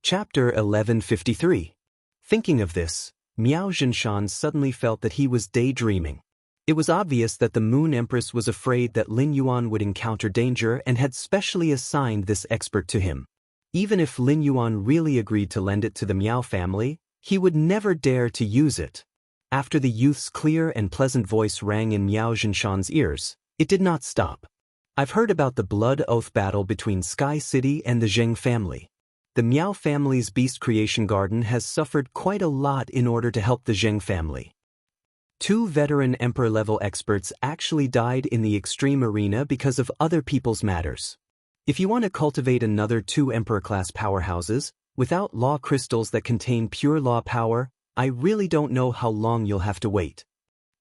Chapter 1153. Thinking of this, Miao Zhinshan suddenly felt that he was daydreaming. It was obvious that the Moon Empress was afraid that Lin Yuan would encounter danger and had specially assigned this expert to him. Even if Lin Yuan really agreed to lend it to the Miao family, he would never dare to use it. After the youth's clear and pleasant voice rang in Miao Zhinshan's ears, it did not stop. I've heard about the blood oath battle between Sky City and the Zheng family. The Miao family's beast creation garden has suffered quite a lot in order to help the Zheng family. 2 veteran emperor-level experts actually died in the extreme arena because of other people's matters. If you want to cultivate another 2 emperor-class powerhouses, without law crystals that contain pure law power, I really don't know how long you'll have to wait.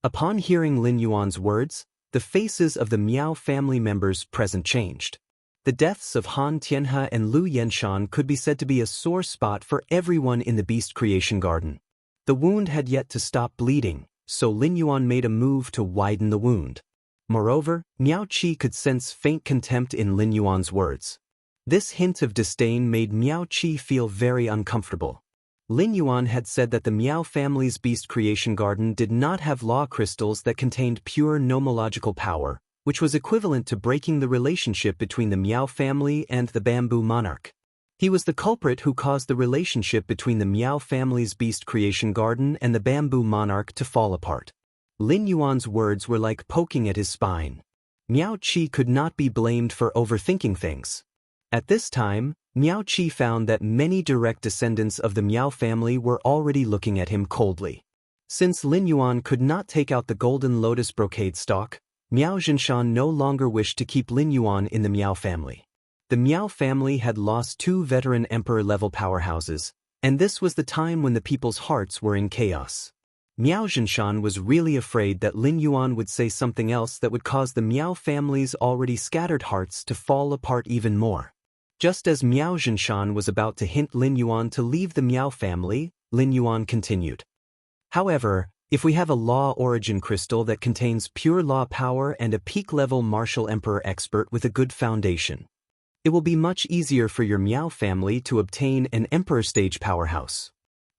Upon hearing Lin Yuan's words, the faces of the Miao family members present changed. The deaths of Han Tianhe and Lu Yenshan could be said to be a sore spot for everyone in the beast creation garden. The wound had yet to stop bleeding, so Lin Yuan made a move to widen the wound. Moreover, Miao Qi could sense faint contempt in Lin Yuan's words. This hint of disdain made Miao Qi feel very uncomfortable. Lin Yuan had said that the Miao family's beast creation garden did not have law crystals that contained pure nomological power, which was equivalent to breaking the relationship between the Miao family and the bamboo monarch. He was the culprit who caused the relationship between the Miao family's beast creation garden and the bamboo monarch to fall apart. Lin Yuan's words were like poking at his spine. Miao Qi could not be blamed for overthinking things. At this time, Miao Qi found that many direct descendants of the Miao family were already looking at him coldly. Since Lin Yuan could not take out the golden lotus brocade stalk, Miao Zhinshan no longer wished to keep Lin Yuan in the Miao family. The Miao family had lost 2 veteran emperor-level powerhouses, and this was the time when the people's hearts were in chaos. Miao Zhinshan was really afraid that Lin Yuan would say something else that would cause the Miao family's already scattered hearts to fall apart even more. Just as Miao Zhinshan was about to hint Lin Yuan to leave the Miao family, Lin Yuan continued. However, if we have a law origin crystal that contains pure law power and a peak-level martial emperor expert with a good foundation, it will be much easier for your Miao family to obtain an emperor stage powerhouse.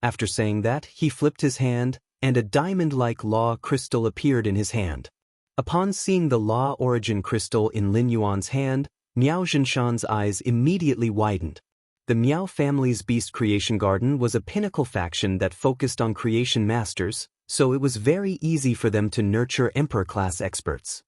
After saying that, he flipped his hand, and a diamond-like law crystal appeared in his hand. Upon seeing the law origin crystal in Lin Yuan's hand, Miao Zhinshan's eyes immediately widened. The Miao family's beast creation garden was a pinnacle faction that focused on creation masters, so it was very easy for them to nurture emperor-class experts.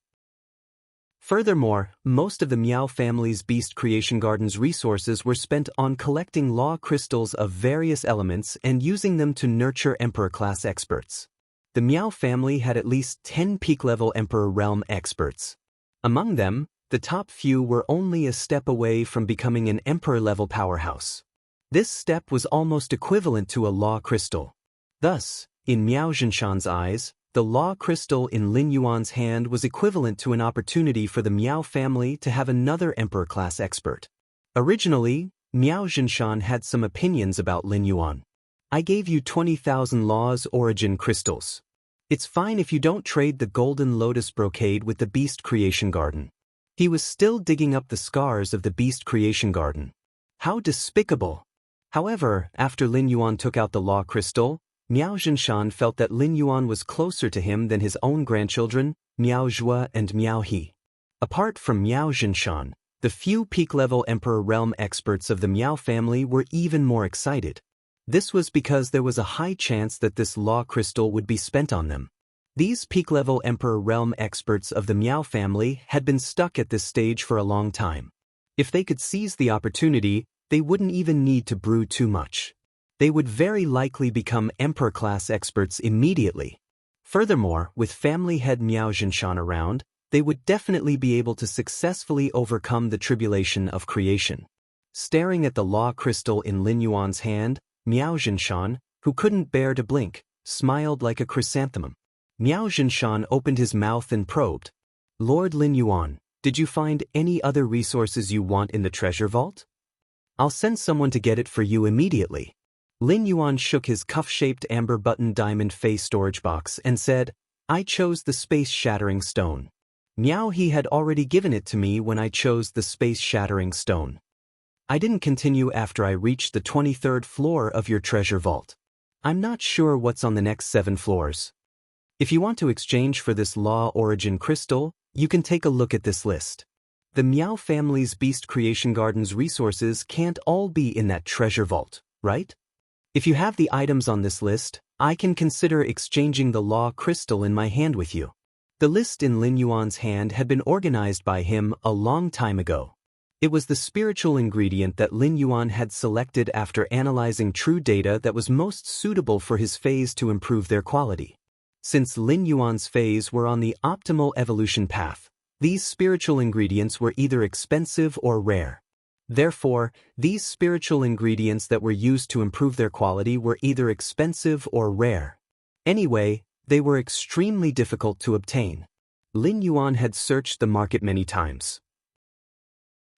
Furthermore, most of the Miao family's beast creation garden's resources were spent on collecting law crystals of various elements and using them to nurture emperor-class experts. The Miao family had at least 10 peak-level emperor realm experts. Among them, the top few were only a step away from becoming an emperor-level powerhouse. This step was almost equivalent to a law crystal. Thus, in Miao Zhinshan's eyes, the law crystal in Lin Yuan's hand was equivalent to an opportunity for the Miao family to have another emperor-class expert. Originally, Miao Zhinshan had some opinions about Lin Yuan. I gave you 20,000 laws origin crystals. It's fine if you don't trade the golden lotus brocade with the beast creation garden. He was still digging up the scars of the beast creation garden. How despicable! However, after Lin Yuan took out the law crystal, Miao Zhinshan felt that Lin Yuan was closer to him than his own grandchildren, Miao Zhua and Miao He. Apart from Miao Zhinshan, the few peak-level emperor realm experts of the Miao family were even more excited. This was because there was a high chance that this law crystal would be spent on them. These peak-level emperor realm experts of the Miao family had been stuck at this stage for a long time. If they could seize the opportunity, they wouldn't even need to brew too much. They would very likely become emperor-class experts immediately. Furthermore, with family head Miao Zhinshan around, they would definitely be able to successfully overcome the tribulation of creation. Staring at the law crystal in Lin Yuan's hand, Miao Zhinshan, who couldn't bear to blink, smiled like a chrysanthemum. Miao Zhinshan opened his mouth and probed. Lord Lin Yuan, did you find any other resources you want in the treasure vault? I'll send someone to get it for you immediately. Lin Yuan shook his cuff-shaped amber button diamond face storage box and said, I chose the space-shattering stone. Miao He had already given it to me when I chose the space-shattering stone. I didn't continue after I reached the 23rd floor of your treasure vault. I'm not sure what's on the next 7 floors. If you want to exchange for this Law Origin crystal, you can take a look at this list. The Miao family's Beast Creation Garden's resources can't all be in that treasure vault, right? If you have the items on this list, I can consider exchanging the Law Crystal in my hand with you. The list in Lin Yuan's hand had been organized by him a long time ago. It was the spiritual ingredient that Lin Yuan had selected after analyzing true data that was most suitable for his phase to improve their quality. Since Lin Yuan's phase were on the optimal evolution path, these spiritual ingredients were either expensive or rare. Therefore, these spiritual ingredients that were used to improve their quality were either expensive or rare. Anyway, they were extremely difficult to obtain. Lin Yuan had searched the market many times.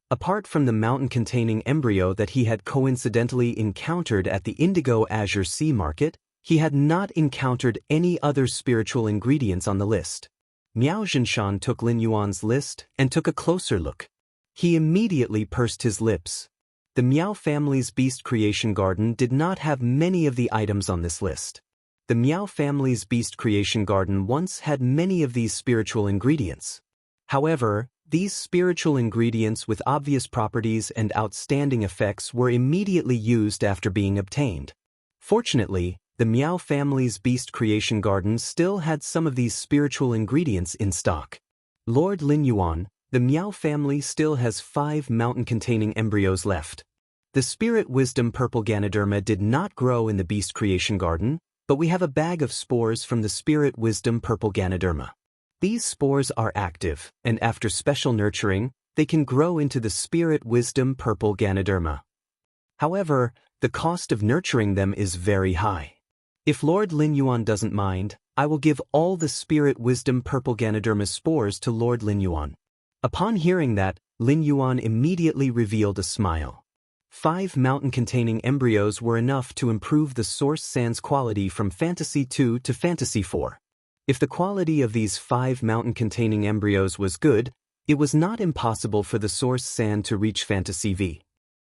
Apart from the mountain-containing embryo that he had coincidentally encountered at the Indigo Azure Sea market, he had not encountered any other spiritual ingredients on the list. Miao Zhinshan took Lin Yuan's list and took a closer look. He immediately pursed his lips. The Miao family's Beast Creation Garden did not have many of the items on this list. The Miao family's Beast Creation Garden once had many of these spiritual ingredients. However, these spiritual ingredients with obvious properties and outstanding effects were immediately used after being obtained. Fortunately, the Miao family's Beast Creation Garden still had some of these spiritual ingredients in stock. Lord Lin Yuan, the Miao family still has 5 mountain-containing embryos left. The Spirit Wisdom Purple Ganoderma did not grow in the Beast Creation Garden, but we have a bag of spores from the Spirit Wisdom Purple Ganoderma. These spores are active, and after special nurturing, they can grow into the Spirit Wisdom Purple Ganoderma. However, the cost of nurturing them is very high. If Lord Lin Yuan doesn't mind, I will give all the Spirit Wisdom Purple Ganoderma spores to Lord Lin Yuan. Upon hearing that, Lin Yuan immediately revealed a smile. 5 mountain-containing embryos were enough to improve the source sand's quality from Fantasy 2 to Fantasy 4. If the quality of these 5 mountain-containing embryos was good, it was not impossible for the source sand to reach Fantasy V.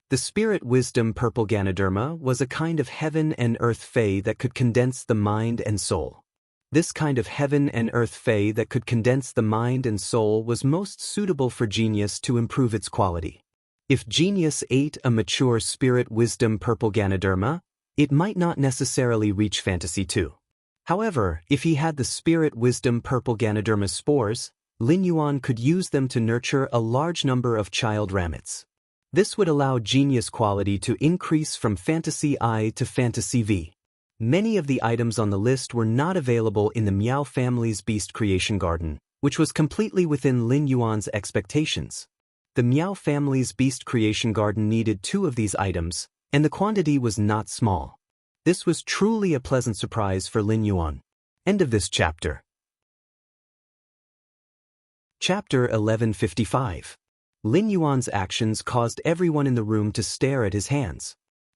The Spirit Wisdom Purple Ganoderma was a kind of heaven and earth fae that could condense the mind and soul. This kind of heaven and earth fae that could condense the mind and soul was most suitable for Genius to improve its quality. If Genius ate a mature Spirit Wisdom Purple Ganoderma, it might not necessarily reach Fantasy 2. However, if he had the Spirit Wisdom Purple Ganoderma spores, Lin Yuan could use them to nurture a large number of child rabbits. This would allow Genius quality to increase from Fantasy I to Fantasy V. Many of the items on the list were not available in the Miao family's Beast Creation Garden, which was completely within Lin Yuan's expectations. The Miao family's Beast Creation Garden needed 2 of these items, and the quantity was not small. This was truly a pleasant surprise for Lin Yuan. End of this chapter. Chapter 1155. Lin Yuan's actions caused everyone in the room to stare at his hands.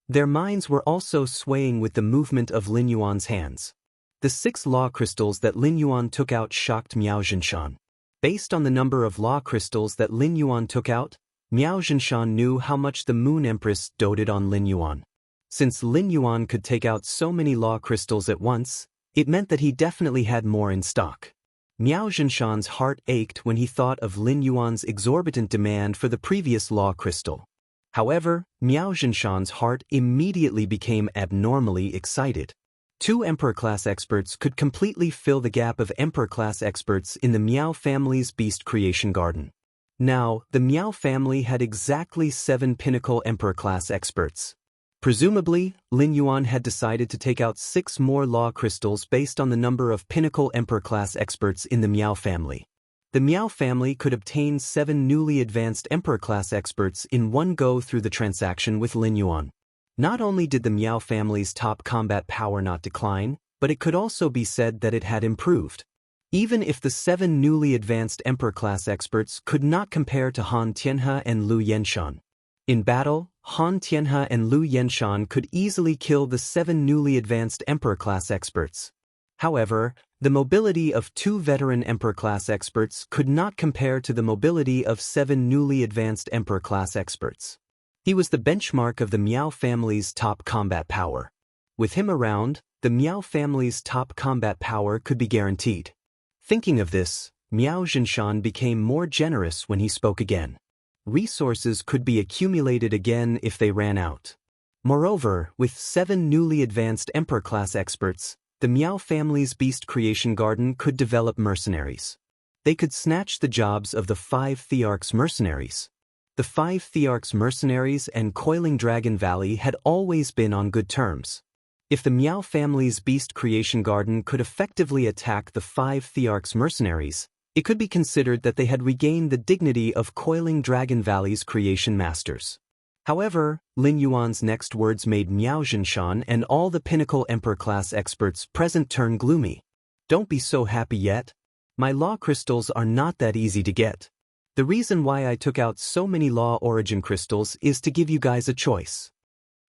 Their minds were also swaying with the movement of Lin Yuan's hands. The 6 law crystals that Lin Yuan took out shocked Miao Zhinshan. Based on the number of law crystals that Lin Yuan took out, Miao Zhinshan knew how much the Moon Empress doted on Lin Yuan. Since Lin Yuan could take out so many law crystals at once, it meant that he definitely had more in stock. Miao Zhinshan's heart ached when he thought of Lin Yuan's exorbitant demand for the previous law crystal. However, Miao Zhinshan's heart immediately became abnormally excited. 2 Emperor-class experts could completely fill the gap of Emperor-class experts in the Miao family's Beast Creation Garden. Now, the Miao family had exactly 7 Pinnacle Emperor-class experts. Presumably, Lin Yuan had decided to take out 6 more law crystals based on the number of Pinnacle Emperor-class experts in the Miao family. The Miao family could obtain 7 newly advanced Emperor-class experts in one go through the transaction with Lin Yuan. Not only did the Miao family's top combat power not decline, but it could also be said that it had improved. Even if the 7 newly advanced Emperor-class experts could not compare to Han Tianhe and Lu Yenshan. In battle, Han Tianhe and Lu Yenshan could easily kill the 7 newly advanced Emperor-class experts. However, the mobility of 2 veteran Emperor-class experts could not compare to the mobility of 7 newly advanced Emperor-class experts. He was the benchmark of the Miao family's top combat power. With him around, the Miao family's top combat power could be guaranteed. Thinking of this, Miao Zhinshan became more generous when he spoke again. Resources could be accumulated again if they ran out. Moreover, with 7 newly advanced Emperor-class experts, the Miao family's beast creation garden could develop mercenaries. They could snatch the jobs of the 5 Thearchs mercenaries. The 5 Thearchs mercenaries and Coiling Dragon Valley had always been on good terms. If the Miao family's beast creation garden could effectively attack the 5 Thearchs mercenaries, it could be considered that they had regained the dignity of Coiling Dragon Valley's creation masters. However, Lin Yuan's next words made Miao Zhinshan and all the Pinnacle Emperor-class experts present turn gloomy. Don't be so happy yet. My law crystals are not that easy to get. The reason why I took out so many law origin crystals is to give you guys a choice.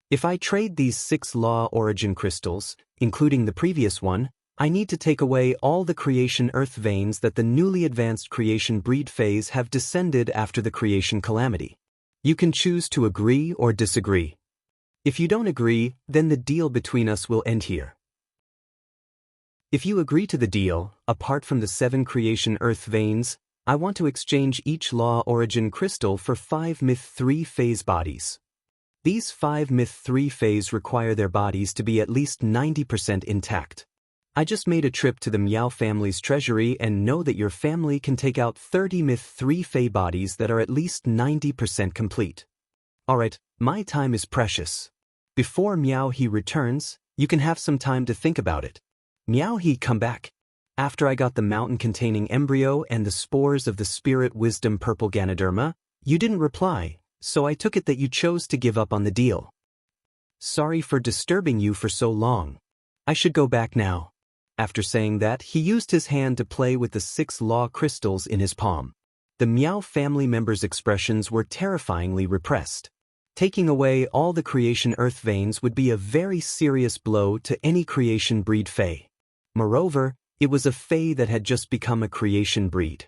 If I trade these 6 law origin crystals, including the previous one, I need to take away all the creation earth veins that the newly advanced creation breed phase have descended after the creation calamity. You can choose to agree or disagree. If you don't agree, then the deal between us will end here. If you agree to the deal, apart from the 7 creation earth veins, I want to exchange each law origin crystal for 5 myth 3 phase bodies. These 5 myth 3 phase require their bodies to be at least 90% intact. I just made a trip to the Miao family's treasury and know that your family can take out 30 myth 3 Fey bodies that are at least 90% complete. Alright, my time is precious. Before Miao He returns, you can have some time to think about it. Miao He, come back. After I got the mountain-containing embryo and the spores of the spirit wisdom purple Ganoderma, you didn't reply, so I took it that you chose to give up on the deal. Sorry for disturbing you for so long. I should go back now. After saying that, he used his hand to play with the 6 law crystals in his palm. The Miao family members' expressions were terrifyingly repressed. Taking away all the creation earth veins would be a very serious blow to any creation breed Fey. Moreover, it was a Fey that had just become a creation breed.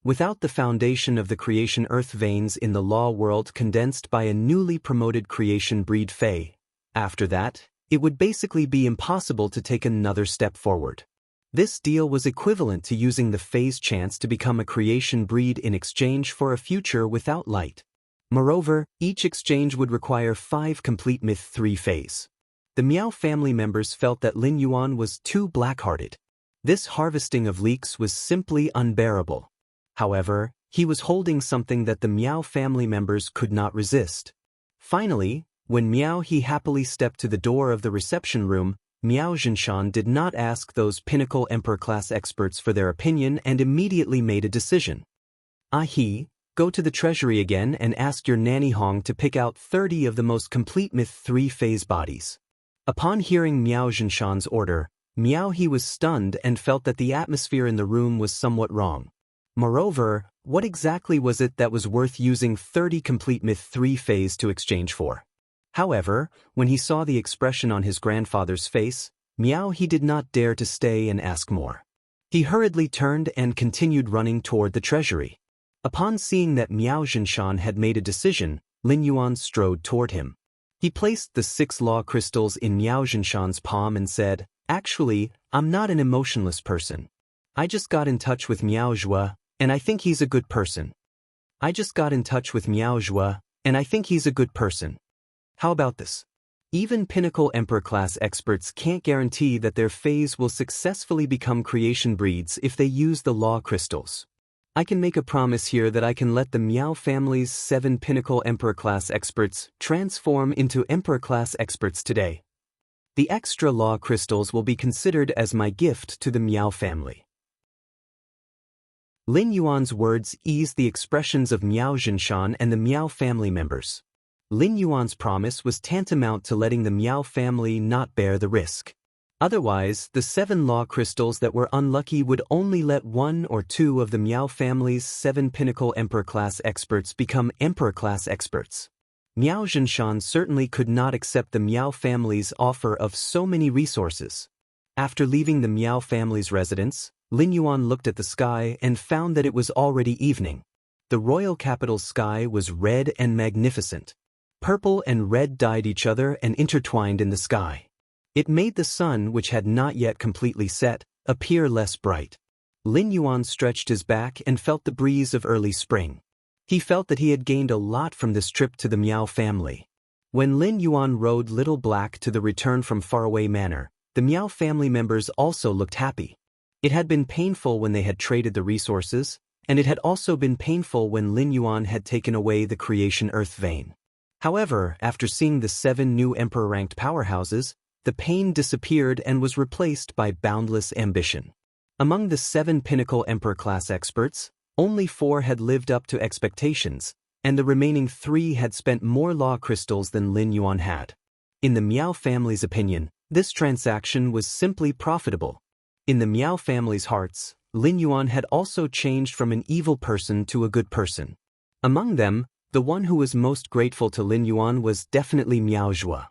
Without the foundation of the creation earth veins in the law world condensed by a newly promoted creation breed Fey, after that, it would basically be impossible to take another step forward. This deal was equivalent to using the Fey's chance to become a creation breed in exchange for a future without light. Moreover, each exchange would require 5 complete myth 3 Feys. The Miao family members felt that Lin Yuan was too black-hearted. This harvesting of leeks was simply unbearable. However, he was holding something that the Miao family members could not resist. Finally, when Miao He happily stepped to the door of the reception room, Miao Zhinshan did not ask those Pinnacle Emperor-class experts for their opinion and immediately made a decision. He, go to the treasury again and ask your nanny Hong to pick out 30 of the most complete myth 3 phase bodies. Upon hearing Miao Zhinshan's order, Miao He was stunned and felt that the atmosphere in the room was somewhat wrong. Moreover, what exactly was it that was worth using 30 complete myth 3 phase to exchange for? However, when he saw the expression on his grandfather's face, Miao He did not dare to stay and ask more. He hurriedly turned and continued running toward the treasury. Upon seeing that Miao Zhinshan had made a decision, Lin Yuan strode toward him. He placed the 6 law crystals in Miao Zhinshan's palm and said, "Actually, I'm not an emotionless person. I just got in touch with Miao Zhua, and I think he's a good person. I just got in touch with Miao Zhua, and I think he's a good person. How about this? Even Pinnacle Emperor-class experts can't guarantee that their Feys will successfully become creation breeds if they use the law crystals. I can make a promise here that I can let the Miao family's 7 Pinnacle Emperor-class experts transform into Emperor-class experts today. The extra law crystals will be considered as my gift to the Miao family." Lin Yuan's words eased the expressions of Miao Zhinshan and the Miao family members. Lin Yuan's promise was tantamount to letting the Miao family not bear the risk. Otherwise, the 7 law crystals that were unlucky would only let 1 or 2 of the Miao family's 7 Pinnacle Emperor-class experts become Emperor-class experts. Miao Zhinshan certainly could not accept the Miao family's offer of so many resources. After leaving the Miao family's residence, Lin Yuan looked at the sky and found that it was already evening. The royal capital's sky was red and magnificent. Purple and red dyed each other and intertwined in the sky. It made the sun, which had not yet completely set, appear less bright. Lin Yuan stretched his back and felt the breeze of early spring. He felt that he had gained a lot from this trip to the Miao family. When Lin Yuan rode Little Black to the return from faraway manor, the Miao family members also looked happy. It had been painful when they had traded the resources, and it had also been painful when Lin Yuan had taken away the creation earth vein. However, after seeing the 7 new emperor-ranked powerhouses, the pain disappeared and was replaced by boundless ambition. Among the 7 pinnacle emperor-class experts, only 4 had lived up to expectations, and the remaining 3 had spent more law crystals than Lin Yuan had. In the Miao family's opinion, this transaction was simply profitable. In the Miao family's hearts, Lin Yuan had also changed from an evil person to a good person. Among them, the one who was most grateful to Lin Yuan was definitely Miao Zhuo.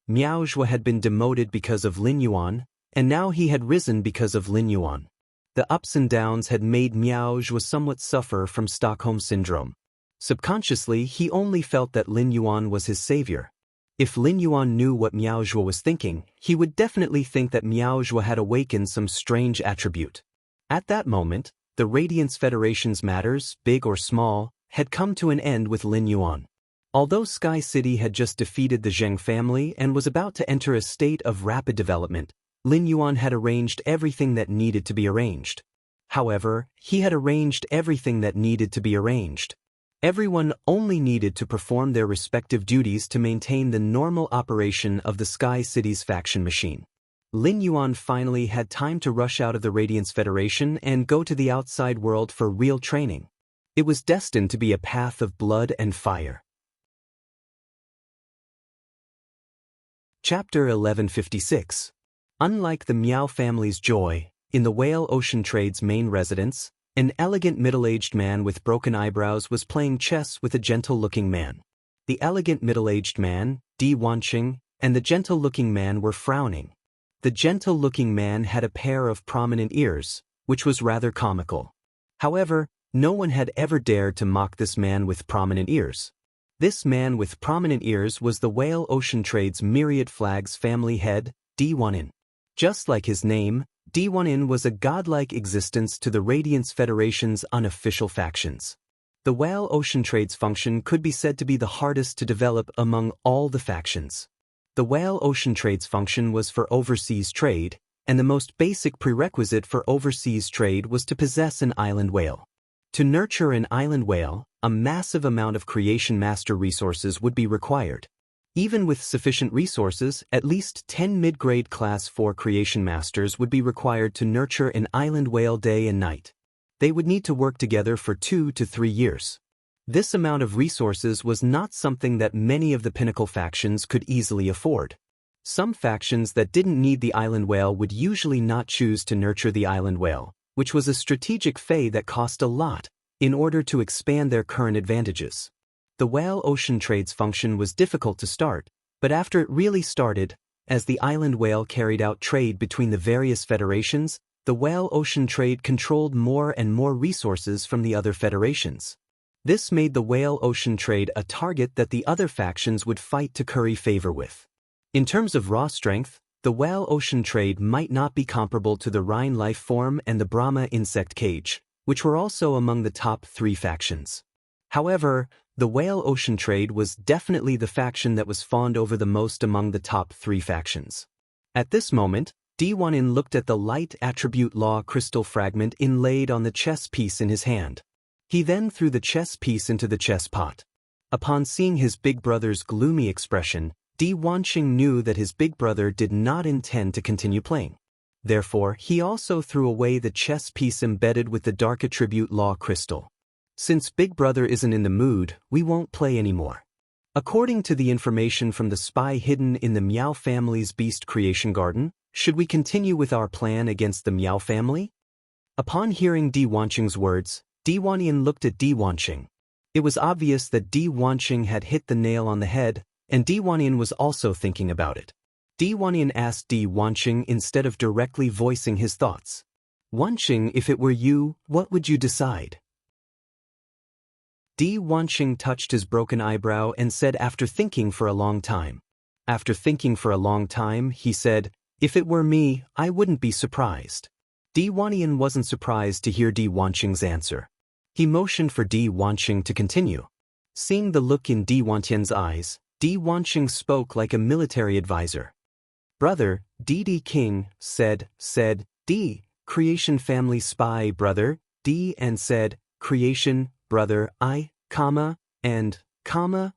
Miao Zhuo had been demoted because of Lin Yuan, and now he had risen because of Lin Yuan. The ups and downs had made Miao Zhuo somewhat suffer from Stockholm Syndrome. Subconsciously, he only felt that Lin Yuan was his savior. If Lin Yuan knew what Miao Zhuo was thinking, he would definitely think that Miao Zhuo had awakened some strange attribute. At that moment, the Radiance Federation's matters, big or small, had come to an end with Lin Yuan. Although Sky City had just defeated the Zheng family and was about to enter a state of rapid development, Lin Yuan had arranged everything that needed to be arranged. However, he had arranged everything that needed to be arranged. Everyone only needed to perform their respective duties to maintain the normal operation of the Sky City's faction machine. Lin Yuan finally had time to rush out of the Radiance Federation and go to the outside world for real training. It was destined to be a path of blood and fire. Chapter 1156. Unlike the Miao family's joy, in the Whale Ocean Trade's main residence, an elegant middle-aged man with broken eyebrows was playing chess with a gentle-looking man. The elegant middle-aged man, Di Wanqing, and the gentle-looking man were frowning. The gentle-looking man had a pair of prominent ears, which was rather comical. However, no one had ever dared to mock this man with prominent ears. This man with prominent ears was the Whale Ocean Trade's Myriad Flags family head, Di Wanyin. Just like his name, Di Wanyin was a godlike existence to the Radiance Federation's unofficial factions. The Whale Ocean Trade's function could be said to be the hardest to develop among all the factions. The Whale Ocean Trade's function was for overseas trade, and the most basic prerequisite for overseas trade was to possess an island whale. To nurture an island whale, a massive amount of creation master resources would be required. Even with sufficient resources, at least 10 mid-grade class 4 creation masters would be required to nurture an island whale day and night. They would need to work together for 2 to 3 years. This amount of resources was not something that many of the pinnacle factions could easily afford. Some factions that didn't need the island whale would usually not choose to nurture the island whale, which was a strategic fey that cost a lot, in order to expand their current advantages. The Whale Ocean Trade's function was difficult to start, but after it really started, as the island whale carried out trade between the various federations, the Whale Ocean Trade controlled more and more resources from the other federations. This made the Whale Ocean Trade a target that the other factions would fight to curry favor with. In terms of raw strength, the Whale Ocean Trade might not be comparable to the Rhine life form and the Brahma insect cage, which were also among the top 3 factions. However, the Whale Ocean Trade was definitely the faction that was fawned over the most among the top 3 factions. At this moment, Di Wanyin looked at the light attribute law crystal fragment inlaid on the chess piece in his hand. He then threw the chess piece into the chess pot. Upon seeing his big brother's gloomy expression, Di Wanqing knew that his big brother did not intend to continue playing. Therefore, he also threw away the chess piece embedded with the dark attribute law crystal. Since Big Brother isn't in the mood, we won't play anymore. According to the information from the spy hidden in the Miao family's beast creation garden, should we continue with our plan against the Miao family? Upon hearing Di Wanqing's words, Di Wanyin looked at Di Wanqing. It was obvious that Di Wanqing had hit the nail on the head, and Di Wanyin was also thinking about it. Di Wanyin asked Di Wanqing instead of directly voicing his thoughts. Wanqing, if it were you, what would you decide? Di Wanqing touched his broken eyebrow and said after thinking for a long time. After thinking for a long time, he said, "If it were me, I wouldn't be surprised." Di Wanyan wasn't surprised to hear Di Wanqing's answer. He motioned for Di Wanqing to continue. Seeing the look in Di Wantian's eyes, Di Wanqing spoke like a military advisor. "Brother, Di King, said, Di, creation family spy brother, Di and said, creation, brother I, comma, and, comma,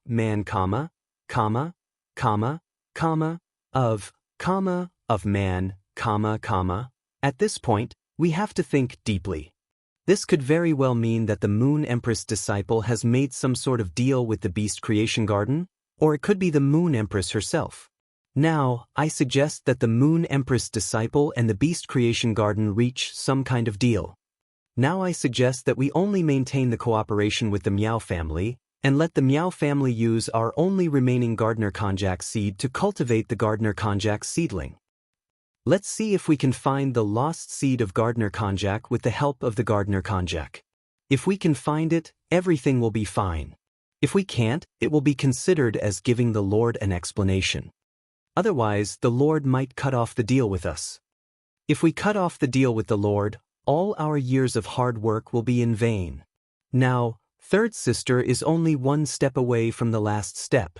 man, comma, of man, comma. At this point, we have to think deeply. This could very well mean that the Moon Empress disciple has made some sort of deal with the Beast Creation Garden, or it could be the Moon Empress herself. Now, I suggest that the Moon Empress disciple and the Beast Creation Garden reach some kind of deal. Now I suggest that we only maintain the cooperation with the Miao family, and let the Miao family use our only remaining Gardener Konjac seed to cultivate the Gardener Konjac seedling. Let's see if we can find the lost seed of Gardener Konjac with the help of the Gardener Konjac. If we can find it, everything will be fine. If we can't, it will be considered as giving the Lord an explanation. Otherwise, the Lord might cut off the deal with us. If we cut off the deal with the Lord, all our years of hard work will be in vain. Now, third sister is only one step away from the last step.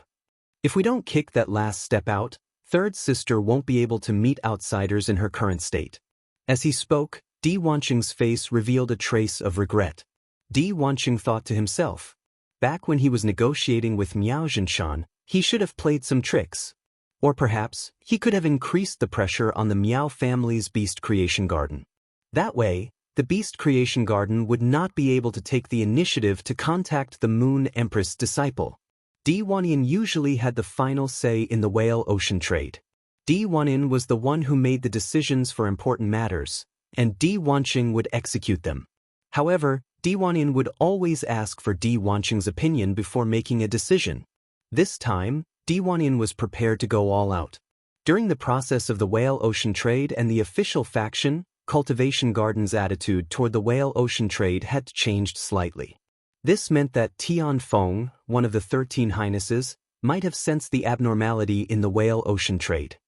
If we don't kick that last step out, third sister won't be able to meet outsiders in her current state. As he spoke, Di Wanqing's face revealed a trace of regret. Di Wanqing thought to himself, back when he was negotiating with Miao Zhinshan, he should have played some tricks. Or perhaps, he could have increased the pressure on the Miao family's Beast Creation Garden. That way, the Beast Creation Garden would not be able to take the initiative to contact the Moon Empress disciple. Di Wanyan usually had the final say in the whale ocean trade. Di Wanyan was the one who made the decisions for important matters, and Di Wanqing would execute them. However, Di Wanyan would always ask for Di Wanqing's opinion before making a decision. This time, Di Wanyan was prepared to go all out. During the process of the whale ocean trade and the official faction, Cultivation Garden's attitude toward the whale ocean trade had changed slightly. This meant that Tian Feng, one of the 13 highnesses, might have sensed the abnormality in the whale ocean trade.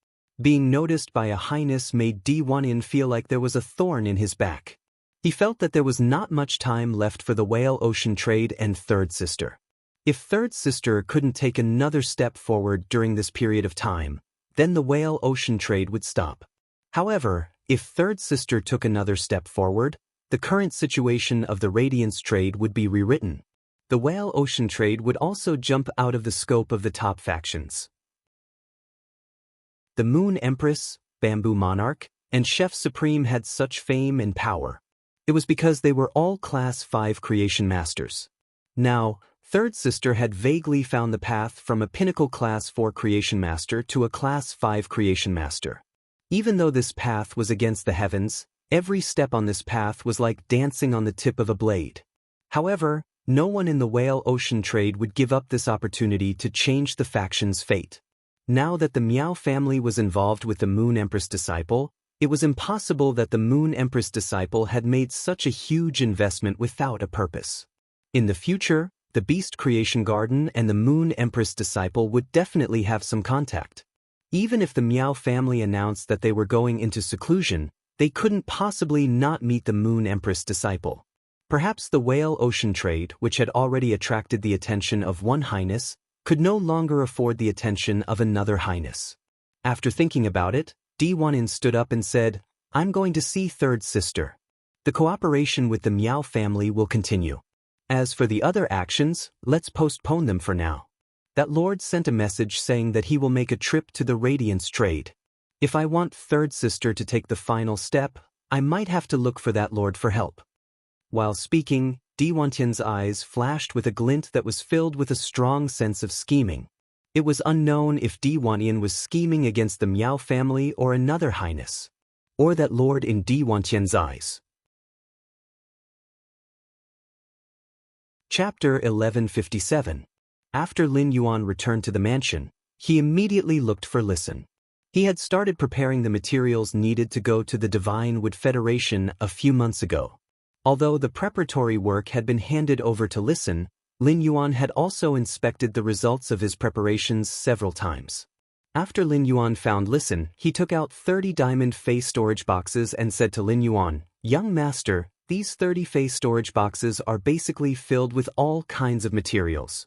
Being noticed by a highness made Di Wanyan feel like there was a thorn in his back. He felt that there was not much time left for the whale ocean trade and third sister. If third sister couldn't take another step forward during this period of time, then the whale ocean trade would stop. However, if third sister took another step forward, the current situation of the Radiance trade would be rewritten. The whale ocean trade would also jump out of the scope of the top factions. The Moon Empress, Bamboo Monarch, and Chef Supreme had such fame and power. It was because they were all Class 5 creation masters. Now, third sister had vaguely found the path from a pinnacle Class 4 creation master to a Class 5 creation master. Even though this path was against the heavens, every step on this path was like dancing on the tip of a blade. However, no one in the whale ocean trade would give up this opportunity to change the faction's fate. Now that the Miao family was involved with the Moon Empress disciple, it was impossible that the Moon Empress disciple had made such a huge investment without a purpose. In the future, the Beast Creation Garden and the Moon Empress disciple would definitely have some contact. Even if the Miao family announced that they were going into seclusion, they couldn't possibly not meet the Moon Empress disciple. Perhaps the whale ocean trade, which had already attracted the attention of one highness, could no longer afford the attention of another highness. After thinking about it, Di Wanyan stood up and said, "I'm going to see third sister. The cooperation with the Miao family will continue. As for the other actions, let's postpone them for now." That lord sent a message saying that he will make a trip to the Radiance trade. If I want third sister to take the final step, I might have to look for that lord for help. While speaking, Di Wantian's eyes flashed with a glint that was filled with a strong sense of scheming. It was unknown if Di Wantian was scheming against the Miao family or another highness, or that lord in Di Wantian's eyes. Chapter 1157. After Lin Yuan returned to the mansion, he immediately looked for Listen. He had started preparing the materials needed to go to the Divine Wood Federation a few months ago. Although the preparatory work had been handed over to Listen, Lin Yuan had also inspected the results of his preparations several times. After Lin Yuan found Listen, he took out 30 diamond face storage boxes and said to Lin Yuan, "Young master, these 30 face storage boxes are basically filled with all kinds of materials."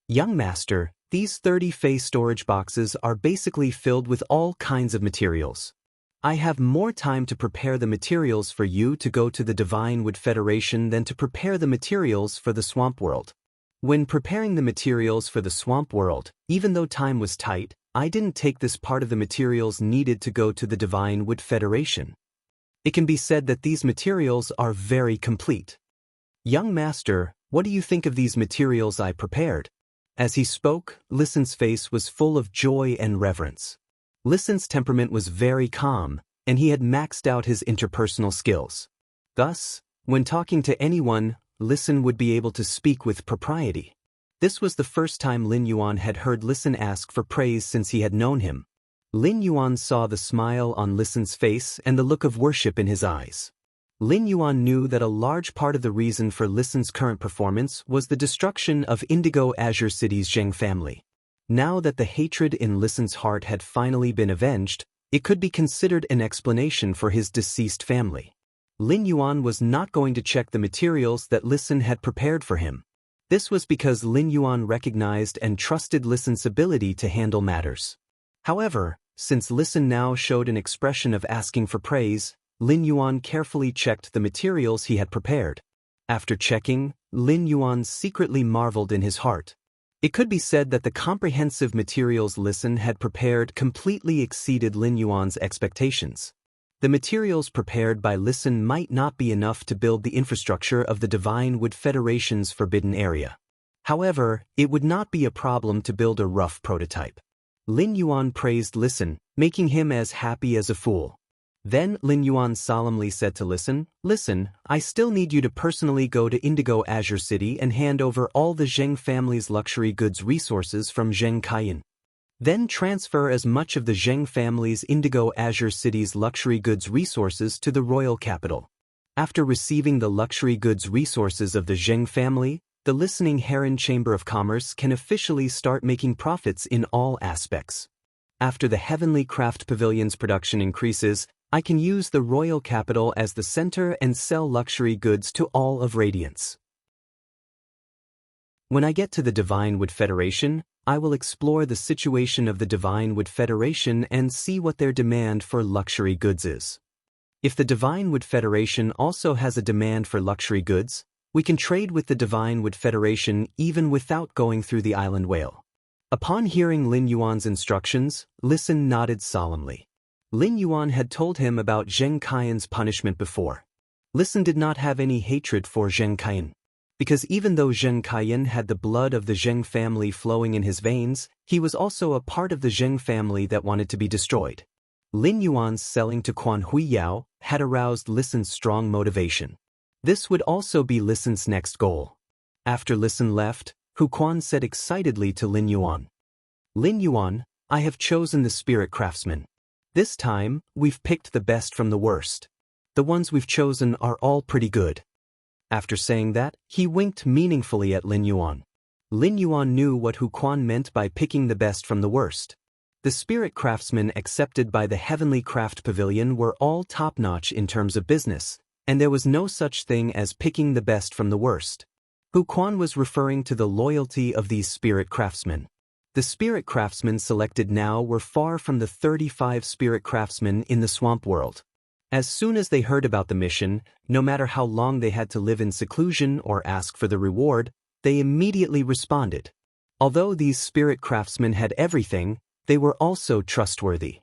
Young master, these 30 face storage boxes are basically filled with all kinds of materials. I have more time to prepare the materials for you to go to the Divine Wood Federation than to prepare the materials for the Swamp World. When preparing the materials for the Swamp World, even though time was tight, I didn't take this part of the materials needed to go to the Divine Wood Federation. It can be said that these materials are very complete. Young master, what do you think of these materials I prepared? As he spoke, Listen's face was full of joy and reverence. Listen's temperament was very calm, and he had maxed out his interpersonal skills. Thus, when talking to anyone, Listen would be able to speak with propriety. This was the first time Lin Yuan had heard Listen ask for praise since he had known him. Lin Yuan saw the smile on Listen's face and the look of worship in his eyes. Lin Yuan knew that a large part of the reason for Listen's current performance was the destruction of Indigo Azure City's Zheng family. Now that the hatred in Listen's heart had finally been avenged, it could be considered an explanation for his deceased family. Lin Yuan was not going to check the materials that Listen had prepared for him. This was because Lin Yuan recognized and trusted Listen's ability to handle matters. However, since Listen now showed an expression of asking for praise, Lin Yuan carefully checked the materials he had prepared. After checking, Lin Yuan secretly marveled in his heart. It could be said that the comprehensive materials Listen had prepared completely exceeded Lin Yuan's expectations. The materials prepared by Listen might not be enough to build the infrastructure of the Divine Wood Federation's forbidden area. However, it would not be a problem to build a rough prototype. Lin Yuan praised Listen, making him as happy as a fool. Then Lin Yuan solemnly said to Listen, "Listen, I still need you to personally go to Indigo Azure City and hand over all the Zheng family's luxury goods resources from Zheng Kaiyan. Then transfer as much of the Zheng family's Indigo Azure City's luxury goods resources to the royal capital. After receiving the luxury goods resources of the Zheng family, the Listening Heron Chamber of Commerce can officially start making profits in all aspects. After the Heavenly Craft Pavilion's production increases, I can use the royal capital as the center and sell luxury goods to all of Radiance. When I get to the Divine Wood Federation, I will explore the situation of the Divine Wood Federation and see what their demand for luxury goods is. If the Divine Wood Federation also has a demand for luxury goods, we can trade with the Divine Wood Federation even without going through the Island Whale." Upon hearing Lin Yuan's instructions, Listen nodded solemnly. Lin Yuan had told him about Zheng Kaiyan's punishment before. Listen did not have any hatred for Zheng Kaiyan. Because even though Zheng Kaiyan had the blood of the Zheng family flowing in his veins, he was also a part of the Zheng family that wanted to be destroyed. Lin Yuan's selling to Quan Huiyao had aroused Listen's strong motivation. This would also be Listen's next goal. After Listen left, Hu Quan said excitedly to Lin Yuan, "Lin Yuan, I have chosen the spirit craftsman. This time, we've picked the best from the worst. The ones we've chosen are all pretty good." After saying that, he winked meaningfully at Lin Yuan. Lin Yuan knew what Hu Quan meant by picking the best from the worst. The spirit craftsmen accepted by the Heavenly Craft Pavilion were all top-notch in terms of business, and there was no such thing as picking the best from the worst. Hu Quan was referring to the loyalty of these spirit craftsmen. The spirit craftsmen selected now were far from the 35 spirit craftsmen in the Swamp World. As soon as they heard about the mission, no matter how long they had to live in seclusion or ask for the reward, they immediately responded. Although these spirit craftsmen had everything, they were also trustworthy.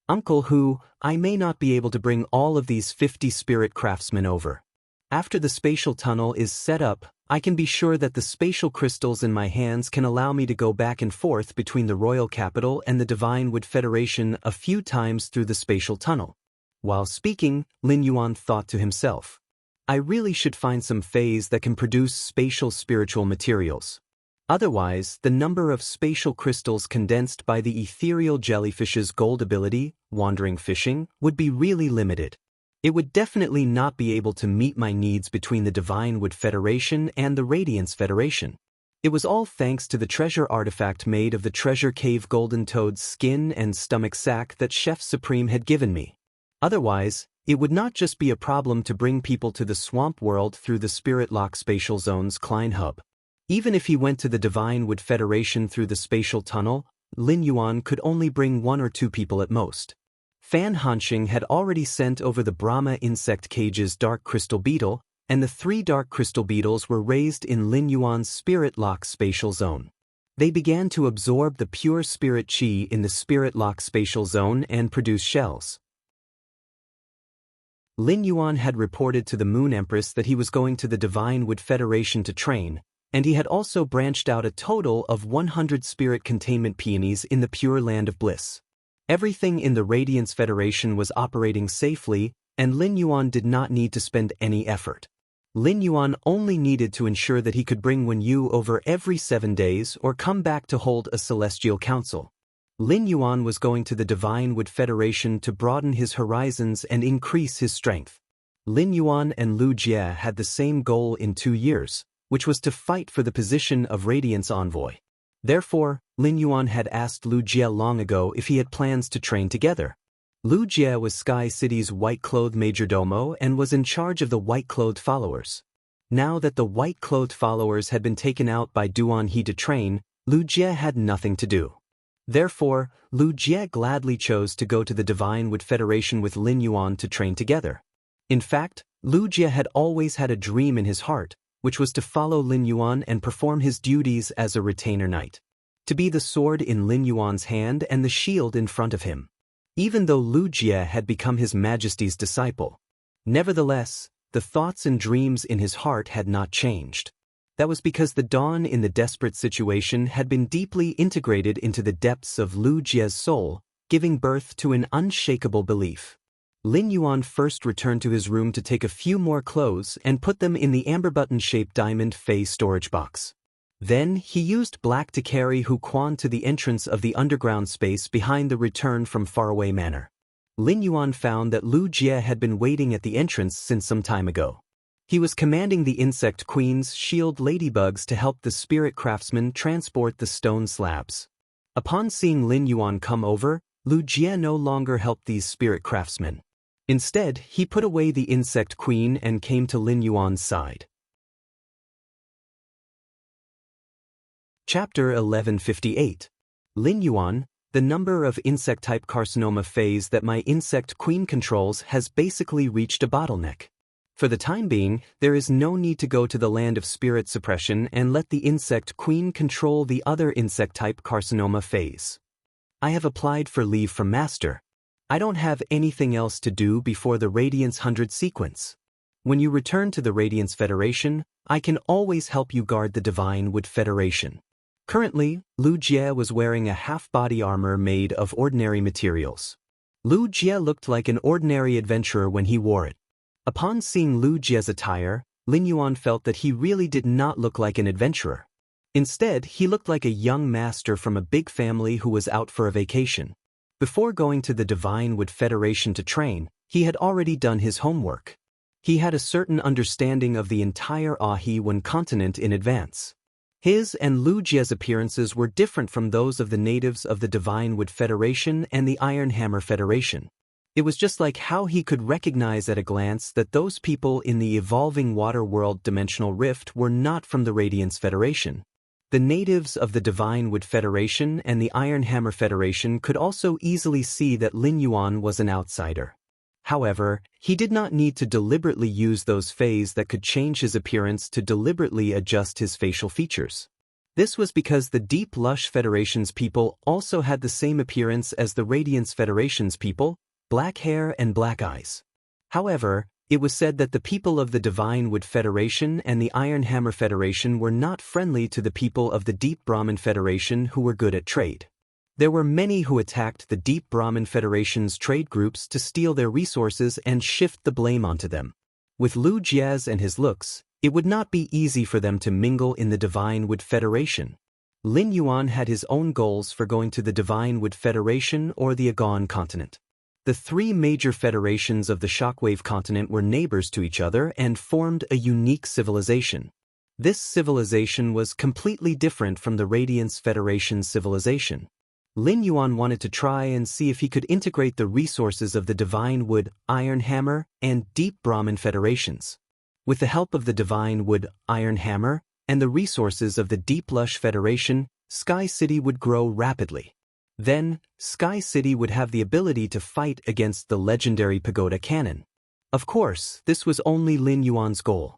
"Uncle Hu, I may not be able to bring all of these 50 spirit craftsmen over. After the spatial tunnel is set up, I can be sure that the spatial crystals in my hands can allow me to go back and forth between the royal capital and the Divine Wood Federation a few times through the spatial tunnel." While speaking, Lin Yuan thought to himself, "I really should find some phase that can produce spatial spiritual materials. Otherwise, the number of spatial crystals condensed by the ethereal jellyfish's gold ability, wandering fishing, would be really limited. It would definitely not be able to meet my needs between the Divine Wood Federation and the Radiance Federation. It was all thanks to the treasure artifact made of the treasure cave golden toad's skin and stomach sac that Chef Supreme had given me. Otherwise, it would not just be a problem to bring people to the swamp world through the Spirit Lock Spatial Zone's Klein Hub. Even if he went to the Divine Wood Federation through the spatial tunnel, Lin Yuan could only bring 1 or 2 people at most. Fan Hanxing had already sent over the Brahma insect cage's dark crystal beetle, and the 3 dark crystal beetles were raised in Lin Yuan's Spirit Lock Spatial Zone. They began to absorb the pure spirit chi in the Spirit Lock Spatial Zone and produce shells. Lin Yuan had reported to the Moon Empress that he was going to the Divine Wood Federation to train, and he had also branched out a total of 100 spirit containment peonies in the Pure Land of Bliss. Everything in the Radiance Federation was operating safely, and Lin Yuan did not need to spend any effort. Lin Yuan only needed to ensure that he could bring Wen Yu over every 7 days or come back to hold a celestial council. Lin Yuan was going to the Divine Wood Federation to broaden his horizons and increase his strength. Lin Yuan and Lu Jie had the same goal in 2 years, which was to fight for the position of Radiance Envoy. Therefore, Lin Yuan had asked Lu Jie long ago if he had plans to train together. Lu Jie was Sky City's white-clothed majordomo and was in charge of the white-clothed followers. Now that the white-clothed followers had been taken out by Duan He to train, Lu Jie had nothing to do. Therefore, Lu Jie gladly chose to go to the Divine Wood Federation with Lin Yuan to train together. In fact, Lu Jie had always had a dream in his heart, which was to follow Lin Yuan and perform his duties as a retainer knight. To be the sword in Lin Yuan's hand and the shield in front of him. Even though Lu Jie had become His Majesty's disciple. Nevertheless, the thoughts and dreams in his heart had not changed. That was because the dawn in the desperate situation had been deeply integrated into the depths of Lu Jie's soul, giving birth to an unshakable belief. Lin Yuan first returned to his room to take a few more clothes and put them in the amber button-shaped diamond Fei storage box. Then, he used black to carry Hu Quan to the entrance of the underground space behind the Return from Faraway Manor. Lin Yuan found that Lu Jie had been waiting at the entrance since some time ago. He was commanding the Insect Queen's shield ladybugs to help the spirit craftsman transport the stone slabs. Upon seeing Lin Yuan come over, Lu Jie no longer helped these spirit craftsmen. Instead, he put away the Insect Queen and came to Lin Yuan's side. Chapter 1158. Lin Yuan, the number of insect-type carcinoma phase that my Insect Queen controls has basically reached a bottleneck. For the time being, there is no need to go to the land of spirit suppression and let the Insect Queen control the other insect-type carcinoma phase. I have applied for leave from Master. I don't have anything else to do before the Radiance 100 sequence. When you return to the Radiance Federation, I can always help you guard the Divine Wood Federation. Currently, Lu Jie was wearing a half-body armor made of ordinary materials. Lu Jie looked like an ordinary adventurer when he wore it. Upon seeing Lu Jie's attire, Lin Yuan felt that he really did not look like an adventurer. Instead, he looked like a young master from a big family who was out for a vacation. Before going to the Divine Wood Federation to train, he had already done his homework. He had a certain understanding of the entire Ahi-Wen continent in advance. His and Lu Jie's appearances were different from those of the natives of the Divine Wood Federation and the Iron Hammer Federation. It was just like how he could recognize at a glance that those people in the evolving water world dimensional rift were not from the Radiance Federation. The natives of the Divine Wood Federation and the Iron Hammer Federation could also easily see that Lin Yuan was an outsider. However, he did not need to deliberately use those phases that could change his appearance to deliberately adjust his facial features. This was because the Deep Lush Federation's people also had the same appearance as the Radiance Federation's people, black hair and black eyes. However, it was said that the people of the Divine Wood Federation and the Iron Hammer Federation were not friendly to the people of the Deep Brahmin Federation who were good at trade. There were many who attacked the Deep Brahmin Federation's trade groups to steal their resources and shift the blame onto them. With Lu Jie and his looks, it would not be easy for them to mingle in the Divine Wood Federation. Lin Yuan had his own goals for going to the Divine Wood Federation or the Agon continent. The three major federations of the Shockwave continent were neighbors to each other and formed a unique civilization. This civilization was completely different from the Radiance Federation's civilization. Lin Yuan wanted to try and see if he could integrate the resources of the Divine Wood, Iron Hammer, and Deep Brahmin federations. With the help of the Divine Wood, Iron Hammer, and the resources of the Deep Lush Federation, Sky City would grow rapidly. Then, Sky City would have the ability to fight against the legendary Pagoda Cannon. Of course, this was only Lin Yuan's goal.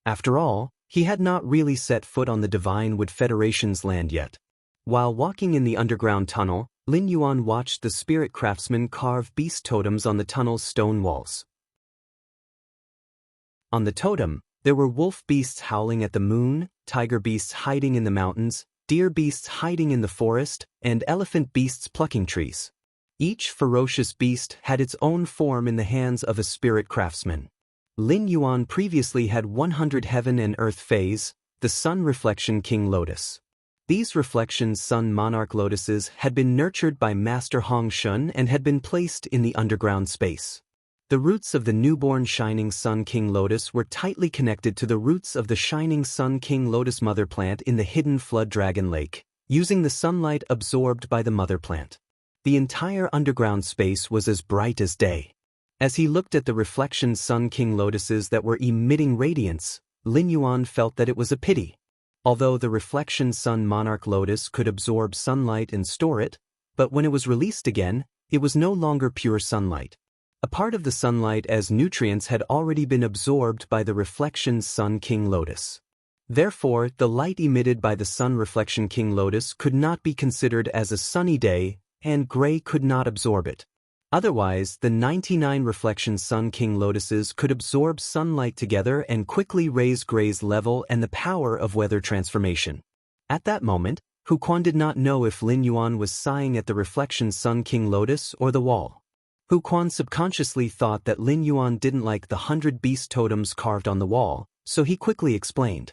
After all, he had not really set foot on the Divine Wood Federation's land yet. While walking in the underground tunnel, Lin Yuan watched the spirit craftsman carve beast totems on the tunnel's stone walls. On the totem, there were wolf beasts howling at the moon, tiger beasts hiding in the mountains, deer beasts hiding in the forest, and elephant beasts plucking trees. Each ferocious beast had its own form in the hands of a spirit craftsman. Lin Yuan previously had 100 heaven and earth fays, the sun reflection king lotus. These reflection sun monarch lotuses had been nurtured by Master Hong Shun and had been placed in the underground space. The roots of the newborn Shining Sun King Lotus were tightly connected to the roots of the Shining Sun King Lotus mother plant in the hidden Flood Dragon Lake, using the sunlight absorbed by the mother plant. The entire underground space was as bright as day. As he looked at the reflection Sun King Lotuses that were emitting radiance, Lin Yuan felt that it was a pity. Although the reflection Sun Monarch Lotus could absorb sunlight and store it, but when it was released again, it was no longer pure sunlight. A part of the sunlight as nutrients had already been absorbed by the reflection Sun King Lotus. Therefore, the light emitted by the Sun Reflection King Lotus could not be considered as a sunny day, and gray could not absorb it. Otherwise, the 99 reflection Sun King Lotuses could absorb sunlight together and quickly raise gray's level and the power of weather transformation. At that moment, Hu Quan did not know if Lin Yuan was sighing at the reflection Sun King Lotus or the wall. Hu Quan subconsciously thought that Lin Yuan didn't like the 100 beast totems carved on the wall, so he quickly explained.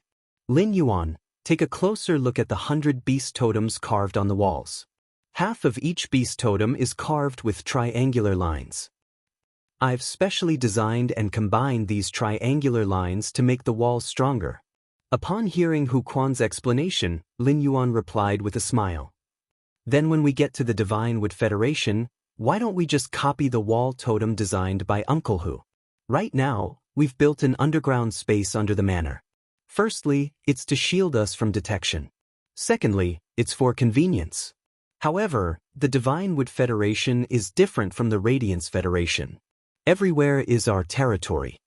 Lin Yuan, take a closer look at the 100 beast totems carved on the walls. Half of each beast totem is carved with triangular lines. I've specially designed and combined these triangular lines to make the walls stronger. Upon hearing Hu Quan's explanation, Lin Yuan replied with a smile. Then when we get to the Divine Wood Federation, why don't we just copy the wall totem designed by Uncle Hu? Right now, we've built an underground space under the manor. Firstly, it's to shield us from detection. Secondly, it's for convenience. However, the Divine Wood Federation is different from the Radiance Federation. Everywhere is our territory.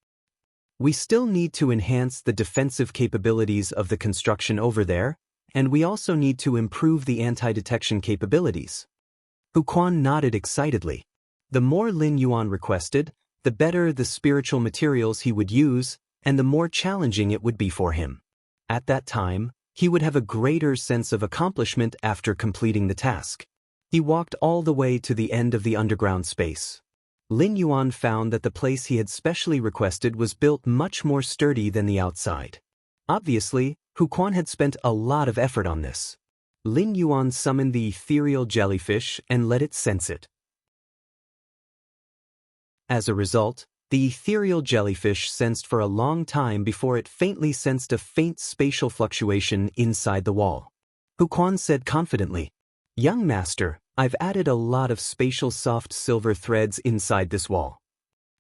We still need to enhance the defensive capabilities of the construction over there, and we also need to improve the anti-detection capabilities. Hu Quan nodded excitedly. The more Lin Yuan requested, the better the spiritual materials he would use, and the more challenging it would be for him. At that time, he would have a greater sense of accomplishment after completing the task. He walked all the way to the end of the underground space. Lin Yuan found that the place he had specially requested was built much more sturdy than the outside. Obviously, Hu Quan had spent a lot of effort on this. Lin Yuan summoned the ethereal jellyfish and let it sense it. As a result, the ethereal jellyfish sensed for a long time before it faintly sensed a faint spatial fluctuation inside the wall. Hu Quan said confidently, "Young master, I've added a lot of spatial soft silver threads inside this wall.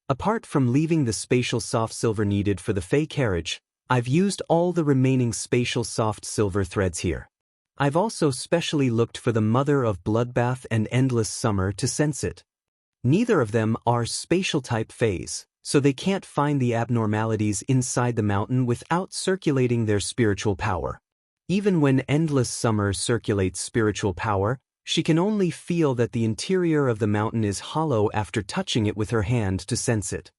Apart from leaving the spatial soft silver needed for the Fey carriage, I've used all the remaining spatial soft silver threads here. I've also specially looked for the Mother of Bloodbath and Endless Summer to sense it. Neither of them are spatial-type Fays, so they can't find the abnormalities inside the mountain without circulating their spiritual power. Even when Endless Summer circulates spiritual power, she can only feel that the interior of the mountain is hollow after touching it with her hand to sense it."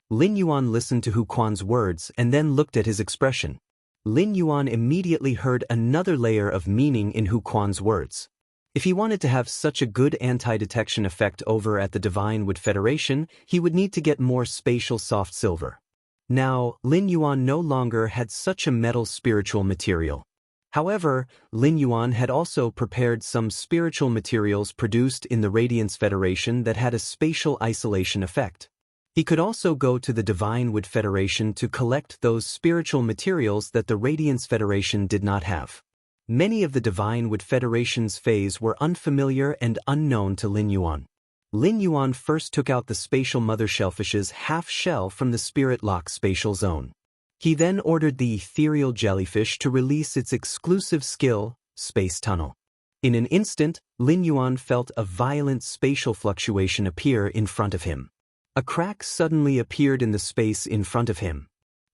Lin Yuan listened to Hu Quan's words and then looked at his expression. Lin Yuan immediately heard another layer of meaning in Hu Quan's words. If he wanted to have such a good anti-detection effect over at the Divine Wood Federation, he would need to get more spatial soft silver. Now, Lin Yuan no longer had such a metal spiritual material. However, Lin Yuan had also prepared some spiritual materials produced in the Radiance Federation that had a spatial isolation effect. He could also go to the Divine Wood Federation to collect those spiritual materials that the Radiance Federation did not have. Many of the Divine Wood Federation's fays were unfamiliar and unknown to Lin Yuan. Lin Yuan first took out the spatial mother shellfish's half shell from the spirit lock spatial zone. He then ordered the ethereal jellyfish to release its exclusive skill, Space Tunnel. In an instant, Lin Yuan felt a violent spatial fluctuation appear in front of him. A crack suddenly appeared in the space in front of him.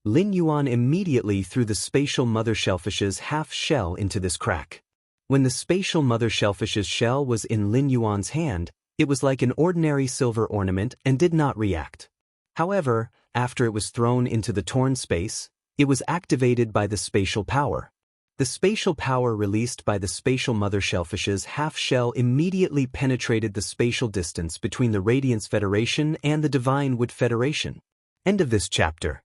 Lin Yuan immediately threw the spatial mother shellfish's half shell into this crack. When the spatial mother shellfish's shell was in Lin Yuan's hand, it was like an ordinary silver ornament and did not react. However, after it was thrown into the torn space, it was activated by the spatial power. The spatial power released by the spatial mother shellfish's half shell immediately penetrated the spatial distance between the Radiance Federation and the Divine Wood Federation. End of this chapter.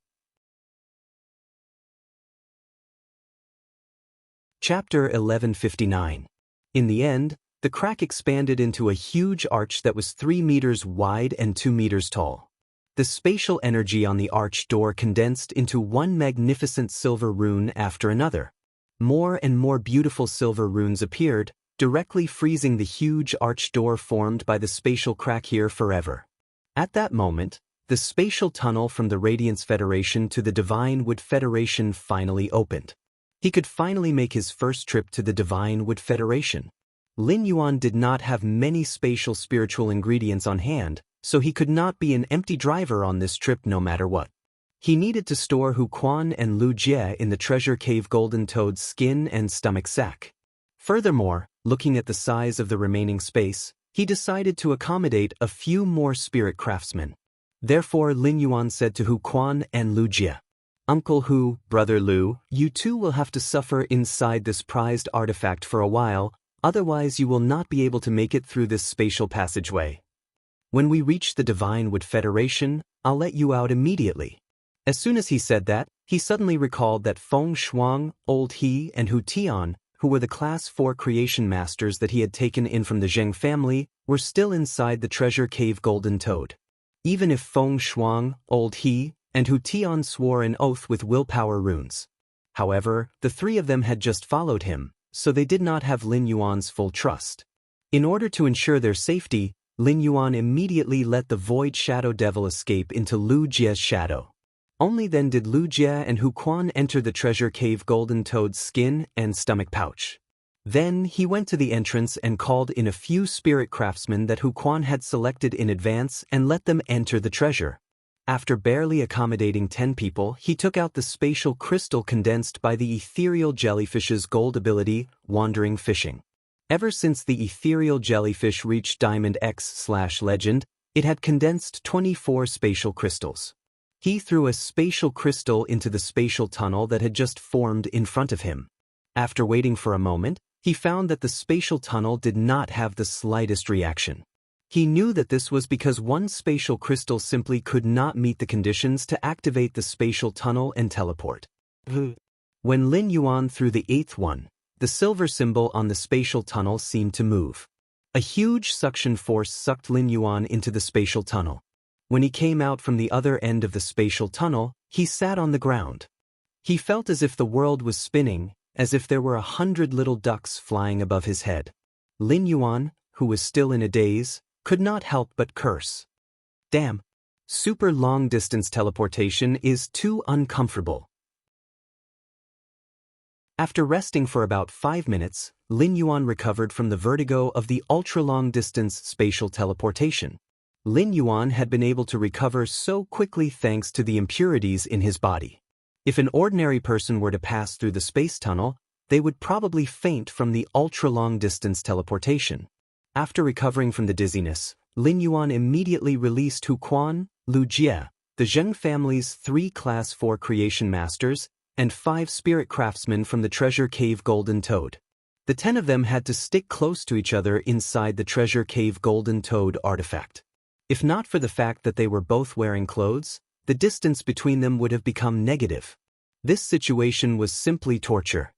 Chapter 1159. In the end, the crack expanded into a huge arch that was 3 meters wide and 2 meters tall. The spatial energy on the arch door condensed into one magnificent silver rune after another. More and more beautiful silver runes appeared, directly freezing the huge arch door formed by the spatial crack here forever. At that moment, the spatial tunnel from the Radiance Federation to the Divine Wood Federation finally opened. He could finally make his first trip to the Divine Wood Federation. Lin Yuan did not have many spatial spiritual ingredients on hand, so he could not be an empty driver on this trip no matter what. He needed to store Hu Quan and Lu Jie in the treasure cave Golden Toad's skin and stomach sac. Furthermore, looking at the size of the remaining space, he decided to accommodate a few more spirit craftsmen. Therefore, Lin Yuan said to Hu Quan and Lu Jie, "Uncle Hu, Brother Lu, you two will have to suffer inside this prized artifact for a while, otherwise you will not be able to make it through this spatial passageway. When we reach the Divine Wood Federation, I'll let you out immediately." As soon as he said that, he suddenly recalled that Feng Shuang, Old He, and Hu Tian, who were the Class 4 creation masters that he had taken in from the Zheng family, were still inside the treasure cave Golden Toad. Even if Feng Shuang, Old He, and Hu Tian swore an oath with willpower runes. However, the three of them had just followed him, so they did not have Lin Yuan's full trust. In order to ensure their safety, Lin Yuan immediately let the Void Shadow Devil escape into Lu Jie's shadow. Only then did Lu Jie and Hu Quan enter the treasure cave Golden Toad's skin and stomach pouch. Then he went to the entrance and called in a few spirit craftsmen that Hu Quan had selected in advance and let them enter the treasure. After barely accommodating 10 people, he took out the spatial crystal condensed by the ethereal jellyfish's gold ability, Wandering Fishing. Ever since the ethereal jellyfish reached Diamond X/Legend, it had condensed 24 spatial crystals. He threw a spatial crystal into the spatial tunnel that had just formed in front of him. After waiting for a moment, he found that the spatial tunnel did not have the slightest reaction. He knew that this was because one spatial crystal simply could not meet the conditions to activate the spatial tunnel and teleport. When Lin Yuan threw the 8th one, the silver symbol on the spatial tunnel seemed to move. A huge suction force sucked Lin Yuan into the spatial tunnel. When he came out from the other end of the spatial tunnel, he sat on the ground. He felt as if the world was spinning, as if there were 100 little ducks flying above his head. Lin Yuan, who was still in a daze, could not help but curse. Damn, super long-distance teleportation is too uncomfortable. After resting for about 5 minutes, Lin Yuan recovered from the vertigo of the ultra-long-distance spatial teleportation. Lin Yuan had been able to recover so quickly thanks to the impurities in his body. If an ordinary person were to pass through the space tunnel, they would probably faint from the ultra-long-distance teleportation. After recovering from the dizziness, Lin Yuan immediately released Hu Quan, Lu Jie, the Zheng family's 3 Class 4 creation masters, and 5 spirit craftsmen from the treasure cave Golden Toad. The 10 of them had to stick close to each other inside the treasure cave Golden Toad artifact. If not for the fact that they were both wearing clothes, the distance between them would have become negative. This situation was simply torture.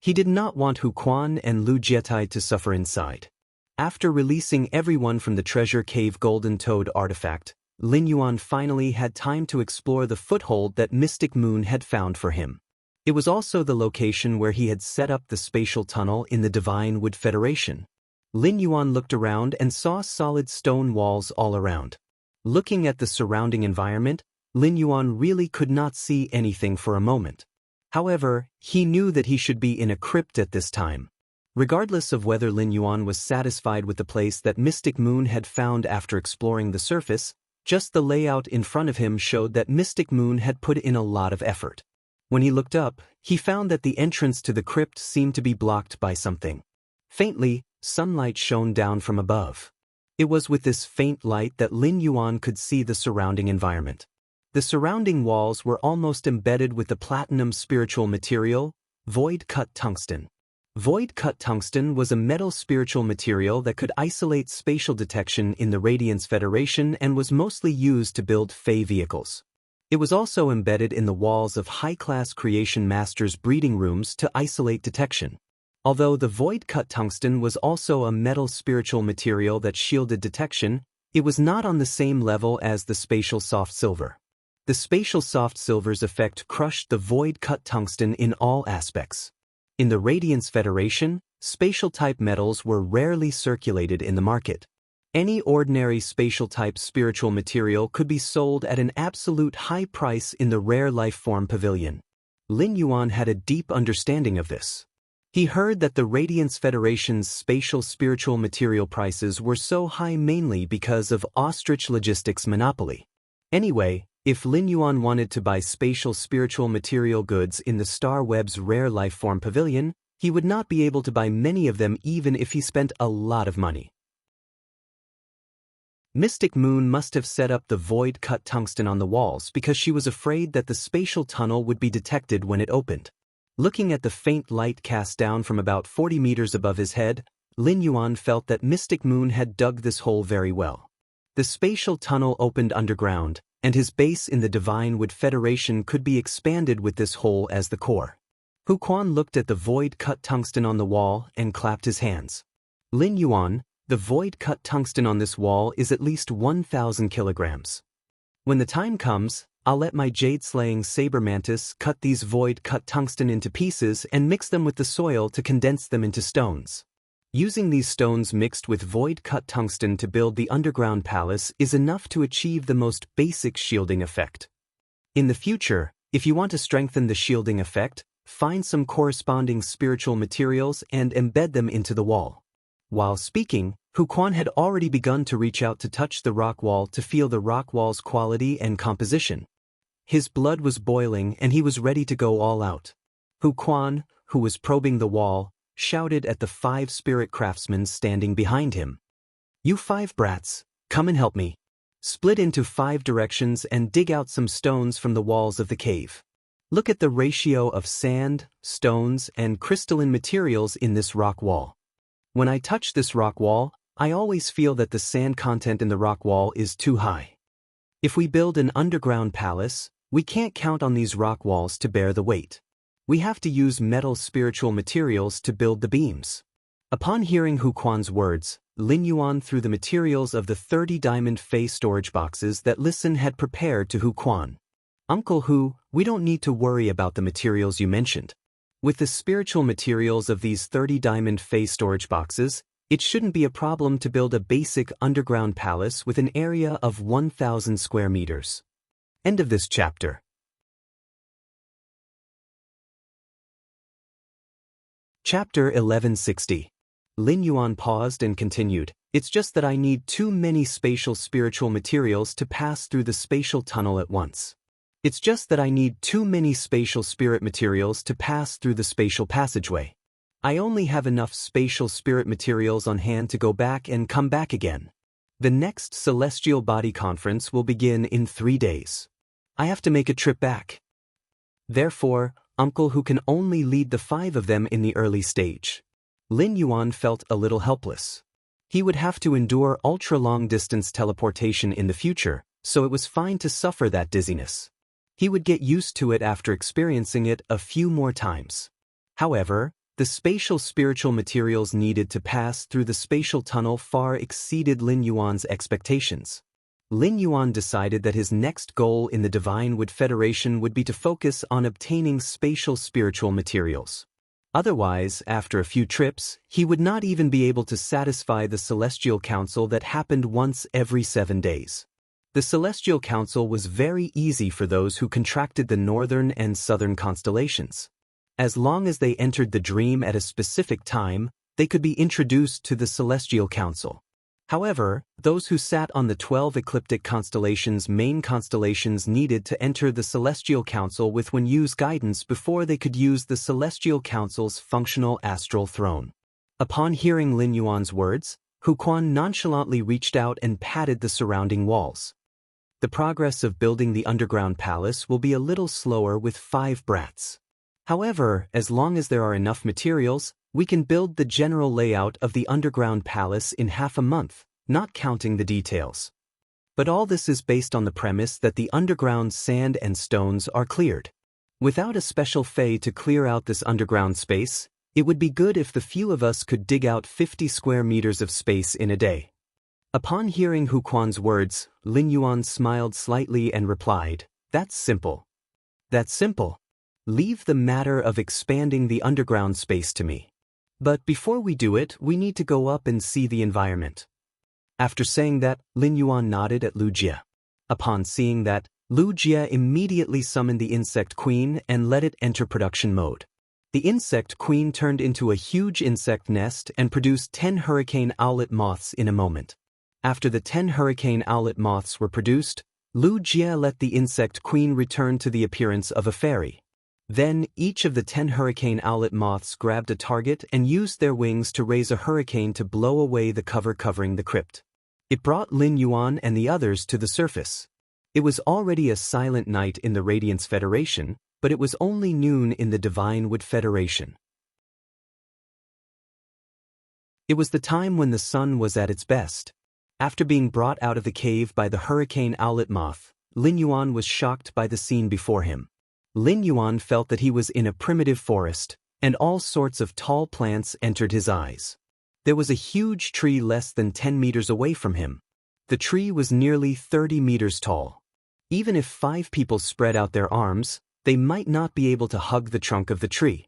He did not want Hu Quan and Lu Jietai to suffer inside. After releasing everyone from the treasure cave golden toad artifact, Lin Yuan finally had time to explore the foothold that Mystic Moon had found for him. It was also the location where he had set up the spatial tunnel in the Divine Wood Federation. Lin Yuan looked around and saw solid stone walls all around. Looking at the surrounding environment, Lin Yuan really could not see anything for a moment. However, he knew that he should be in a crypt at this time. Regardless of whether Lin Yuan was satisfied with the place that Mystic Moon had found after exploring the surface, just the layout in front of him showed that Mystic Moon had put in a lot of effort. When he looked up, he found that the entrance to the crypt seemed to be blocked by something. Faintly, sunlight shone down from above. It was with this faint light that Lin Yuan could see the surrounding environment. The surrounding walls were almost embedded with the platinum spiritual material, void-cut tungsten. Void-cut tungsten was a metal spiritual material that could isolate spatial detection in the Radiance Federation and was mostly used to build Fey vehicles. It was also embedded in the walls of high-class creation masters' breeding rooms to isolate detection. Although the void-cut tungsten was also a metal spiritual material that shielded detection, it was not on the same level as the spatial soft silver. The spatial soft silver's effect crushed the void-cut tungsten in all aspects. In the Radiance Federation, spatial-type metals were rarely circulated in the market. Any ordinary spatial-type spiritual material could be sold at an absolute high price in the Rare Life Form Pavilion. Lin Yuan had a deep understanding of this. He heard that the Radiance Federation's spatial spiritual material prices were so high mainly because of Ostrich Logistics' monopoly. Anyway, if Lin Yuan wanted to buy spatial spiritual material goods in the Star Web's Rare Life Form Pavilion, he would not be able to buy many of them even if he spent a lot of money. Mystic Moon must have set up the void-cut tungsten on the walls because she was afraid that the spatial tunnel would be detected when it opened. Looking at the faint light cast down from about 40 meters above his head, Lin Yuan felt that Mystic Moon had dug this hole very well. The spatial tunnel opened underground, and his base in the Divine Wood Federation could be expanded with this hole as the core. Hu Quan looked at the void-cut tungsten on the wall and clapped his hands. Lin Yuan, the void-cut tungsten on this wall is at least 1,000 kilograms. When the time comes, I'll let my jade-slaying saber mantis cut these void-cut tungsten into pieces and mix them with the soil to condense them into stones. Using these stones mixed with void-cut tungsten to build the underground palace is enough to achieve the most basic shielding effect. In the future, if you want to strengthen the shielding effect, find some corresponding spiritual materials and embed them into the wall. While speaking, Hu Quan had already begun to reach out to touch the rock wall to feel the rock wall's quality and composition. His blood was boiling and he was ready to go all out. Hu Quan, who was probing the wall, shouted at the 5 spirit craftsmen standing behind him. "You 5 brats, come and help me. Split into 5 directions and dig out some stones from the walls of the cave. Look at the ratio of sand, stones, and crystalline materials in this rock wall. When I touch this rock wall, I always feel that the sand content in the rock wall is too high. If we build an underground palace, we can't count on these rock walls to bear the weight. We have to use metal spiritual materials to build the beams." Upon hearing Hu Quan's words, Lin Yuan threw the materials of the 30 diamond Fey storage boxes that Listen had prepared to Hu Quan. "Uncle Hu, we don't need to worry about the materials you mentioned. With the spiritual materials of these 30 diamond Fey storage boxes, it shouldn't be a problem to build a basic underground palace with an area of 1,000 square meters." End of this chapter. Chapter 1160. Lin Yuan paused and continued, "It's just that I need too many spatial spiritual materials to pass through the spatial tunnel at once. It's just that I need too many spatial spirit materials to pass through the spatial passageway. I only have enough spatial spirit materials on hand to go back and come back again. The next Celestial Body Conference will begin in 3 days. I have to make a trip back. Therefore, Uncle Hu can only lead the 5 of them in the early stage." Lin Yuan felt a little helpless. He would have to endure ultra-long-distance teleportation in the future, so it was fine to suffer that dizziness. He would get used to it after experiencing it a few more times. However, The spatial spiritual materials needed to pass through the spatial tunnel far exceeded Lin Yuan's expectations. Lin Yuan decided that his next goal in the Divine Wood Federation would be to focus on obtaining spatial spiritual materials. Otherwise, after a few trips, he would not even be able to satisfy the Celestial Council that happened once every 7 days. The Celestial Council was very easy for those who contracted the northern and southern constellations. As long as they entered the dream at a specific time, they could be introduced to the Celestial Council. However, those who sat on the 12 ecliptic constellations' main constellations needed to enter the Celestial Council with Wen-Yu's guidance before they could use the Celestial Council's functional astral throne. Upon hearing Lin Yuan's words, Huquan nonchalantly reached out and patted the surrounding walls. The progress of building the underground palace will be a little slower with 5 brats. However, as long as there are enough materials, we can build the general layout of the underground palace in half a month, not counting the details. But all this is based on the premise that the underground sand and stones are cleared. Without a special fey to clear out this underground space, it would be good if the few of us could dig out 50 square meters of space in a day. Upon hearing Huquan's words, Lin Yuan smiled slightly and replied, "That's simple. That's simple. Leave the matter of expanding the underground space to me. But before we do it, we need to go up and see the environment." After saying that, Lin Yuan nodded at Lu Jie. Upon seeing that, Lu Jie immediately summoned the insect queen and let it enter production mode. The insect queen turned into a huge insect nest and produced 10 hurricane owlet moths in a moment. After the 10 hurricane owlet moths were produced, Lu Jie let the insect queen return to the appearance of a fairy. Then, each of the 10 hurricane owlet moths grabbed a target and used their wings to raise a hurricane to blow away the cover covering the crypt. It brought Lin Yuan and the others to the surface. It was already a silent night in the Radiance Federation, but it was only noon in the Divine Wood Federation. It was the time when the sun was at its best. After being brought out of the cave by the hurricane owlet moth, Lin Yuan was shocked by the scene before him. Lin Yuan felt that he was in a primitive forest, and all sorts of tall plants entered his eyes. There was a huge tree less than 10 meters away from him. The tree was nearly 30 meters tall. Even if 5 people spread out their arms, they might not be able to hug the trunk of the tree.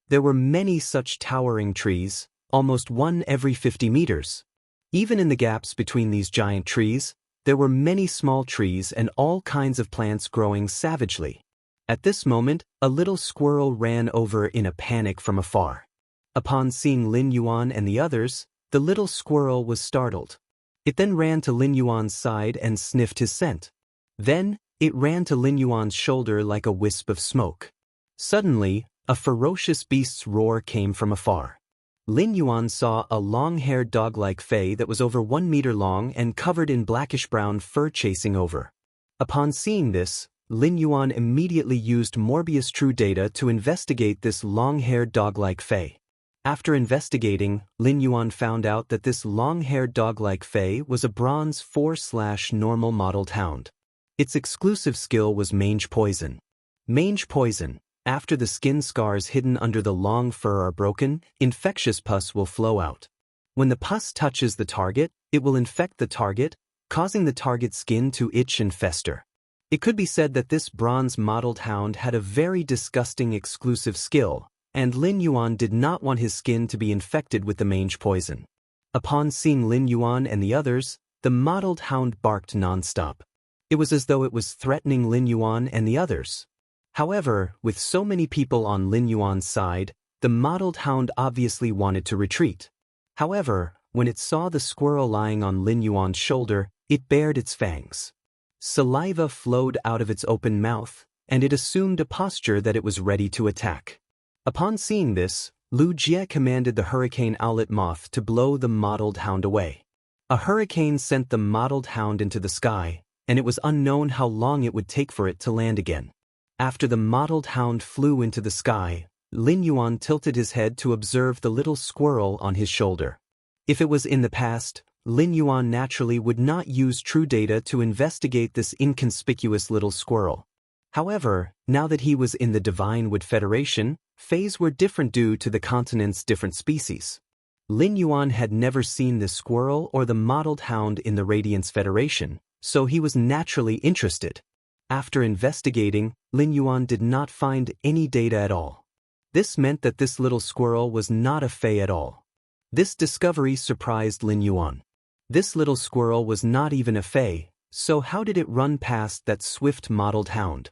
There were many such towering trees, almost one every 50 meters. Even in the gaps between these giant trees, there were many small trees and all kinds of plants growing savagely. At this moment, a little squirrel ran over in a panic from afar. Upon seeing Lin Yuan and the others, the little squirrel was startled. It then ran to Lin Yuan's side and sniffed his scent. Then, it ran to Lin Yuan's shoulder like a wisp of smoke. Suddenly, a ferocious beast's roar came from afar. Lin Yuan saw a long-haired dog-like fey that was over 1 meter long and covered in blackish-brown fur chasing over. Upon seeing this, Lin Yuan immediately used Morbius True Data to investigate this long-haired dog-like fey. After investigating, Lin Yuan found out that this long-haired dog-like fey was a bronze 4/normal modeled hound. Its exclusive skill was mange poison. Mange poison. After the skin scars hidden under the long fur are broken, infectious pus will flow out. When the pus touches the target, it will infect the target, causing the target's skin to itch and fester. It could be said that this bronze-modeled hound had a very disgusting exclusive skill, and Lin Yuan did not want his skin to be infected with the mange poison. Upon seeing Lin Yuan and the others, the modeled hound barked non-stop. It was as though it was threatening Lin Yuan and the others. However, with so many people on Lin Yuan's side, the modeled hound obviously wanted to retreat. However, when it saw the squirrel lying on Lin Yuan's shoulder, it bared its fangs. Saliva flowed out of its open mouth, and it assumed a posture that it was ready to attack. Upon seeing this, Lu Jie commanded the hurricane owlet moth to blow the mottled hound away. A hurricane sent the mottled hound into the sky, and it was unknown how long it would take for it to land again. After the mottled hound flew into the sky, Lin Yuan tilted his head to observe the little squirrel on his shoulder. If it was in the past, Lin Yuan naturally would not use True Data to investigate this inconspicuous little squirrel. However, now that he was in the Divine Wood Federation, Fays were different due to the continent's different species. Lin Yuan had never seen the squirrel or the mottled hound in the Radiance Federation, so he was naturally interested. After investigating, Lin Yuan did not find any data at all. This meant that this little squirrel was not a Fey at all. This discovery surprised Lin Yuan. This little squirrel was not even a Fey, so how did it run past that swift mottled hound?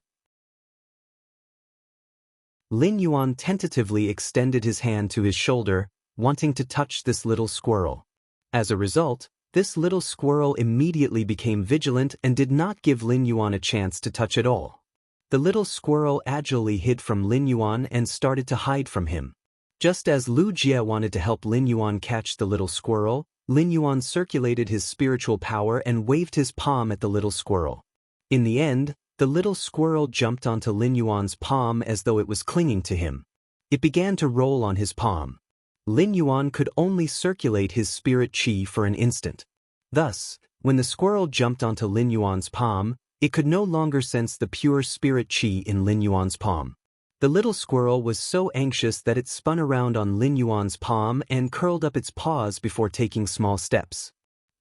Lin Yuan tentatively extended his hand to his shoulder, wanting to touch this little squirrel. As a result, this little squirrel immediately became vigilant and did not give Lin Yuan a chance to touch at all. The little squirrel agilely hid from Lin Yuan and started to hide from him. Just as Lu Jie wanted to help Lin Yuan catch the little squirrel, Lin Yuan circulated his spiritual power and waved his palm at the little squirrel. In the end, the little squirrel jumped onto Lin Yuan's palm as though it was clinging to him. It began to roll on his palm. Lin Yuan could only circulate his spirit qi for an instant. Thus, when the squirrel jumped onto Lin Yuan's palm, it could no longer sense the pure spirit qi in Lin Yuan's palm. The little squirrel was so anxious that it spun around on Lin Yuan's palm and curled up its paws before taking small steps.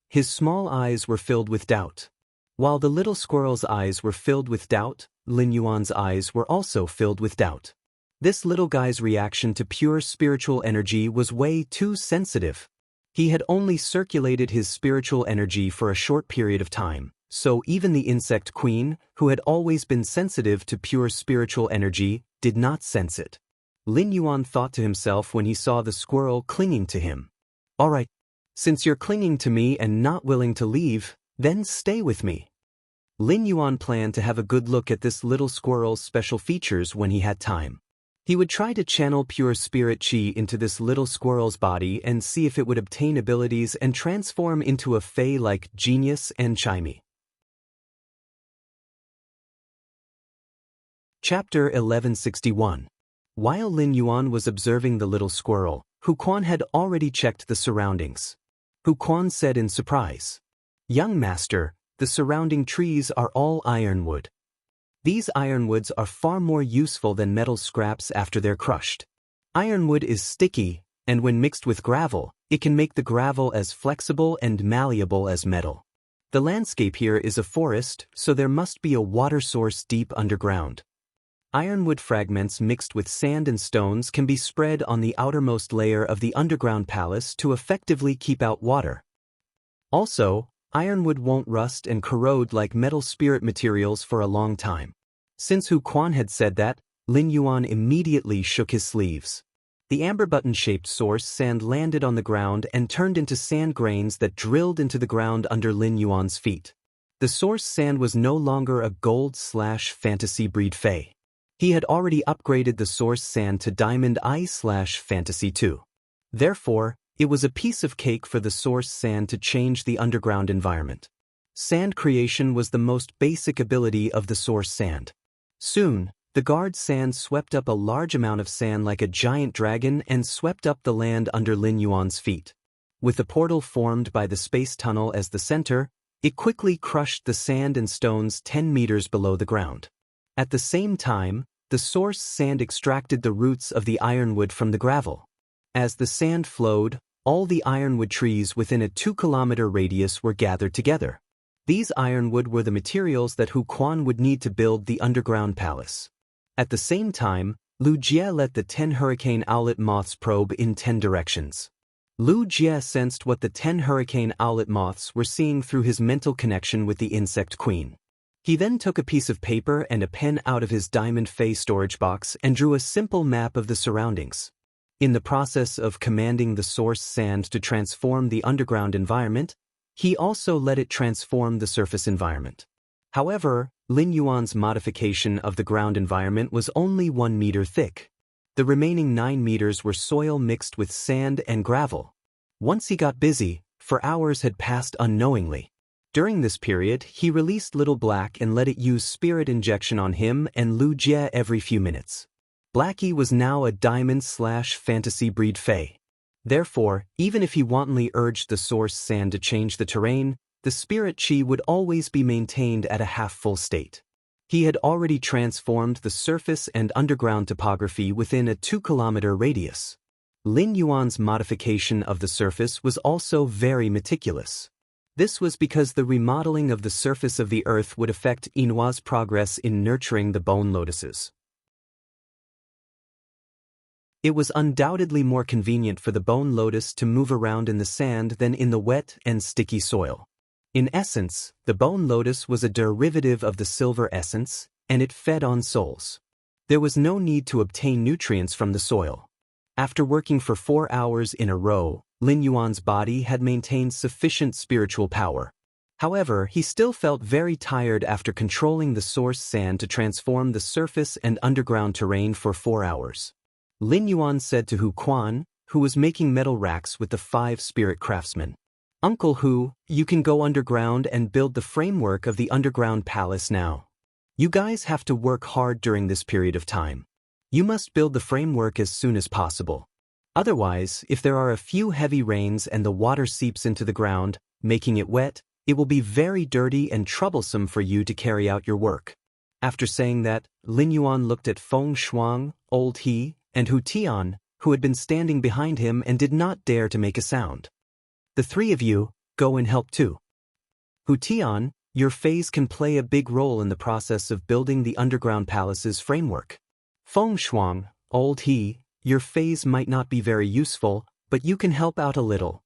His small eyes were filled with doubt. While the little squirrel's eyes were filled with doubt, Lin Yuan's eyes were also filled with doubt. This little guy's reaction to pure spiritual energy was way too sensitive. He had only circulated his spiritual energy for a short period of time, so even the insect queen, who had always been sensitive to pure spiritual energy, did not sense it. Lin Yuan thought to himself when he saw the squirrel clinging to him. "All right, since you're clinging to me and not willing to leave, then stay with me." Lin Yuan planned to have a good look at this little squirrel's special features when he had time. He would try to channel pure spirit qi into this little squirrel's body and see if it would obtain abilities and transform into a Fey like Genius and Chimey. Chapter 1161. While Lin Yuan was observing the little squirrel, Hu Quan had already checked the surroundings. Hu Quan said in surprise, "Young master, the surrounding trees are all ironwood. These ironwoods are far more useful than metal scraps after they're crushed. Ironwood is sticky, and when mixed with gravel, it can make the gravel as flexible and malleable as metal. The landscape here is a forest, so there must be a water source deep underground. Ironwood fragments mixed with sand and stones can be spread on the outermost layer of the underground palace to effectively keep out water. Also, ironwood won't rust and corrode like metal spirit materials for a long time." Since Hu Quan had said that, Lin Yuan immediately shook his sleeves. The amber button-shaped source sand landed on the ground and turned into sand grains that drilled into the ground under Lin Yuan's feet. The source sand was no longer a gold/fantasy breed Fey. He had already upgraded the source sand to Diamond I/Fantasy 2. Therefore, it was a piece of cake for the source sand to change the underground environment. Sand creation was the most basic ability of the source sand. Soon, the guard sand swept up a large amount of sand like a giant dragon and swept up the land under Lin Yuan's feet. With the portal formed by the space tunnel as the center, it quickly crushed the sand and stones 10 meters below the ground. At the same time, the source sand extracted the roots of the ironwood from the gravel. As the sand flowed, all the ironwood trees within a 2-kilometer radius were gathered together. These ironwood were the materials that Hu Quan would need to build the underground palace. At the same time, Lu Jie let the 10 hurricane owlet moths probe in 10 directions. Lu Jie sensed what the 10 hurricane owlet moths were seeing through his mental connection with the insect queen. He then took a piece of paper and a pen out of his diamond Fey storage box and drew a simple map of the surroundings. In the process of commanding the source sand to transform the underground environment, he also let it transform the surface environment. However, Lin Yuan's modification of the ground environment was only 1 meter thick. The remaining 9 meters were soil mixed with sand and gravel. Once he got busy, for hours had passed unknowingly. During this period, he released Little Black and let it use spirit injection on him and Lu Jie every few minutes. Blackie was now a Diamond/fantasy breed Fey. Therefore, even if he wantonly urged the source sand to change the terrain, the spirit qi would always be maintained at a half-full state. He had already transformed the surface and underground topography within a 2-kilometer radius. Lin Yuan's modification of the surface was also very meticulous. This was because the remodeling of the surface of the earth would affect Inhua's progress in nurturing the bone lotuses. It was undoubtedly more convenient for the bone lotus to move around in the sand than in the wet and sticky soil. In essence, the bone lotus was a derivative of the silver essence, and it fed on souls. There was no need to obtain nutrients from the soil. After working for 4 hours in a row, Lin Yuan's body had maintained sufficient spiritual power. However, he still felt very tired after controlling the source sand to transform the surface and underground terrain for 4 hours. Lin Yuan said to Hu Quan, who was making metal racks with the 5 spirit craftsmen, "Uncle Hu, you can go underground and build the framework of the underground palace now. You guys have to work hard during this period of time. You must build the framework as soon as possible. Otherwise, if there are a few heavy rains and the water seeps into the ground, making it wet, it will be very dirty and troublesome for you to carry out your work." After saying that, Lin Yuan looked at Feng Shuang, Old He, and Hu Tian, who had been standing behind him and did not dare to make a sound. "The 3 of you, go and help too. Hu Tian, your phase can play a big role in the process of building the underground palace's framework. Feng Shuang, Old He, your phase might not be very useful, but you can help out a little."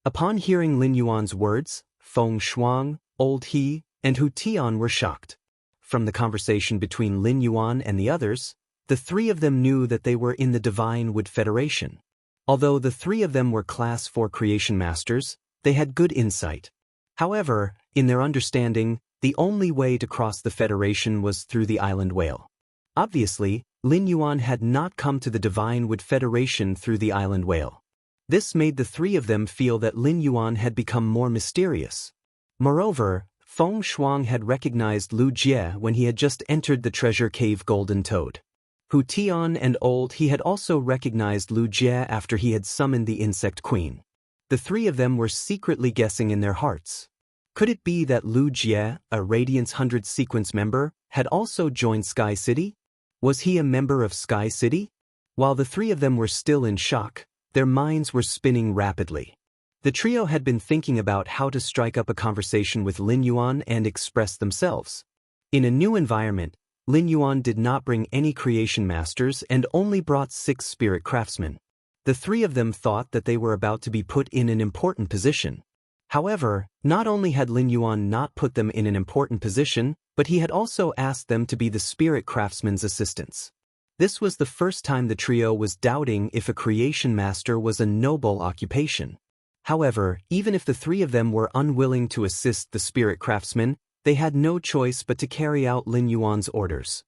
Upon hearing Lin Yuan's words, Feng Shuang, Old He, and Hu Tian were shocked. From the conversation between Lin Yuan and the others, the 3 of them knew that they were in the Divine Wood Federation. Although the 3 of them were Class 4 creation masters, they had good insight. However, in their understanding, the only way to cross the Federation was through the island whale. Obviously, Lin Yuan had not come to the Divine Wood Federation through the island whale. This made the 3 of them feel that Lin Yuan had become more mysterious. Moreover, Feng Shuang had recognized Lu Jie when he had just entered the treasure cave Golden Toad. Hu Tian and Old He had also recognized Lu Jie after he had summoned the Insect Queen. The 3 of them were secretly guessing in their hearts. Could it be that Lu Jie, a Radiance 100 sequence member, had also joined Sky City? Was he a member of Sky City? While the 3 of them were still in shock, their minds were spinning rapidly. The trio had been thinking about how to strike up a conversation with Lin Yuan and express themselves. In a new environment, Lin Yuan did not bring any creation masters and only brought 6 spirit craftsmen. The 3 of them thought that they were about to be put in an important position. However, not only had Lin Yuan not put them in an important position, but he had also asked them to be the spirit craftsmen's assistants. This was the first time the trio was doubting if a creation master was a noble occupation. However, even if the 3 of them were unwilling to assist the spirit craftsmen, they had no choice but to carry out Lin Yuan's orders.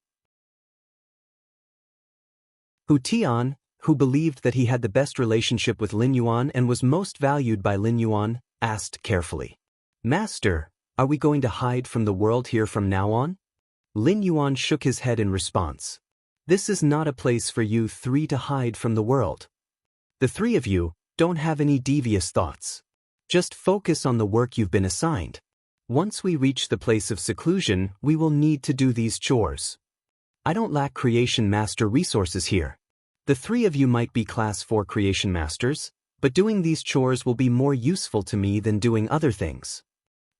Hu Tian, who believed that he had the best relationship with Lin Yuan and was most valued by Lin Yuan, asked carefully, "Master, are we going to hide from the world here from now on?" Lin Yuan shook his head in response. "This is not a place for you 3 to hide from the world. The 3 of you don't have any devious thoughts. Just focus on the work you've been assigned. Once we reach the place of seclusion, we will need to do these chores. I don't lack creation master resources here. The 3 of you might be Class 4 creation masters, but doing these chores will be more useful to me than doing other things."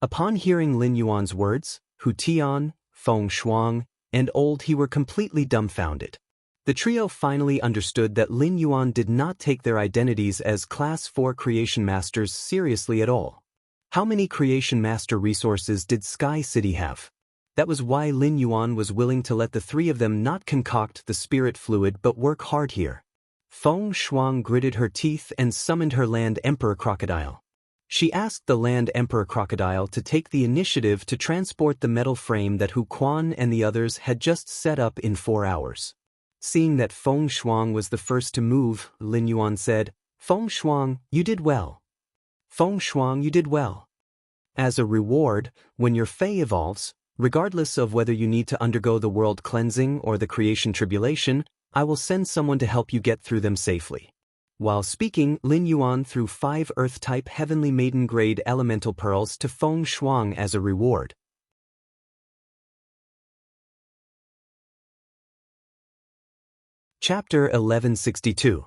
Upon hearing Lin Yuan's words, Hu Tian, Feng Shuang, and Old He were completely dumbfounded. The trio finally understood that Lin Yuan did not take their identities as Class 4 creation masters seriously at all. How many creation master resources did Sky City have? That was why Lin Yuan was willing to let the 3 of them not concoct the spirit fluid but work hard here. Feng Shuang gritted her teeth and summoned her Land Emperor Crocodile. She asked the Land Emperor Crocodile to take the initiative to transport the metal frame that Hu Quan and the others had just set up in 4 hours. Seeing that Feng Shuang was the first to move, Lin Yuan said, "Feng Shuang, you did well. Feng Shuang, you did well. As a reward, when your Fei evolves, regardless of whether you need to undergo the world cleansing or the creation tribulation, I will send someone to help you get through them safely." While speaking, Lin Yuan threw 5 Earth-type Heavenly Maiden-grade elemental pearls to Feng Shuang as a reward. Chapter 1162.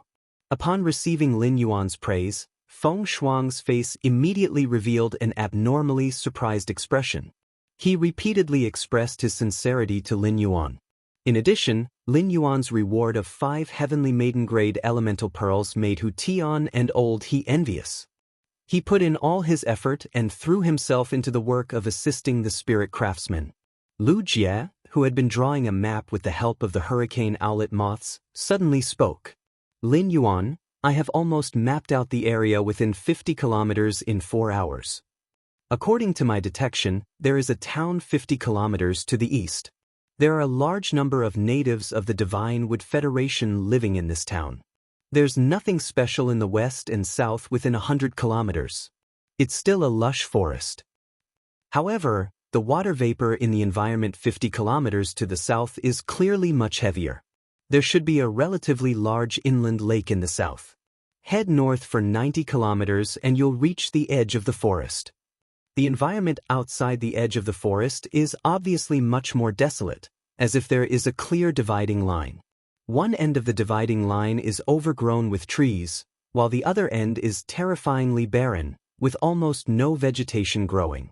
Upon receiving Lin Yuan's praise, Feng Shuang's face immediately revealed an abnormally surprised expression. He repeatedly expressed his sincerity to Lin Yuan. In addition, Lin Yuan's reward of 5 heavenly maiden-grade elemental pearls made Hu Tian and Old He envious. He put in all his effort and threw himself into the work of assisting the spirit craftsman. Lu Jie, who had been drawing a map with the help of the hurricane owlet moths, suddenly spoke. Lin Yuan, I have almost mapped out the area within 50 kilometers in 4 hours. According to my detection, there is a town 50 kilometers to the east. There are a large number of natives of the Divine Wood Federation living in this town. There's nothing special in the west and south within 100 kilometers. It's still a lush forest. However, the water vapor in the environment 50 kilometers to the south is clearly much heavier. There should be a relatively large inland lake in the south. Head north for 90 kilometers and you'll reach the edge of the forest. The environment outside the edge of the forest is obviously much more desolate, as if there is a clear dividing line. One end of the dividing line is overgrown with trees, while the other end is terrifyingly barren, with almost no vegetation growing.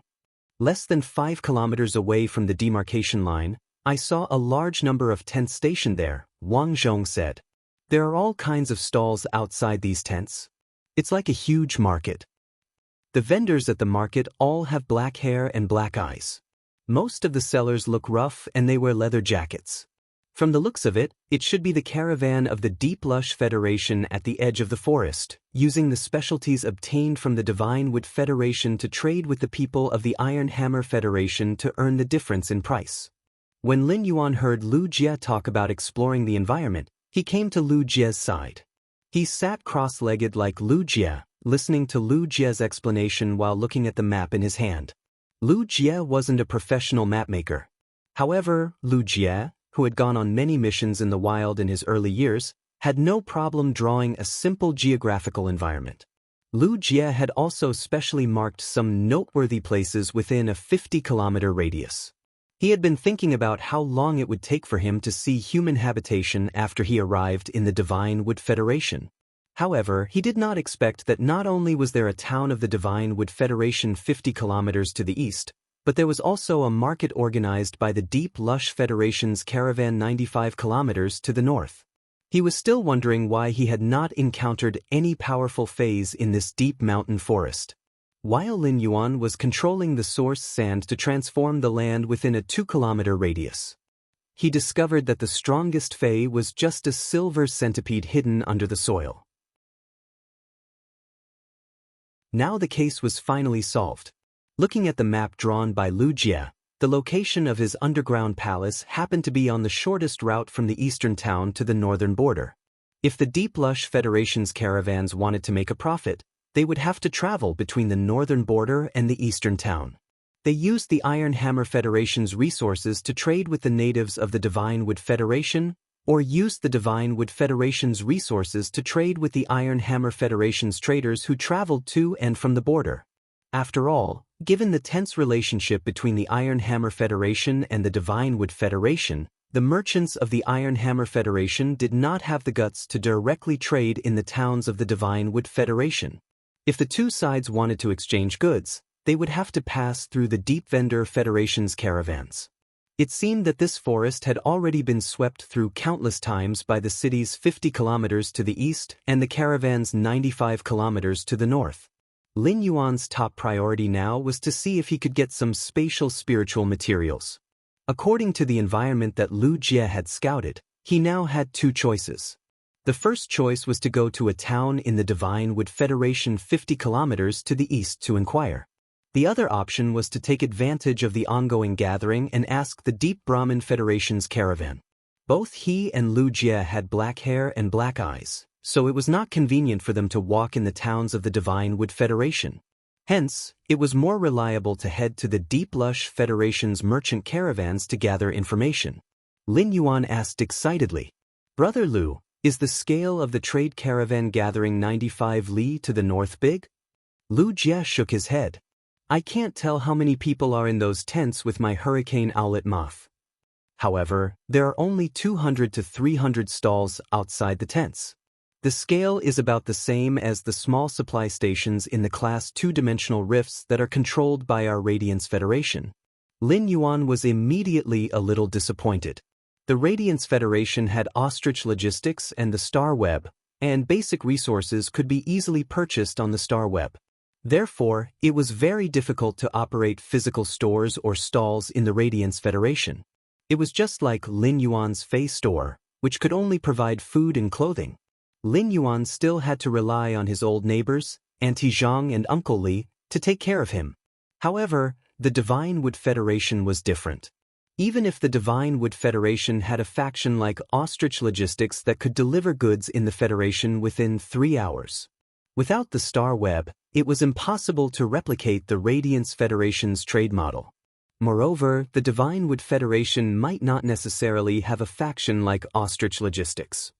Less than 5 kilometers away from the demarcation line, I saw a large number of tents stationed there, Wang Zhong said. There are all kinds of stalls outside these tents. It's like a huge market. The vendors at the market all have black hair and black eyes. Most of the sellers look rough and they wear leather jackets. From the looks of it, it should be the caravan of the Deep Lush Federation at the edge of the forest, using the specialties obtained from the Divine Wood Federation to trade with the people of the Iron Hammer Federation to earn the difference in price. When Lin Yuan heard Lu Jie talk about exploring the environment, he came to Lu Jie's side. He sat cross-legged like Lu Jie, listening to Lu Jie's explanation while looking at the map in his hand. Lu Jie wasn't a professional mapmaker. However, Lu Jie, who had gone on many missions in the wild in his early years, had no problem drawing a simple geographical environment. Lu Jie had also specially marked some noteworthy places within a 50-kilometer radius. He had been thinking about how long it would take for him to see human habitation after he arrived in the Divine Wood Federation. However, he did not expect that not only was there a town of the Divine Wood Federation 50 kilometers to the east, but there was also a market organized by the Deep Lush Federation's caravan 95 kilometers to the north. He was still wondering why he had not encountered any powerful phase in this deep mountain forest. While Lin Yuan was controlling the source sand to transform the land within a 2-kilometer radius, he discovered that the strongest Fei was just a silver centipede hidden under the soil. Now the case was finally solved. Looking at the map drawn by Lu Jie, the location of his underground palace happened to be on the shortest route from the eastern town to the northern border. If the Deep Lush Federation's caravans wanted to make a profit, they would have to travel between the northern border and the eastern town. They used the Iron Hammer Federation's resources to trade with the natives of the Divine Wood Federation, or used the Divine Wood Federation's resources to trade with the Iron Hammer Federation's traders who traveled to and from the border. After all, given the tense relationship between the Iron Hammer Federation and the Divine Wood Federation, the merchants of the Iron Hammer Federation did not have the guts to directly trade in the towns of the Divine Wood Federation. If the two sides wanted to exchange goods, they would have to pass through the Deep Vendor Federation's caravans. It seemed that this forest had already been swept through countless times by the city's 50 kilometers to the east and the caravan's 95 kilometers to the north. Lin Yuan's top priority now was to see if he could get some spatial spiritual materials. According to the environment that Lu Jie had scouted, he now had 2 choices. The first choice was to go to a town in the Divine Wood Federation 50 kilometers to the east to inquire. The other option was to take advantage of the ongoing gathering and ask the Deep Brahmin Federation's caravan. Both he and Lu Jie had black hair and black eyes, so it was not convenient for them to walk in the towns of the Divine Wood Federation. Hence, it was more reliable to head to the Deep Lush Federation's merchant caravans to gather information. Lin Yuan asked excitedly, "Brother Lu, is the scale of the trade caravan gathering 95 li to the north big?" Lu Jie shook his head. "I can't tell how many people are in those tents with my hurricane owlet moth." However, there are only 200 to 300 stalls outside the tents. The scale is about the same as the small supply stations in the class two-dimensional rifts that are controlled by our Radiance Federation. Lin Yuan was immediately a little disappointed. The Radiance Federation had ostrich logistics and the Star Web, and basic resources could be easily purchased on the Star Web. Therefore, it was very difficult to operate physical stores or stalls in the Radiance Federation. It was just like Lin Yuan's Fei store, which could only provide food and clothing. Lin Yuan still had to rely on his old neighbors, Auntie Zhang and Uncle Li, to take care of him. However, the Divine Wood Federation was different. Even if the Divine Wood Federation had a faction like Ostrich Logistics that could deliver goods in the Federation within 3 hours. Without the Star Web, it was impossible to replicate the Radiance Federation's trade model. Moreover, the Divine Wood Federation might not necessarily have a faction like Ostrich Logistics.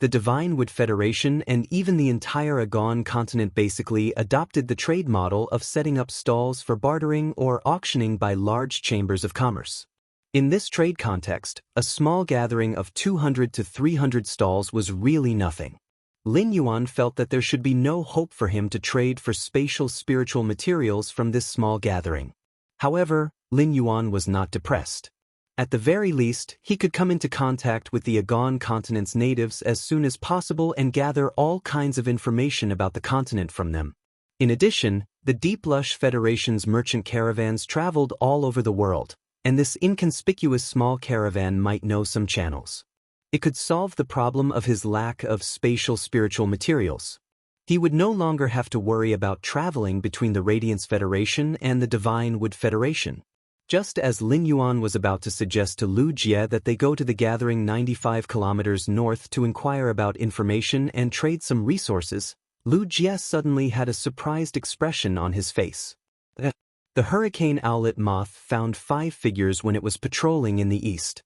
The Divine Wood Federation and even the entire Agon continent basically adopted the trade model of setting up stalls for bartering or auctioning by large chambers of commerce. In this trade context, a small gathering of 200 to 300 stalls was really nothing. Lin Yuan felt that there should be no hope for him to trade for spatial spiritual materials from this small gathering. However, Lin Yuan was not depressed. At the very least, he could come into contact with the Agon continent's natives as soon as possible and gather all kinds of information about the continent from them. In addition, the Deep Lush Federation's merchant caravans traveled all over the world, and this inconspicuous small caravan might know some channels. It could solve the problem of his lack of spatial spiritual materials. He would no longer have to worry about traveling between the Radiance Federation and the Divine Wood Federation. Just as Lin Yuan was about to suggest to Lu Jie that they go to the gathering 95 kilometers north to inquire about information and trade some resources, Lu Jie suddenly had a surprised expression on his face. The hurricane owlet moth found 5 figures when it was patrolling in the east.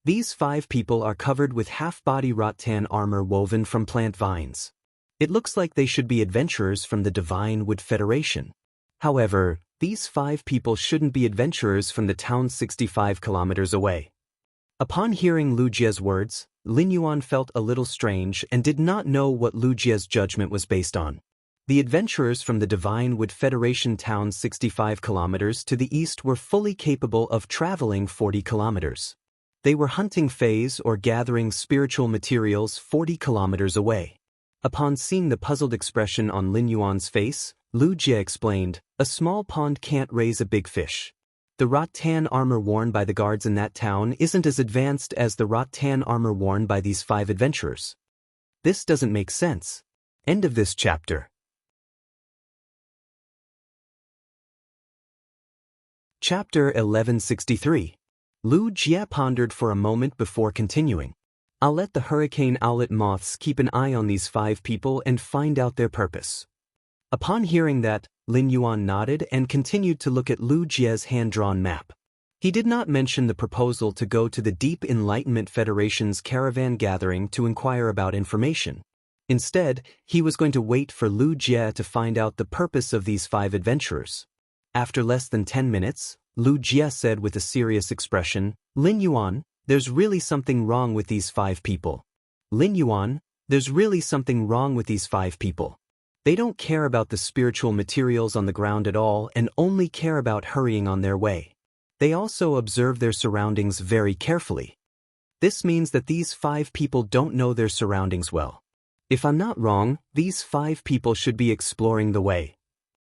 These 5 people are covered with half-body rattan armor woven from plant vines. It looks like they should be adventurers from the Divine Wood Federation. However, these 5 people shouldn't be adventurers from the town 65 kilometers away. Upon hearing Lu Jie's words, Lin Yuan felt a little strange and did not know what Lu Jie's judgment was based on. The adventurers from the Divine Wood Federation town 65 kilometers to the east were fully capable of traveling 40 kilometers. They were hunting fays or gathering spiritual materials 40 kilometers away. Upon seeing the puzzled expression on Lin Yuan's face, Lu Jie explained, "A small pond can't raise a big fish. The rattan armor worn by the guards in that town isn't as advanced as the rattan armor worn by these 5 adventurers. This doesn't make sense." End of this chapter. Chapter 1163. Lu Jie pondered for a moment before continuing. "I'll let the hurricane owlet moths keep an eye on these 5 people and find out their purpose." Upon hearing that, Lin Yuan nodded and continued to look at Lu Jie's hand-drawn map. He did not mention the proposal to go to the Deep Enlightenment Federation's caravan gathering to inquire about information. Instead, he was going to wait for Lu Jie to find out the purpose of these 5 adventurers. After less than 10 minutes, Lu Jie said with a serious expression, "Lin Yuan, there's really something wrong with these 5 people. Lin Yuan, there's really something wrong with these 5 people. They don't care about the spiritual materials on the ground at all and only care about hurrying on their way. They also observe their surroundings very carefully. This means that these 5 people don't know their surroundings well. If I'm not wrong, these 5 people should be exploring the way."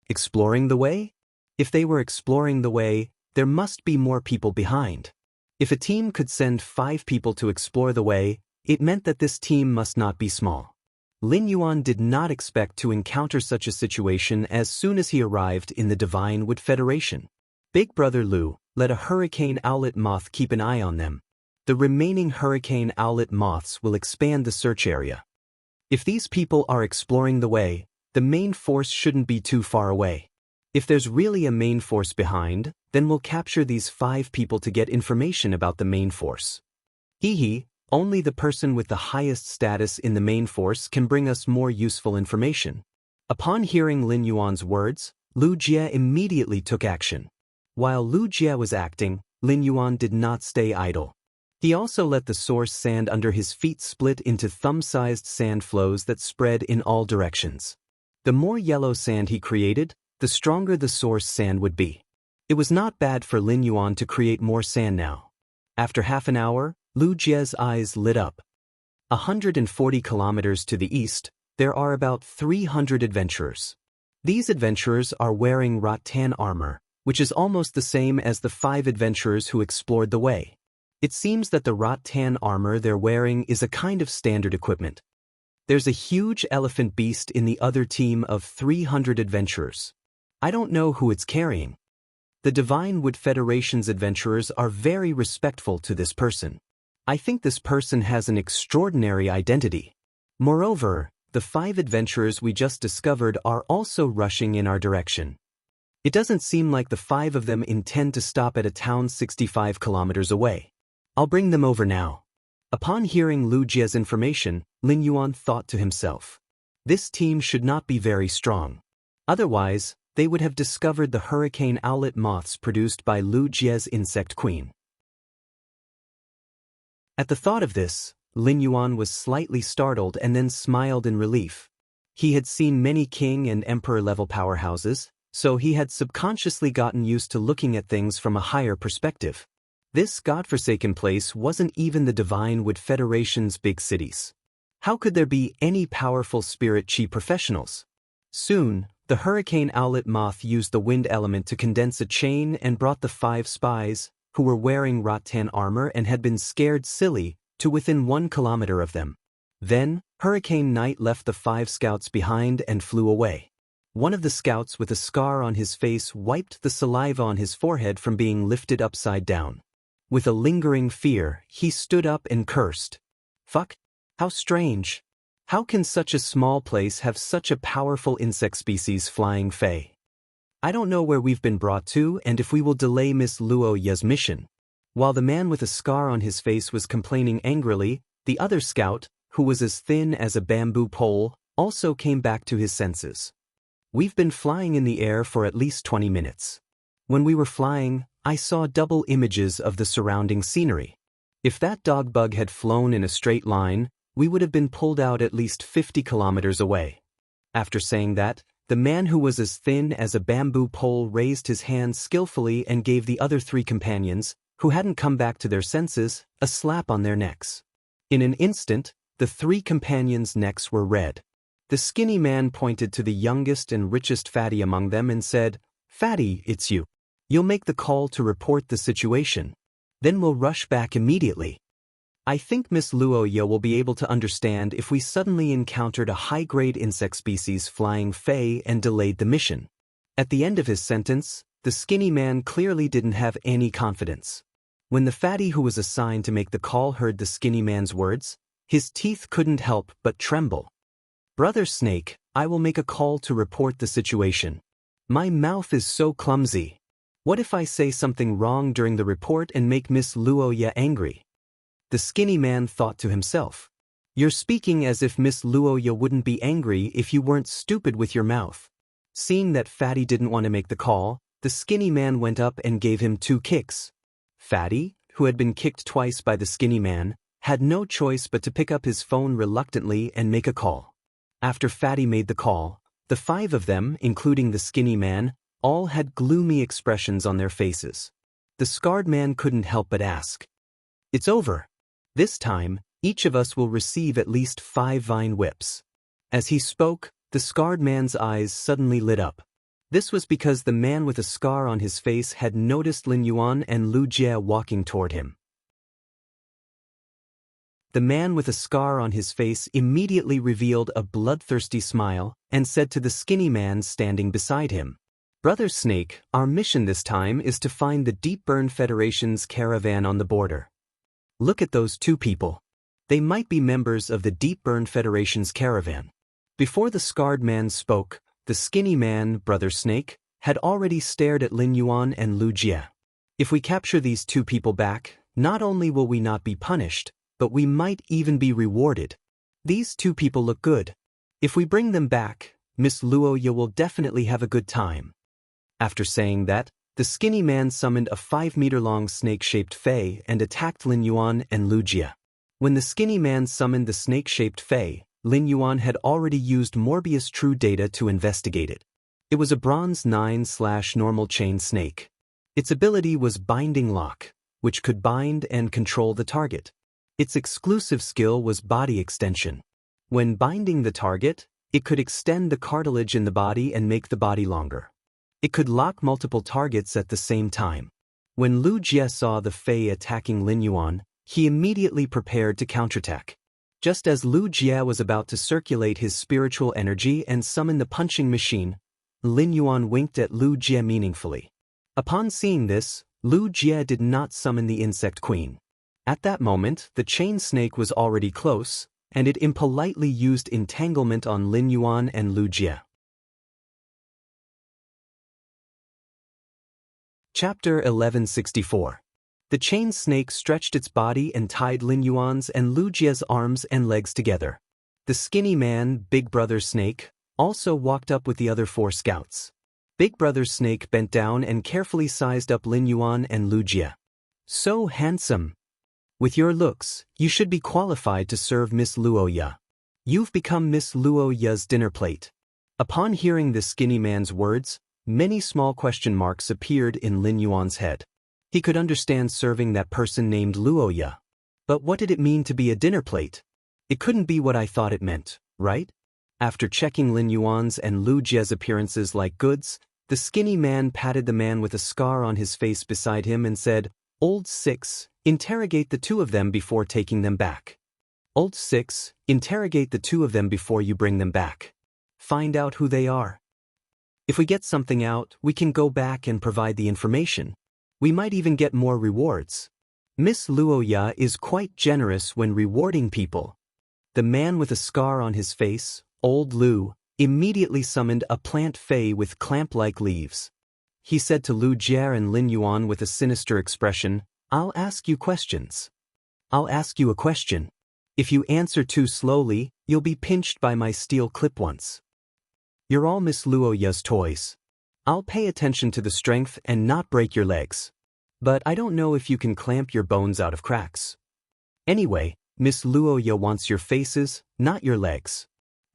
Exploring the way? If they were exploring the way, there must be more people behind. If a team could send 5 people to explore the way, it meant that this team must not be small. Lin Yuan did not expect to encounter such a situation as soon as he arrived in the Divine Wood Federation. Big Brother Lu, let a hurricane owlet moth keep an eye on them. The remaining hurricane owlet moths will expand the search area. If these people are exploring the way, the main force shouldn't be too far away. If there's really a main force behind, then we'll capture these 5 people to get information about the main force. Only the person with the highest status in the main force can bring us more useful information. Upon hearing Lin Yuan's words, Lu Jie immediately took action. While Lu Jie was acting, Lin Yuan did not stay idle. He also let the source sand under his feet split into thumb-sized sand flows that spread in all directions. The more yellow sand he created, the stronger the source sand would be. It was not bad for Lin Yuan to create more sand now. After half an hour, Lu Jie's eyes lit up. 140 kilometers to the east, there are about 300 adventurers. These adventurers are wearing rattan armor, which is almost the same as the 5 adventurers who explored the way. It seems that the rattan armor they're wearing is a kind of standard equipment. There's a huge elephant beast in the other team of 300 adventurers. I don't know who it's carrying. The Divine Wood Federation's adventurers are very respectful to this person. I think this person has an extraordinary identity. Moreover, the 5 adventurers we just discovered are also rushing in our direction. It doesn't seem like the 5 of them intend to stop at a town 65 kilometers away. I'll bring them over now. Upon hearing Lu Jie's information, Lin Yuan thought to himself, this team should not be very strong. Otherwise, they would have discovered the hurricane owlet moths produced by Lu Jie's insect queen. At the thought of this, Lin Yuan was slightly startled and then smiled in relief. He had seen many king and emperor-level powerhouses, so he had subconsciously gotten used to looking at things from a higher perspective. This godforsaken place wasn't even the Divine Wood Federation's big cities. How could there be any powerful spirit chi professionals? Soon, the hurricane owlet moth used the wind element to condense a chain and brought the 5 spies, who were wearing rattan armor and had been scared silly, to within 1 kilometer of them. Then, Hurricane Knight left the 5 scouts behind and flew away. One of the scouts with a scar on his face wiped the saliva on his forehead from being lifted upside down. With a lingering fear, he stood up and cursed. Fuck! How strange! How can such a small place have such a powerful insect species flying fey? I don't know where we've been brought to and if we will delay Miss Luo Ye's mission. While the man with a scar on his face was complaining angrily, the other scout, who was as thin as a bamboo pole, also came back to his senses. We've been flying in the air for at least 20 minutes. When we were flying, I saw double images of the surrounding scenery. If that dog bug had flown in a straight line, we would have been pulled out at least 50 kilometers away. After saying that, the man who was as thin as a bamboo pole raised his hand skillfully and gave the other 3 companions, who hadn't come back to their senses, a slap on their necks. In an instant, the 3 companions' necks were red. The skinny man pointed to the youngest and richest fatty among them and said, "Fatty, it's you. You'll make the call to report the situation. Then we'll rush back immediately. I think Miss Luo Ye will be able to understand if we suddenly encountered a high-grade insect species flying fey and delayed the mission." At the end of his sentence, the skinny man clearly didn't have any confidence. When the fatty who was assigned to make the call heard the skinny man's words, his teeth couldn't help but tremble. "Brother Snake, I will make a call to report the situation. My mouth is so clumsy. What if I say something wrong during the report and make Miss Luo Ye angry?" The skinny man thought to himself. "You're speaking as if Miss Luo Ye wouldn't be angry if you weren't stupid with your mouth." Seeing that Fatty didn't want to make the call, the skinny man went up and gave him 2 kicks. Fatty, who had been kicked twice by the skinny man, had no choice but to pick up his phone reluctantly and make a call. After Fatty made the call, the 5 of them, including the skinny man, all had gloomy expressions on their faces. The scarred man couldn't help but ask, "It's over. This time, each of us will receive at least 5 vine whips." As he spoke, the scarred man's eyes suddenly lit up. This was because the man with a scar on his face had noticed Lin Yuan and Lu Jie walking toward him. The man with a scar on his face immediately revealed a bloodthirsty smile and said to the skinny man standing beside him, "Brother Snake, our mission this time is to find the Deepburn Federation's caravan on the border. Look at those 2 people. They might be members of the Deepburn Federation's caravan." Before the scarred man spoke, the skinny man, Brother Snake, had already stared at Lin Yuan and Lu Jie. "If we capture these 2 people back, not only will we not be punished, but we might even be rewarded. These 2 people look good. If we bring them back, Miss Luo Ye will definitely have a good time." After saying that, The skinny man summoned a 5-meter-long snake-shaped fey and attacked Lin Yuan and Lu Jie. When the skinny man summoned the snake-shaped fey, Lin Yuan had already used Morbius True Data to investigate it. It was a bronze 9/normal chain snake. Its ability was Binding Lock, which could bind and control the target. Its exclusive skill was Body Extension. When binding the target, it could extend the cartilage in the body and make the body longer. It could lock multiple targets at the same time. When Lu Jie saw the fey attacking Lin Yuan, he immediately prepared to counterattack. Just as Lu Jie was about to circulate his spiritual energy and summon the punching machine, Lin Yuan winked at Lu Jie meaningfully. Upon seeing this, Lu Jie did not summon the insect queen. At that moment, the chain snake was already close, and it impolitely used entanglement on Lin Yuan and Lu Jie. Chapter 1164. The chain snake stretched its body and tied Lin Yuan's and Lu Jie's arms and legs together. The skinny man, Big Brother Snake, also walked up with the other 4 scouts. Big Brother Snake bent down and carefully sized up Lin Yuan and Lu Jie. "So handsome. With your looks, you should be qualified to serve Miss Luoya. You've become Miss Luoya's dinner plate." Upon hearing the skinny man's words, many small question marks appeared in Lin Yuan's head. He could understand serving that person named Luoya. But what did it mean to be a dinner plate? It couldn't be what I thought it meant, right? After checking Lin Yuan's and Lu Jie's appearances like goods, the skinny man patted the man with a scar on his face beside him and said, "Old Six, interrogate the 2 of them before taking them back. Old Six, interrogate the 2 of them before you bring them back. Find out who they are. If we get something out, we can go back and provide the information. We might even get more rewards. Miss Luoya is quite generous when rewarding people." The man with a scar on his face, Old Lu, immediately summoned a plant fey with clamp-like leaves. He said to Lu Jie and Lin Yuan with a sinister expression, "I'll ask you questions. I'll ask you a question. If you answer too slowly, you'll be pinched by my steel clip once. You're all Miss Luoya's toys. I'll pay attention to the strength and not break your legs. But I don't know if you can clamp your bones out of cracks. Anyway, Miss Luoya wants your faces, not your legs."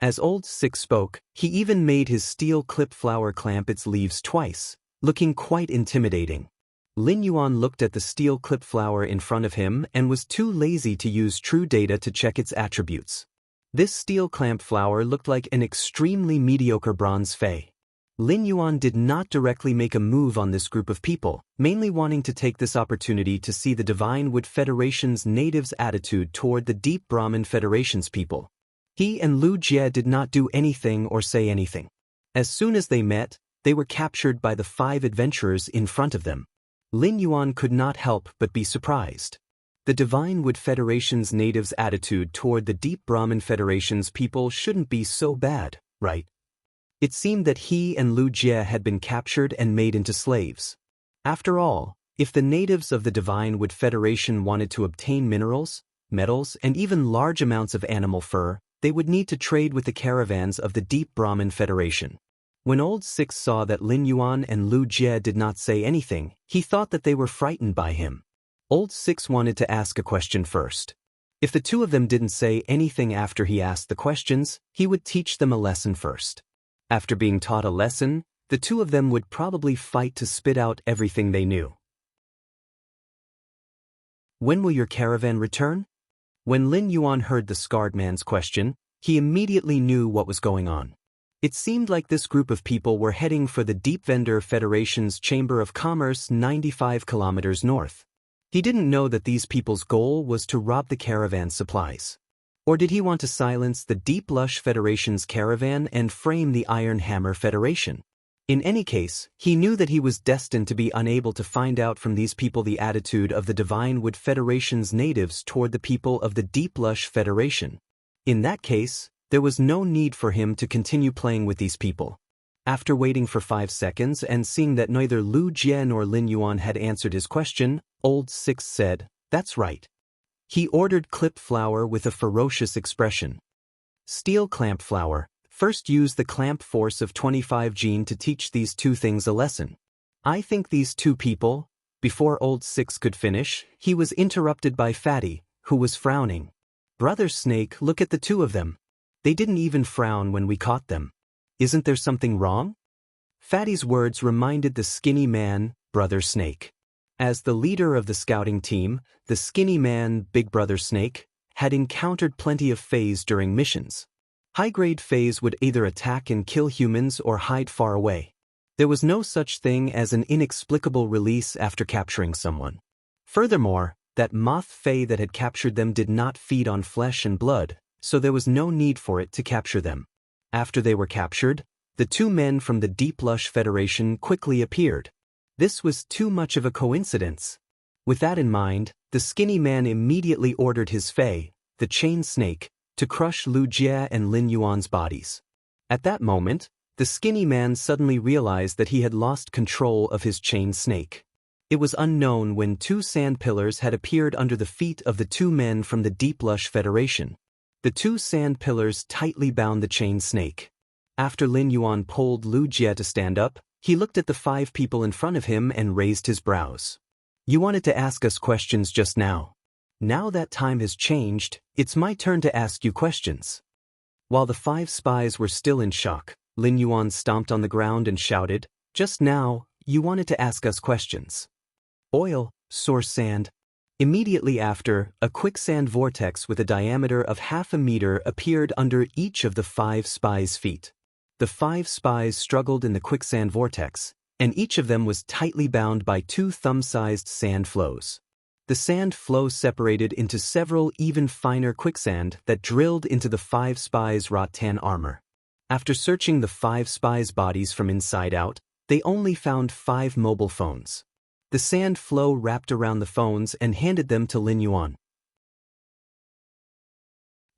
As Old Six spoke, he even made his steel clip flower clamp its leaves twice, looking quite intimidating. Lin Yuan looked at the steel clip flower in front of him and was too lazy to use True Data to check its attributes. This steel clamp flower looked like an extremely mediocre bronze fey. Lin Yuan did not directly make a move on this group of people, mainly wanting to take this opportunity to see the Divine Wood Federation's natives' attitude toward the Deep Brahmin Federation's people. He and Lu Jie did not do anything or say anything. As soon as they met, they were captured by the 5 adventurers in front of them. Lin Yuan could not help but be surprised. The Divine Wood Federation's natives' attitude toward the Deep Brahmin Federation's people shouldn't be so bad, right? It seemed that he and Lu Jie had been captured and made into slaves. After all, if the natives of the Divine Wood Federation wanted to obtain minerals, metals, and even large amounts of animal fur, they would need to trade with the caravans of the Deep Brahmin Federation. When Old Six saw that Lin Yuan and Lu Jie did not say anything, he thought that they were frightened by him. Old Six wanted to ask a question first. If the 2 of them didn't say anything after he asked the questions, he would teach them a lesson first. After being taught a lesson, the 2 of them would probably fight to spit out everything they knew. "When will your caravan return?" When Lin Yuan heard the scarred man's question, he immediately knew what was going on. It seemed like this group of people were heading for the Deep Vendor Federation's Chamber of Commerce 95 kilometers north. He didn't know that these people's goal was to rob the caravan's supplies. Or did he want to silence the Deep Lush Federation's caravan and frame the Iron Hammer Federation? In any case, he knew that he was destined to be unable to find out from these people the attitude of the Divine Wood Federation's natives toward the people of the Deep Lush Federation. In that case, there was no need for him to continue playing with these people. After waiting for 5 seconds and seeing that neither Lu Jie nor Lin Yuan had answered his question, Old Six said, "That's right." He ordered clip flower with a ferocious expression. "Steel clamp flower, first use the clamp force of 25 gene to teach these 2 things a lesson." I think these two people. Before Old Six could finish, he was interrupted by Fatty, who was frowning. Brother Snake, look at the two of them. They didn't even frown when we caught them. Isn't there something wrong? Fatty's words reminded the skinny man, Brother Snake. As the leader of the scouting team, the skinny man, Big Brother Snake, had encountered plenty of Fays during missions. High-grade Fays would either attack and kill humans or hide far away. There was no such thing as an inexplicable release after capturing someone. Furthermore, that moth Fay that had captured them did not feed on flesh and blood, so there was no need for it to capture them. After they were captured, the two men from the Deep Lush Federation quickly appeared. This was too much of a coincidence. With that in mind, the skinny man immediately ordered his Fay, the chain snake, to crush Lu Jie and Lin Yuan's bodies. At that moment, the skinny man suddenly realized that he had lost control of his chain snake. It was unknown when two sand pillars had appeared under the feet of the two men from the Deep Lush Federation. The two sand pillars tightly bound the chain snake. After Lin Yuan pulled Lu Jie to stand up, he looked at the five people in front of him and raised his brows. You wanted to ask us questions just now. Now that time has changed, it's my turn to ask you questions. While the five spies were still in shock, Lin Yuan stomped on the ground and shouted, Just now, you wanted to ask us questions. Oil, source sand. Immediately after, a quicksand vortex with a diameter of 0.5 meter appeared under each of the five spies' feet. The five spies struggled in the quicksand vortex, and each of them was tightly bound by two thumb-sized sand flows. The sand flow separated into several even finer quicksand that drilled into the five spies' rattan armor. After searching the five spies' bodies from inside out, they only found 5 mobile phones. The sand flow wrapped around the phones and handed them to Lin Yuan.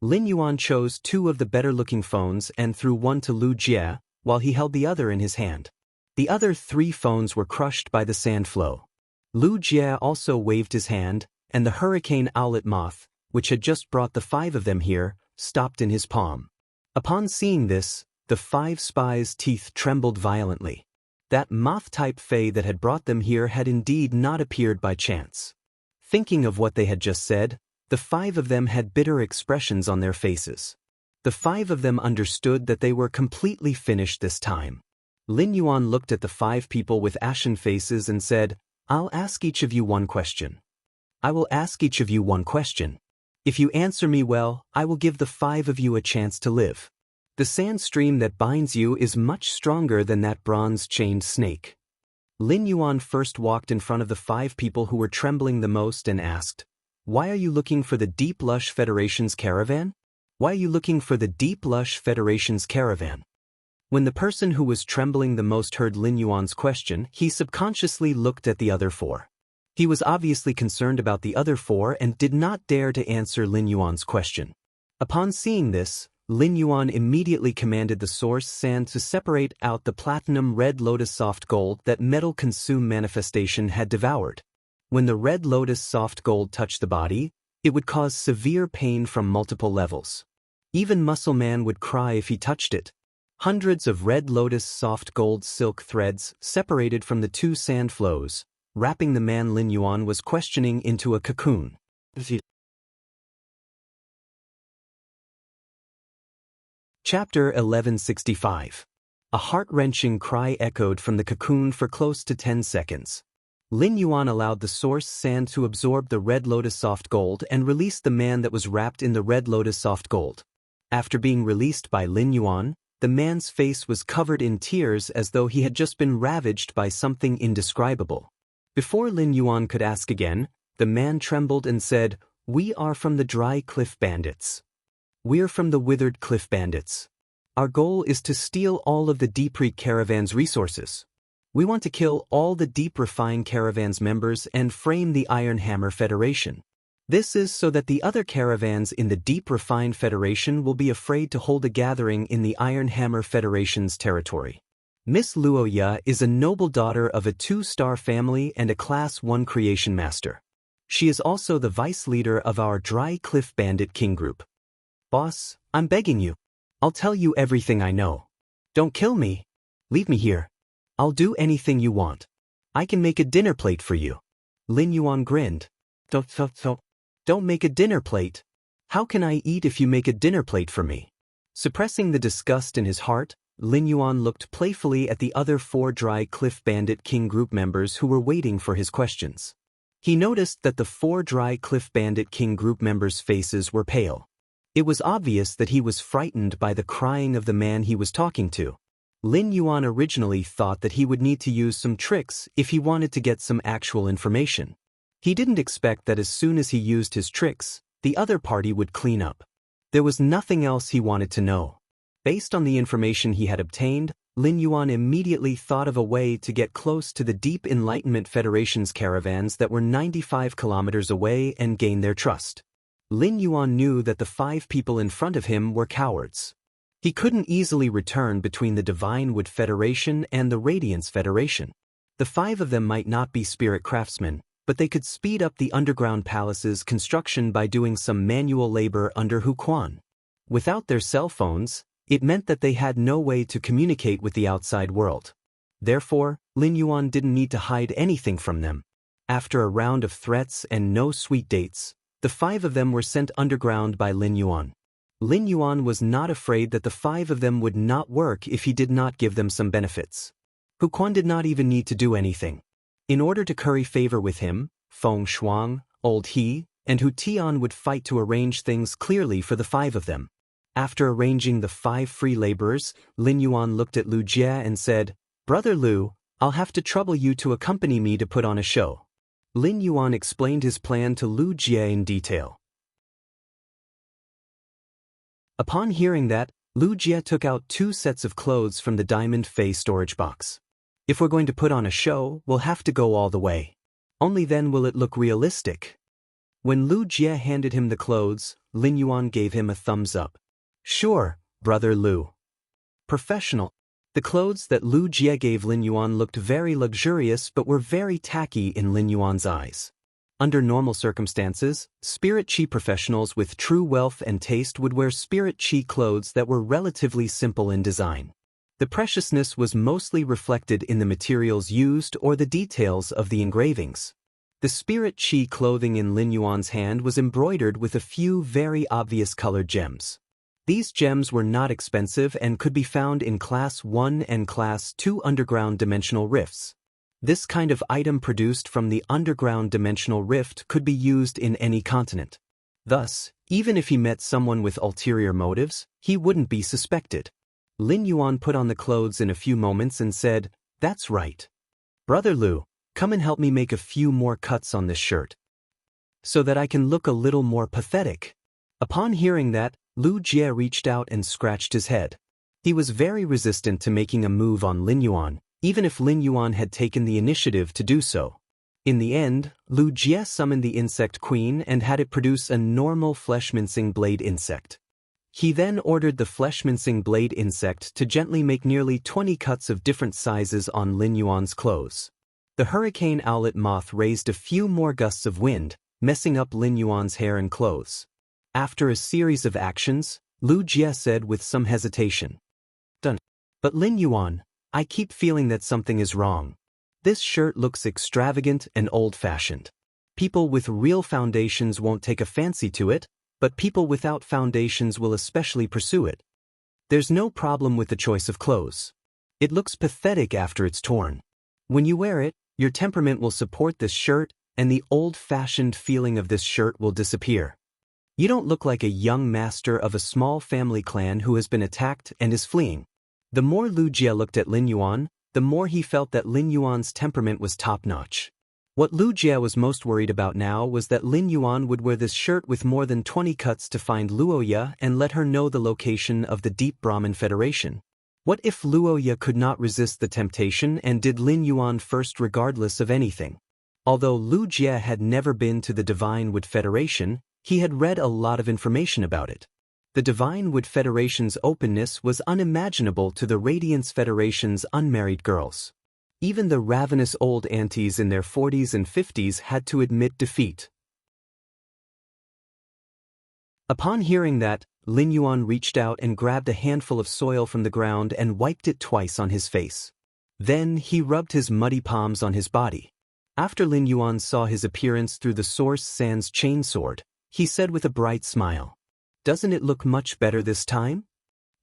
Lin Yuan chose 2 of the better-looking phones and threw one to Lu Jie, while he held the other in his hand. The other 3 phones were crushed by the sand flow. Lu Jie also waved his hand, and the hurricane owlet moth, which had just brought the 5 of them here, stopped in his palm. Upon seeing this, the 5 spies' teeth trembled violently. That moth-type Fey that had brought them here had indeed not appeared by chance. Thinking of what they had just said, the 5 of them had bitter expressions on their faces. The 5 of them understood that they were completely finished this time. Lin Yuan looked at the 5 people with ashen faces and said, I'll ask each of you one question. I will ask each of you one question. If you answer me well, I will give the 5 of you a chance to live. The sand stream that binds you is much stronger than that bronze-chained snake. Lin Yuan first walked in front of the 5 people who were trembling the most and asked, Why are you looking for the Deep Lush Federation's caravan? Why are you looking for the Deep Lush Federation's caravan? When the person who was trembling the most heard Lin Yuan's question, he subconsciously looked at the other 4. He was obviously concerned about the other 4 and did not dare to answer Lin Yuan's question. Upon seeing this, Lin Yuan immediately commanded the source sand to separate out the platinum red lotus soft gold that metal consume manifestation had devoured. When the red lotus soft gold touched the body, it would cause severe pain from multiple levels. Even Muscle Man would cry if he touched it. Hundreds of red lotus soft gold silk threads separated from the 2 sand flows, wrapping the man Lin Yuan was questioning into a cocoon. Chapter 1165. A heart-wrenching cry echoed from the cocoon for close to 10 seconds. Lin Yuan allowed the source sand to absorb the red lotus soft gold and released the man that was wrapped in the red lotus soft gold. After being released by Lin Yuan, the man's face was covered in tears as though he had just been ravaged by something indescribable. Before Lin Yuan could ask again, the man trembled and said, We are from the Dry Cliff Bandits. We're from the Withered Cliff Bandits. Our goal is to steal all of the Deep Creek Caravan's resources. We want to kill all the Deep Refine Caravan's members and frame the Iron Hammer Federation. This is so that the other caravans in the Deep Refine Federation will be afraid to hold a gathering in the Iron Hammer Federation's territory. Miss Luoya is a noble daughter of a 2-star family and a Class 1 creation master. She is also the vice leader of our Dry Cliff Bandit King group. Boss, I'm begging you. I'll tell you everything I know. Don't kill me. Leave me here. I'll do anything you want. I can make a dinner plate for you. Lin Yuan grinned. Don't make a dinner plate. How can I eat if you make a dinner plate for me? Suppressing the disgust in his heart, Lin Yuan looked playfully at the other 4 Dry Cliff Bandit King group members who were waiting for his questions. He noticed that the 4 Dry Cliff Bandit King group members' faces were pale. It was obvious that he was frightened by the crying of the man he was talking to. Lin Yuan originally thought that he would need to use some tricks if he wanted to get some actual information. He didn't expect that as soon as he used his tricks, the other party would clean up. There was nothing else he wanted to know. Based on the information he had obtained, Lin Yuan immediately thought of a way to get close to the Deep Enlightenment Federation's caravans that were 95 kilometers away and gain their trust. Lin Yuan knew that the 5 people in front of him were cowards. He couldn't easily return between the Divine Wood Federation and the Radiance Federation. The 5 of them might not be spirit craftsmen, but they could speed up the underground palace's construction by doing some manual labor under Huquan. Without their cell phones, it meant that they had no way to communicate with the outside world. Therefore, Lin Yuan didn't need to hide anything from them. After a round of threats and no sweet dates, the 5 of them were sent underground by Lin Yuan. Lin Yuan was not afraid that the 5 of them would not work if he did not give them some benefits. Huquan did not even need to do anything. In order to curry favor with him, Feng Shuang, Old He, and Hu Tian would fight to arrange things clearly for the 5 of them. After arranging the 5 free laborers, Lin Yuan looked at Lu Jie and said, "Brother Lu, I'll have to trouble you to accompany me to put on a show." Lin Yuan explained his plan to Lu Jie in detail. Upon hearing that, Lu Jie took out 2 sets of clothes from the Diamond Fei storage box. "If we're going to put on a show, we'll have to go all the way. Only then will it look realistic." When Lu Jie handed him the clothes, Lin Yuan gave him a thumbs up. "Sure, Brother Lu." Professional. The clothes that Lu Jie gave Lin Yuan looked very luxurious but were very tacky in Lin Yuan's eyes. Under normal circumstances, Spirit Chi professionals with true wealth and taste would wear Spirit Chi clothes that were relatively simple in design. The preciousness was mostly reflected in the materials used or the details of the engravings. The Spirit Chi clothing in Lin Yuan's hand was embroidered with a few very obvious colored gems. These gems were not expensive and could be found in Class 1 and Class 2 underground dimensional rifts. This kind of item produced from the underground dimensional rift could be used in any continent. Thus, even if he met someone with ulterior motives, he wouldn't be suspected. Lin Yuan put on the clothes in a few moments and said, "That's right. Brother Lu, come and help me make a few more cuts on this shirt, so that I can look a little more pathetic." Upon hearing that, Lu Jie reached out and scratched his head. He was very resistant to making a move on Lin Yuan, even if Lin Yuan had taken the initiative to do so. In the end, Lu Jie summoned the insect queen and had it produce a normal flesh-mincing blade insect. He then ordered the flesh-mincing blade insect to gently make nearly 20 cuts of different sizes on Lin Yuan's clothes. The hurricane owlet moth raised a few more gusts of wind, messing up Lin Yuan's hair and clothes. After a series of actions, Lu Jie said with some hesitation, "Done. But Lin Yuan, I keep feeling that something is wrong. This shirt looks extravagant and old-fashioned. People with real foundations won't take a fancy to it, but people without foundations will especially pursue it. There's no problem with the choice of clothes. It looks pathetic after it's torn. When you wear it, your temperament will support this shirt, and the old-fashioned feeling of this shirt will disappear. You don't look like a young master of a small family clan who has been attacked and is fleeing." The more Lu Jie looked at Lin Yuan, the more he felt that Lin Yuan's temperament was top-notch. What Lu Jie was most worried about now was that Lin Yuan would wear this shirt with more than 20 cuts to find Luoya and let her know the location of the Deep Brahmin Federation. What if Luoya could not resist the temptation and did Lin Yuan first regardless of anything? Although Lu Jie had never been to the Divine Wood Federation, he had read a lot of information about it. The Divine Wood Federation's openness was unimaginable to the Radiance Federation's unmarried girls. Even the ravenous old aunties in their 40s and 50s had to admit defeat. Upon hearing that, Lin Yuan reached out and grabbed a handful of soil from the ground and wiped it twice on his face. Then he rubbed his muddy palms on his body. After Lin Yuan saw his appearance through the Source Sand's chainsword, he said with a bright smile, "Doesn't it look much better this time?"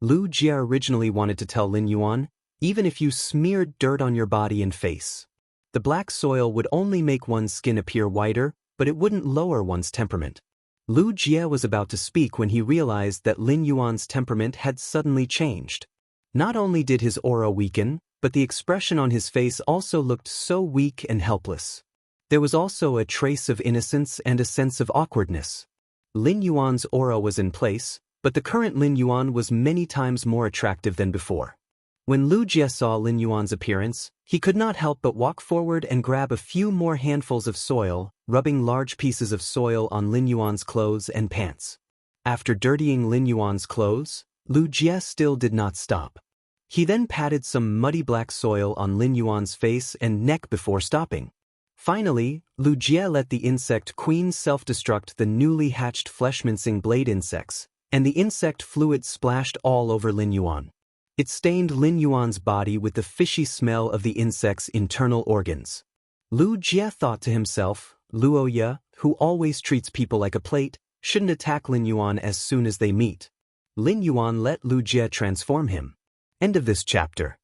Lu Jia originally wanted to tell Lin Yuan, "Even if you smeared dirt on your body and face, the black soil would only make one's skin appear whiter, but it wouldn't lower one's temperament." Lu Jia was about to speak when he realized that Lin Yuan's temperament had suddenly changed. Not only did his aura weaken, but the expression on his face also looked so weak and helpless. There was also a trace of innocence and a sense of awkwardness. Lin Yuan's aura was in place, but the current Lin Yuan was many times more attractive than before. When Lu Jia saw Lin Yuan's appearance, he could not help but walk forward and grab a few more handfuls of soil, rubbing large pieces of soil on Lin Yuan's clothes and pants. After dirtying Lin Yuan's clothes, Lu Jia still did not stop. He then patted some muddy black soil on Lin Yuan's face and neck before stopping. Finally, Lu Jia let the insect queen self-destruct the newly hatched flesh-mincing blade insects, and the insect fluid splashed all over Lin Yuan. It stained Lin Yuan's body with the fishy smell of the insect's internal organs. Lu Jia thought to himself, Luoya, who always treats people like a plate, shouldn't attack Lin Yuan as soon as they meet. Lin Yuan let Lu Jia transform him. End of this chapter.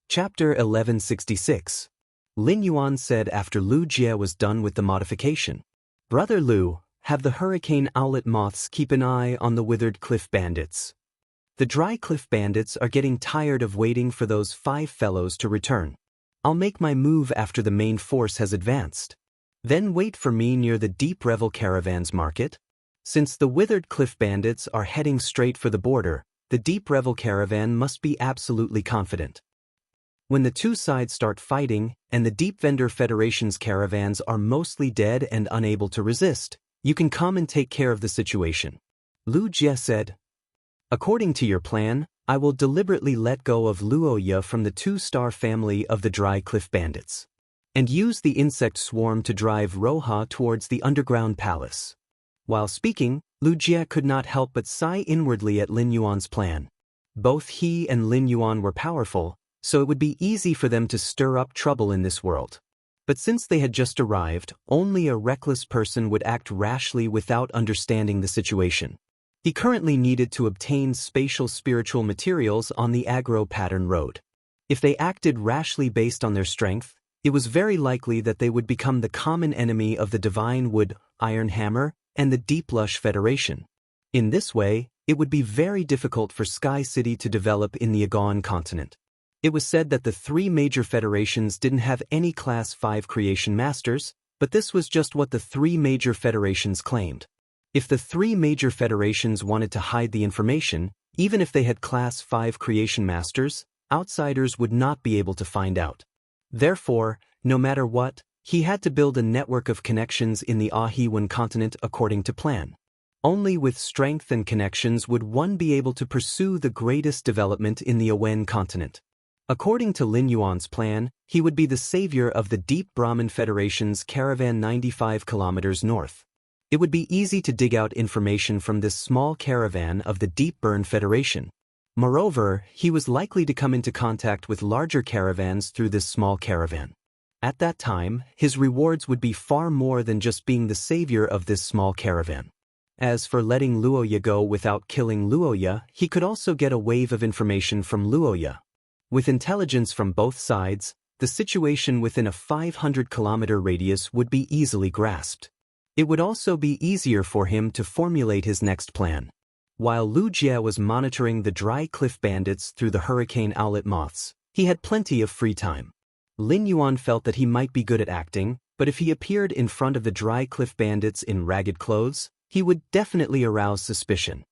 Chapter 1166. Lin Yuan said after Lu Jia was done with the modification, "Brother Lu, have the hurricane owlet moths keep an eye on the withered cliff bandits. The dry cliff bandits are getting tired of waiting for those 5 fellows to return. I'll make my move after the main force has advanced. Then wait for me near the Deep Revel Caravans Market. Since the withered cliff bandits are heading straight for the border, the Deep Revel Caravan must be absolutely confident. When the two sides start fighting, and the Deep Vendor Federation's caravans are mostly dead and unable to resist, you can come and take care of the situation." Lu Jia said, "According to your plan, I will deliberately let go of Luoya from the 2-star family of the Dry Cliff Bandits, and use the insect swarm to drive Roha towards the underground palace." While speaking, Lu Jia could not help but sigh inwardly at Lin Yuan's plan. Both he and Lin Yuan were powerful, so it would be easy for them to stir up trouble in this world. But since they had just arrived, only a reckless person would act rashly without understanding the situation. He currently needed to obtain spatial spiritual materials on the agro-pattern road. If they acted rashly based on their strength, it was very likely that they would become the common enemy of the Divine Wood, Iron Hammer, and the Deep Lush Federation. In this way, it would be very difficult for Sky City to develop in the Agawan continent. It was said that the 3 major federations didn't have any Class 5 creation masters, but this was just what the 3 major federations claimed. If the 3 major federations wanted to hide the information, even if they had Class 5 creation masters, outsiders would not be able to find out. Therefore, no matter what, he had to build a network of connections in the Ahiwan continent according to plan. Only with strength and connections would one be able to pursue the greatest development in the Awen continent. According to Lin Yuan's plan, he would be the savior of the Deep Brahmin Federation's caravan 95 kilometers north. It would be easy to dig out information from this small caravan of the Deep Burn Federation. Moreover, he was likely to come into contact with larger caravans through this small caravan. At that time, his rewards would be far more than just being the savior of this small caravan. As for letting Luoya go without killing Luoya, he could also get a wave of information from Luoya. With intelligence from both sides, the situation within a 500-kilometer radius would be easily grasped. It would also be easier for him to formulate his next plan. While Lu Jia was monitoring the Dry Cliff Bandits through the Hurricane Owlet Moths, he had plenty of free time. Lin Yuan felt that he might be good at acting, but if he appeared in front of the Dry Cliff Bandits in ragged clothes, he would definitely arouse suspicion.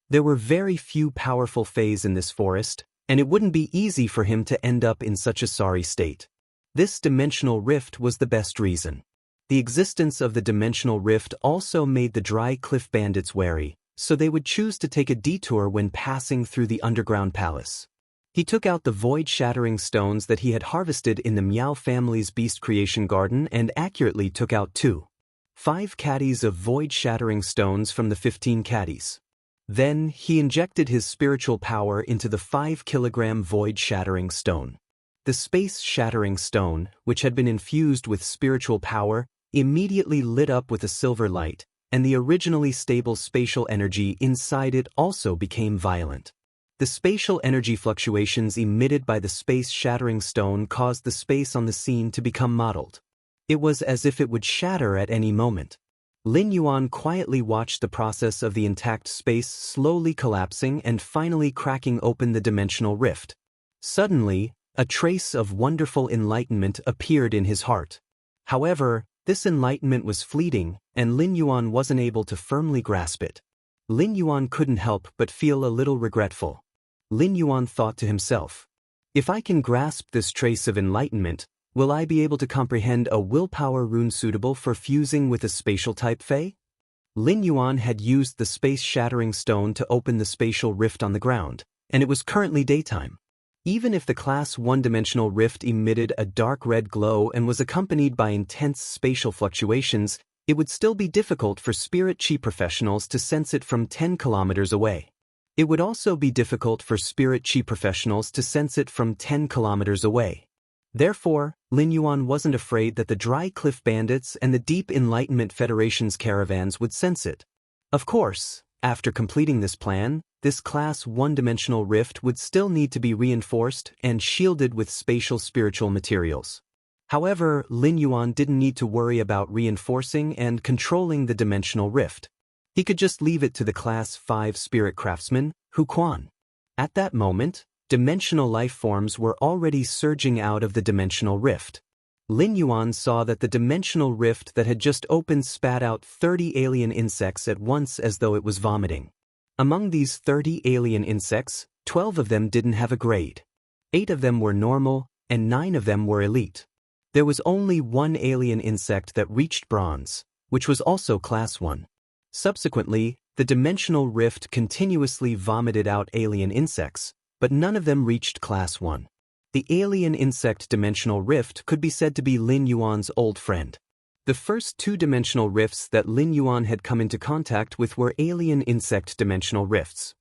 There were very few powerful fays in this forest, and it wouldn't be easy for him to end up in such a sorry state. This dimensional rift was the best reason. The existence of the dimensional rift also made the Dry Cliff Bandits wary, so they would choose to take a detour when passing through the underground palace. He took out the void-shattering stones that he had harvested in the Miao family's beast creation garden and accurately took out 2. 5 caddies of void-shattering stones from the 15 caddies. Then, he injected his spiritual power into the 5-kilogram void-shattering stone. The space-shattering stone, which had been infused with spiritual power, immediately lit up with a silver light, and the originally stable spatial energy inside it also became violent. The spatial energy fluctuations emitted by the space-shattering stone caused the space on the scene to become mottled. It was as if it would shatter at any moment. Lin Yuan quietly watched the process of the intact space slowly collapsing and finally cracking open the dimensional rift. Suddenly, a trace of wonderful enlightenment appeared in his heart. However, this enlightenment was fleeting, and Lin Yuan wasn't able to firmly grasp it. Lin Yuan couldn't help but feel a little regretful. Lin Yuan thought to himself, if I can grasp this trace of enlightenment, will I be able to comprehend a willpower rune suitable for fusing with a spatial type Fey? Lin Yuan had used the space-shattering stone to open the spatial rift on the ground, and it was currently daytime. Even if the Class 1-dimensional rift emitted a dark red glow and was accompanied by intense spatial fluctuations, it would still be difficult for spirit chi professionals to sense it from 10 kilometers away. It would also be difficult for spirit chi professionals to sense it from 10 kilometers away. Therefore, Lin Yuan wasn't afraid that the Dry Cliff Bandits and the Deep Enlightenment Federation's caravans would sense it. Of course, after completing this plan, this Class 1-dimensional rift would still need to be reinforced and shielded with spatial spiritual materials. However, Lin Yuan didn't need to worry about reinforcing and controlling the dimensional rift. He could just leave it to the Class 5 spirit craftsman, Hu Quan. At that moment, dimensional life forms were already surging out of the dimensional rift. Lin Yuan saw that the dimensional rift that had just opened spat out 30 alien insects at once as though it was vomiting. Among these 30 alien insects, 12 of them didn't have a grade. 8 of them were normal, and 9 of them were elite. There was only one alien insect that reached bronze, which was also Class 1. Subsequently, the dimensional rift continuously vomited out alien insects, but none of them reached Class 1. The alien insect dimensional rift could be said to be Lin Yuan's old friend. The first 2-dimensional rifts that Lin Yuan had come into contact with were alien insect dimensional rifts.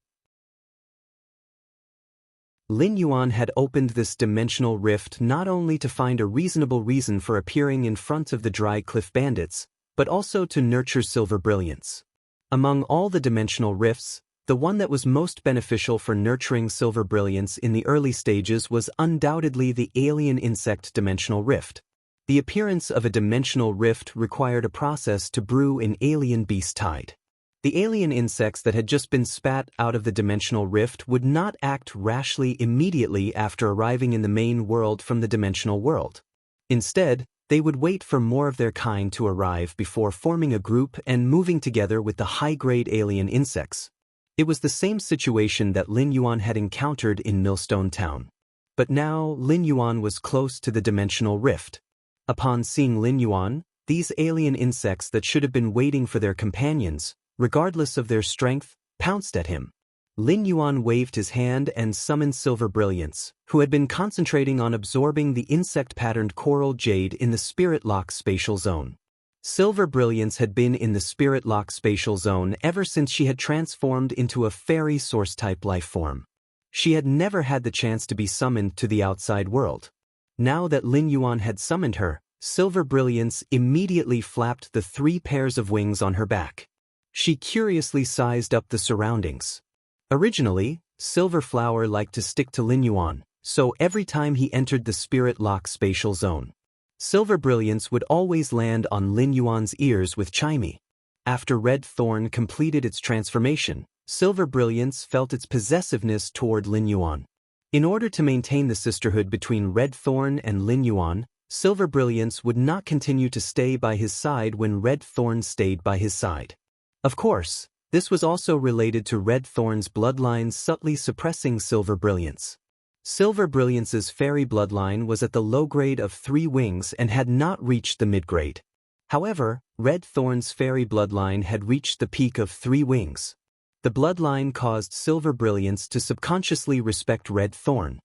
Lin Yuan had opened this dimensional rift not only to find a reasonable reason for appearing in front of the Dry Cliff Bandits, but also to nurture silver brilliance. Among all the dimensional rifts, the one that was most beneficial for nurturing silver brilliance in the early stages was undoubtedly the alien insect dimensional rift. The appearance of a dimensional rift required a process to brew an alien beast tide. The alien insects that had just been spat out of the dimensional rift would not act rashly immediately after arriving in the main world from the dimensional world. Instead, they would wait for more of their kind to arrive before forming a group and moving together with the high-grade alien insects. It was the same situation that Lin Yuan had encountered in Millstone Town. But now, Lin Yuan was close to the dimensional rift. Upon seeing Lin Yuan, these alien insects that should have been waiting for their companions, regardless of their strength, pounced at him. Lin Yuan waved his hand and summoned Silver Brilliance, who had been concentrating on absorbing the insect-patterned coral jade in the Spirit Lock spatial zone. Silver Brilliance had been in the Spirit Lock spatial zone ever since she had transformed into a fairy source-type life form. She had never had the chance to be summoned to the outside world. Now that Lin Yuan had summoned her, Silver Brilliance immediately flapped the 3 pairs of wings on her back. She curiously sized up the surroundings. Originally, Silver Flower liked to stick to Lin Yuan, so every time he entered the Spirit Lock spatial zone, Silver Brilliance would always land on Lin Yuan's ears with chimey. After Red Thorn completed its transformation, Silver Brilliance felt its possessiveness toward Lin Yuan. In order to maintain the sisterhood between Red Thorn and Lin Yuan, Silver Brilliance would not continue to stay by his side when Red Thorn stayed by his side. Of course, this was also related to Red Thorn's bloodline subtly suppressing Silver Brilliance. Silver Brilliance's fairy bloodline was at the low grade of 3 wings and had not reached the mid-grade. However, Red Thorn's fairy bloodline had reached the peak of 3 wings. The bloodline caused Silver Brilliance to subconsciously respect Red Thorn.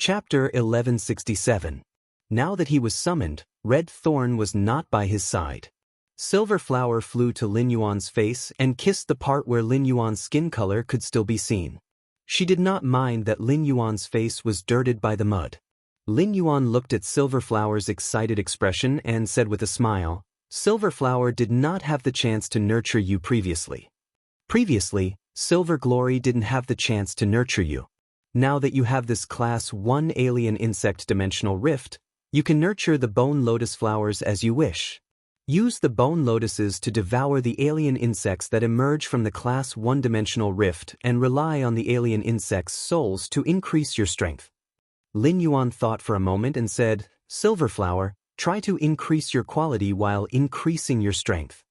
Chapter 1167. Now that he was summoned, Red Thorn was not by his side. Silver Flower flew to Lin Yuan's face and kissed the part where Lin Yuan's skin color could still be seen. She did not mind that Lin Yuan's face was dirted by the mud. Lin Yuan looked at Silver Flower's excited expression and said with a smile, "Silver Flower did not have the chance to nurture you previously. Previously, Silver Glory didn't have the chance to nurture you. Now that you have this Class 1 alien insect dimensional rift, you can nurture the bone lotus flowers as you wish. Use the bone lotuses to devour the alien insects that emerge from the Class 1 dimensional rift and rely on the alien insects' souls to increase your strength." Lin Yuan thought for a moment and said, "Silver Flower, try to increase your quality while increasing your strength.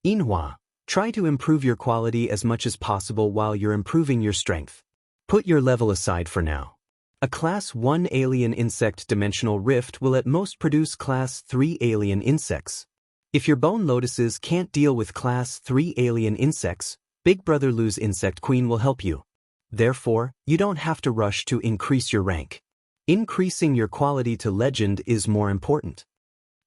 Yinhua, try to improve your quality as much as possible while you're improving your strength. Put your level aside for now. A Class 1 alien insect dimensional rift will at most produce Class 3 alien insects. If your bone lotuses can't deal with Class 3 alien insects, Big Brother Lu's Insect Queen will help you. Therefore, you don't have to rush to increase your rank. Increasing your quality to legend is more important."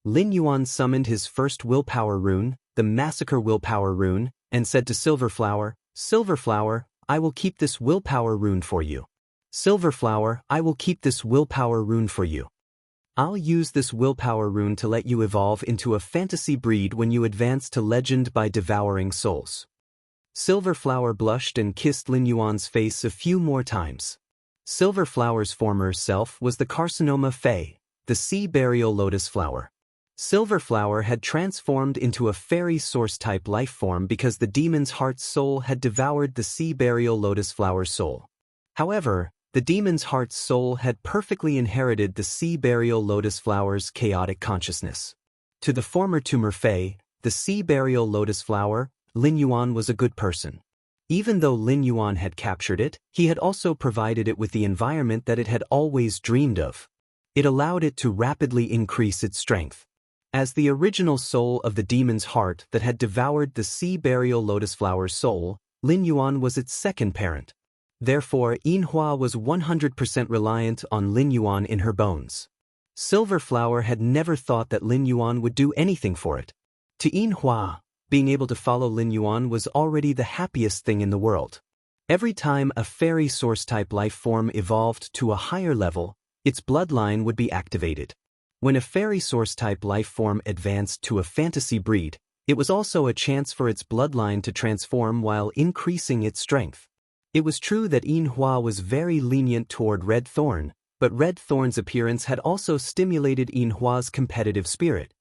Lin Yuan summoned his first willpower rune, the Massacre Willpower Rune, and said to Silver Flower, "Silver Flower, I will keep this willpower rune for you. Silver Flower, I will keep this willpower rune for you. I'll use this willpower rune to let you evolve into a fantasy breed when you advance to legend by devouring souls." Silver Flower blushed and kissed Lin Yuan's face a few more times. Silver Flower's former self was the Carcinoma Fey, the sea burial lotus flower. Silver Flower had transformed into a fairy source-type life form because the demon's heart's soul had devoured the sea burial lotus flower's soul. However, the demon's heart's soul had perfectly inherited the sea burial lotus flower's chaotic consciousness. To the former tumor Fey, the sea burial lotus flower, Lin Yuan was a good person. Even though Lin Yuan had captured it, he had also provided it with the environment that it had always dreamed of. It allowed it to rapidly increase its strength. As the original soul of the demon's heart that had devoured the sea burial lotus flower's soul, Lin Yuan was its second parent. Therefore, Yinhua was 100% reliant on Lin Yuan in her bones. Silver Flower had never thought that Lin Yuan would do anything for it. To Yinhua, being able to follow Lin Yuan was already the happiest thing in the world. Every time a fairy source-type life form evolved to a higher level, its bloodline would be activated. When a fairy source-type life form advanced to a fantasy breed, it was also a chance for its bloodline to transform while increasing its strength. It was true that Yinhua was very lenient toward Red Thorn, but Red Thorn's appearance had also stimulated Yinhua's competitive spirit.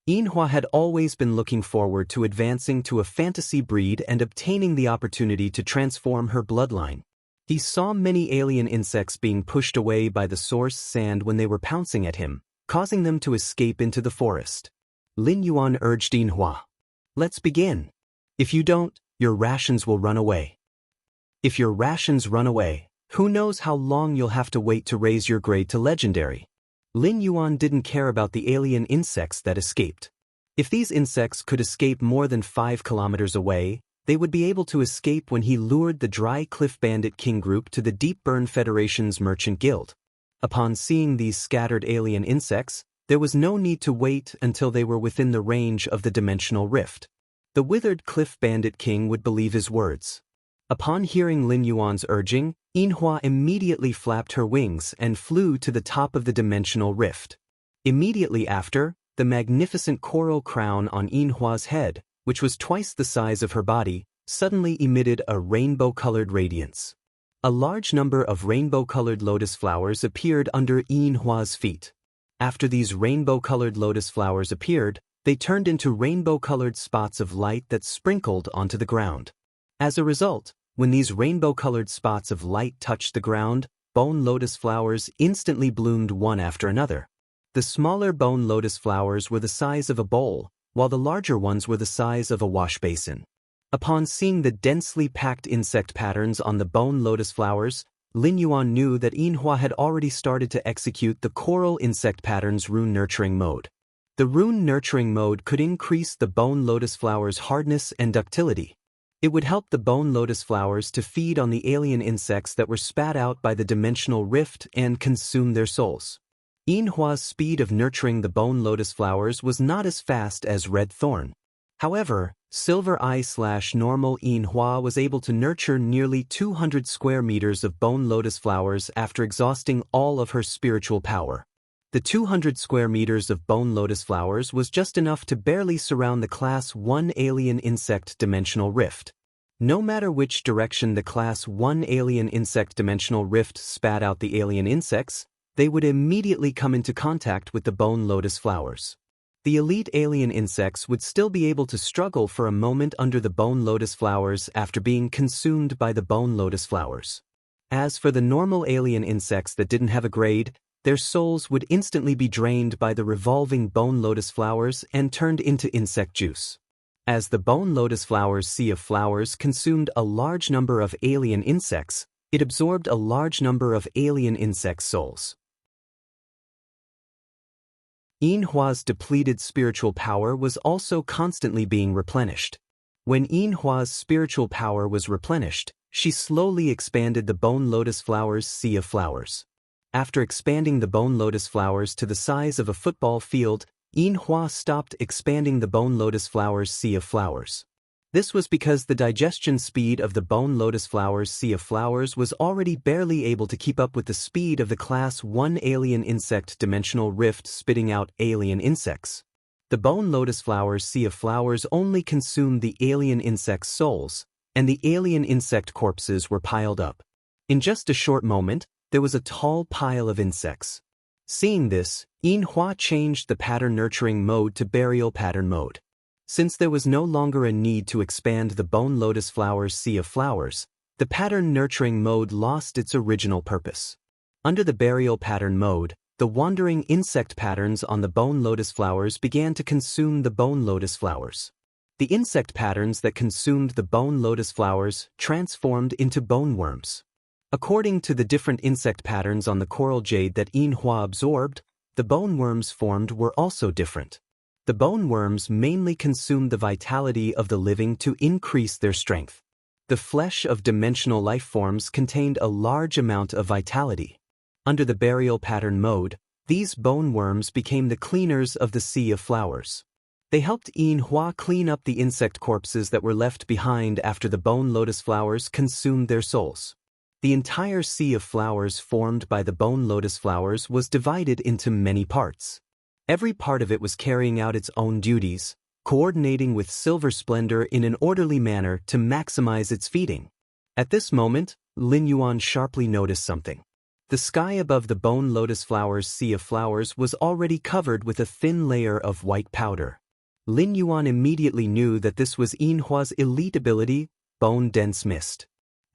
Yinhua had always been looking forward to advancing to a fantasy breed and obtaining the opportunity to transform her bloodline. He saw many alien insects being pushed away by the source sand when they were pouncing at him, causing them to escape into the forest. Lin Yuan urged Yinhua, "Let's begin. If you don't, your rations will run away. If your rations run away, who knows how long you'll have to wait to raise your grade to legendary." Lin Yuan didn't care about the alien insects that escaped. If these insects could escape more than 5 kilometers away, they would be able to escape when he lured the Dry Cliff Bandit King group to the Deep Burn Federation's Merchant Guild. Upon seeing these scattered alien insects, there was no need to wait until they were within the range of the dimensional rift. The withered Cliff Bandit King would believe his words. Upon hearing Lin Yuan's urging, Yinhua immediately flapped her wings and flew to the top of the dimensional rift. Immediately after, the magnificent coral crown on Yinhua's head, which was twice the size of her body, suddenly emitted a rainbow-colored radiance. A large number of rainbow-colored lotus flowers appeared under Yinhua's feet. After these rainbow-colored lotus flowers appeared, they turned into rainbow-colored spots of light that sprinkled onto the ground. As a result, when these rainbow-colored spots of light touched the ground, bone lotus flowers instantly bloomed one after another. The smaller bone lotus flowers were the size of a bowl, while the larger ones were the size of a wash basin. Upon seeing the densely packed insect patterns on the bone lotus flowers, Lin Yuan knew that Yinhua had already started to execute the coral insect pattern's rune nurturing mode. The rune nurturing mode could increase the bone lotus flower's hardness and ductility. It would help the bone lotus flowers to feed on the alien insects that were spat out by the dimensional rift and consume their souls. Yinhua's speed of nurturing the bone lotus flowers was not as fast as red thorn. However, Silver Eye/normal Yinhua was able to nurture nearly 200 square meters of bone lotus flowers after exhausting all of her spiritual power. The 200 square meters of bone lotus flowers was just enough to barely surround the Class 1 alien insect dimensional rift. No matter which direction the Class 1 alien insect dimensional rift spat out the alien insects, they would immediately come into contact with the bone lotus flowers. The elite alien insects would still be able to struggle for a moment under the bone lotus flowers after being consumed by the bone lotus flowers. As for the normal alien insects that didn't have a grade, their souls would instantly be drained by the revolving bone lotus flowers and turned into insect juice. As the bone lotus flowers' sea of flowers consumed a large number of alien insects, it absorbed a large number of alien insect souls. Yinhua's depleted spiritual power was also constantly being replenished. When Yinhua's spiritual power was replenished, she slowly expanded the bone lotus flowers' sea of flowers. After expanding the bone lotus flowers to the size of a football field, Yinhua stopped expanding the bone lotus flowers' sea of flowers. This was because the digestion speed of the bone lotus flowers' sea of flowers was already barely able to keep up with the speed of the Class 1 alien insect dimensional rift spitting out alien insects. The bone lotus flowers' sea of flowers only consumed the alien insects' souls, and the alien insect corpses were piled up. In just a short moment, there was a tall pile of insects. Seeing this, Yinhua changed the pattern nurturing mode to burial pattern mode. Since there was no longer a need to expand the bone lotus flowers' sea of flowers, the pattern nurturing mode lost its original purpose. Under the burial pattern mode, the wandering insect patterns on the bone lotus flowers began to consume the bone lotus flowers. The insect patterns that consumed the bone lotus flowers transformed into bone worms. According to the different insect patterns on the coral jade that Yinhua absorbed, the bone worms formed were also different. The bone worms mainly consumed the vitality of the living to increase their strength. The flesh of dimensional life forms contained a large amount of vitality. Under the burial pattern mode, these bone worms became the cleaners of the sea of flowers. They helped Yinhua clean up the insect corpses that were left behind after the bone lotus flowers consumed their souls. The entire sea of flowers formed by the bone lotus flowers was divided into many parts. Every part of it was carrying out its own duties, coordinating with silver splendor in an orderly manner to maximize its feeding. At this moment, Lin Yuan sharply noticed something. The sky above the bone lotus flowers' sea of flowers was already covered with a thin layer of white powder. Lin Yuan immediately knew that this was Yinhua's elite ability, Bone Dense Mist.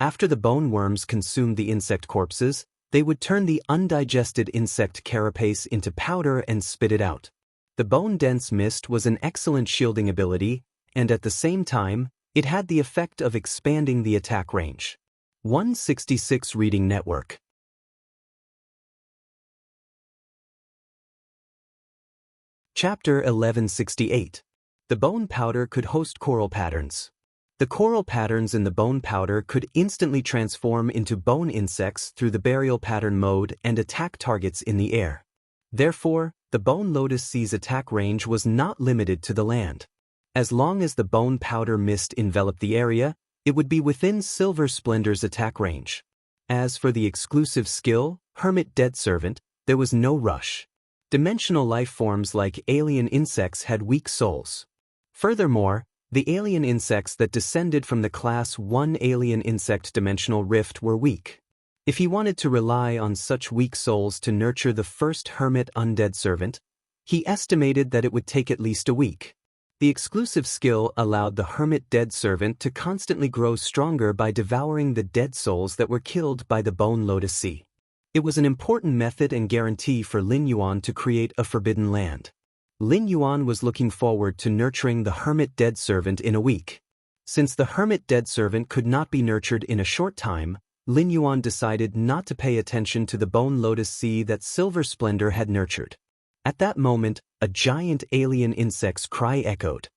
After the bone worms consumed the insect corpses, they would turn the undigested insect carapace into powder and spit it out. The Bone Dense Mist was an excellent shielding ability, and at the same time, it had the effect of expanding the attack range. 166 Reading Network. Chapter 1168. The bone powder could host coral patterns. The coral patterns in the bone powder could instantly transform into bone insects through the burial pattern mode and attack targets in the air. Therefore, the bone lotus sea's attack range was not limited to the land. As long as the bone powder mist enveloped the area, it would be within Silver Splendor's attack range. As for the exclusive skill, Hermit Dead Servant, there was no rush. Dimensional life forms like alien insects had weak souls. Furthermore, the alien insects that descended from the Class 1 alien insect dimensional rift were weak. If he wanted to rely on such weak souls to nurture the first Hermit Undead Servant, he estimated that it would take at least a week. The exclusive skill allowed the Hermit Dead Servant to constantly grow stronger by devouring the dead souls that were killed by the Bone Lotus Sea. It was an important method and guarantee for Lin Yuan to create a forbidden land. Lin Yuan was looking forward to nurturing the Hermit Dead Servant in a week. Since the Hermit Dead Servant could not be nurtured in a short time, Lin Yuan decided not to pay attention to the Bone Lotus Sea that Silver Splendor had nurtured. At that moment, a giant alien insect's cry echoed.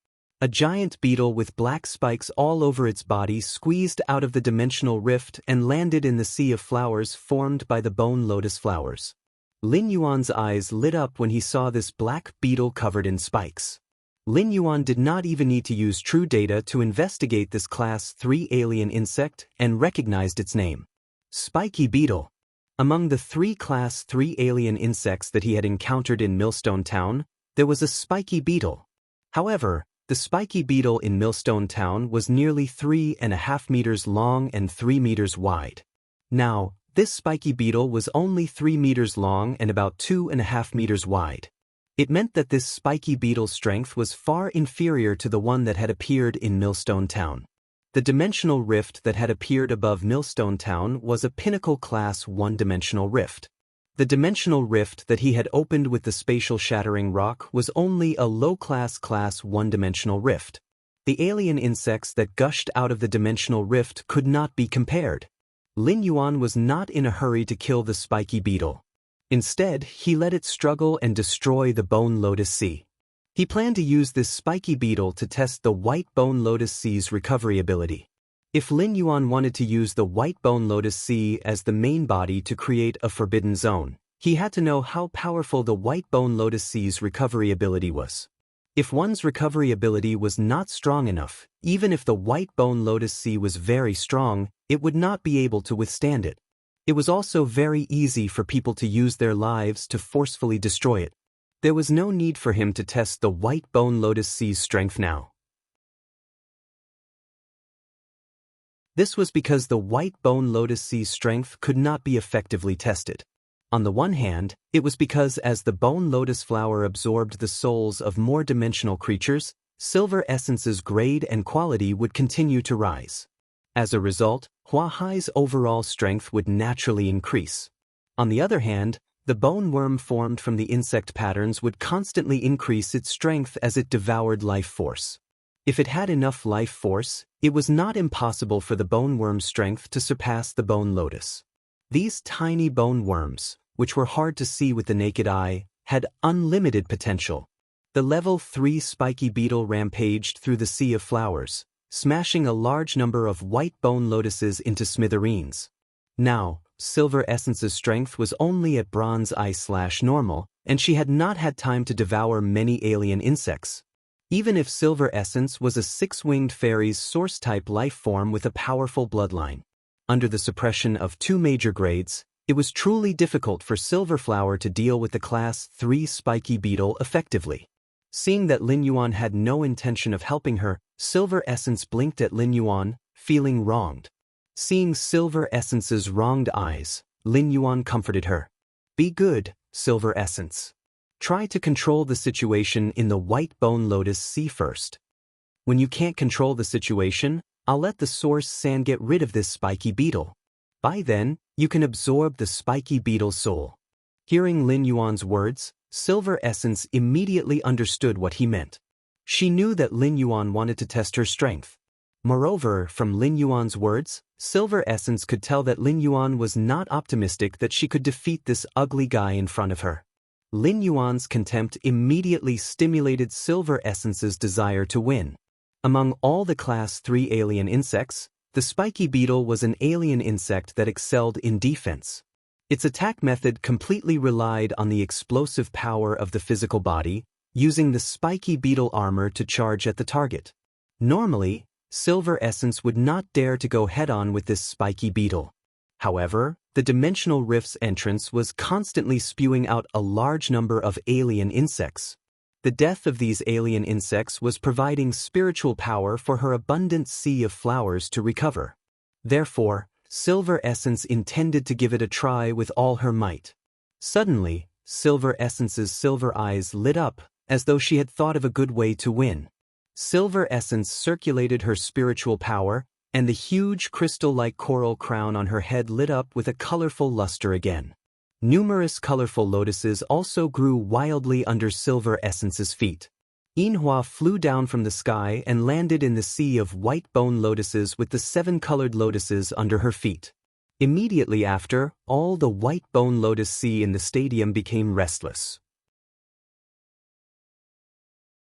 A giant beetle with black spikes all over its body squeezed out of the dimensional rift and landed in the sea of flowers formed by the bone lotus flowers. Lin Yuan's eyes lit up when he saw this black beetle covered in spikes. Lin Yuan did not even need to use true data to investigate this Class 3 alien insect and recognized its name. Spiky beetle. Among the 3 Class 3 alien insects that he had encountered in Millstone Town, there was a spiky beetle. However, the spiky beetle in Millstone Town was nearly 3.5 meters long and 3 meters wide. Now, this spiky beetle was only 3 meters long and about 2.5 meters wide. It meant that this spiky beetle's strength was far inferior to the one that had appeared in Millstone Town. The dimensional rift that had appeared above Millstone Town was a pinnacle Class 1 dimensional rift. The dimensional rift that he had opened with the spatial shattering rock was only a low-class Class 1 dimensional rift. The alien insects that gushed out of the dimensional rift could not be compared. Lin Yuan was not in a hurry to kill the spiky beetle. Instead, he let it struggle and destroy the bone lotus sea. He planned to use this spiky beetle to test the white bone lotus sea's recovery ability. If Lin Yuan wanted to use the white bone lotus sea as the main body to create a forbidden zone, he had to know how powerful the white bone lotus sea's recovery ability was. If one's recovery ability was not strong enough, even if the white bone lotus sea was very strong, it would not be able to withstand it. It was also very easy for people to use their lives to forcefully destroy it. There was no need for him to test the white bone lotus sea's strength now. This was because the white bone lotus sea's strength could not be effectively tested. On the one hand, it was because as the bone lotus flower absorbed the souls of more dimensional creatures, Silver Essence's grade and quality would continue to rise. As a result, Hua Hai's overall strength would naturally increase. On the other hand, the bone worm formed from the insect patterns would constantly increase its strength as it devoured life force. If it had enough life force, it was not impossible for the bone worm's strength to surpass the bone lotus. These tiny bone worms, which were hard to see with the naked eye, had unlimited potential. The level 3 spiky beetle rampaged through the sea of flowers, smashing a large number of white bone lotuses into smithereens. Now, Silver Essence's strength was only at bronze I/normal, and she had not had time to devour many alien insects. Even if Silver Essence was a 6-winged fairy's source-type life form with a powerful bloodline, under the suppression of 2 major grades, it was truly difficult for Silver Flower to deal with the Class 3 spiky beetle effectively. Seeing that Lin Yuan had no intention of helping her, Silver Essence blinked at Lin Yuan, feeling wronged. Seeing Silver Essence's wronged eyes, Lin Yuan comforted her. "Be good, Silver Essence. Try to control the situation in the white bone lotus sea first. When you can't control the situation, I'll let the source sand get rid of this spiky beetle. By then, you can absorb the spiky beetle's soul." Hearing Lin Yuan's words, Silver Essence immediately understood what he meant. She knew that Lin Yuan wanted to test her strength. Moreover, from Lin Yuan's words, Silver Essence could tell that Lin Yuan was not optimistic that she could defeat this ugly guy in front of her. Lin Yuan's contempt immediately stimulated Silver Essence's desire to win. Among all the Class 3 alien insects, the spiky beetle was an alien insect that excelled in defense. Its attack method completely relied on the explosive power of the physical body, using the spiky beetle armor to charge at the target. Normally, Silver Essence would not dare to go head-on with this spiky beetle. However, the dimensional rift's entrance was constantly spewing out a large number of alien insects. The death of these alien insects was providing spiritual power for her abundant sea of flowers to recover. Therefore, Silver Essence intended to give it a try with all her might. Suddenly, Silver Essence's silver eyes lit up, as though she had thought of a good way to win. Silver Essence circulated her spiritual power, and the huge crystal-like coral crown on her head lit up with a colorful luster again. Numerous colorful lotuses also grew wildly under Silver Essence's feet. Yinhua flew down from the sky and landed in the sea of white bone lotuses with the 7 colored lotuses under her feet. Immediately after, all the white bone lotus sea in the stadium became restless.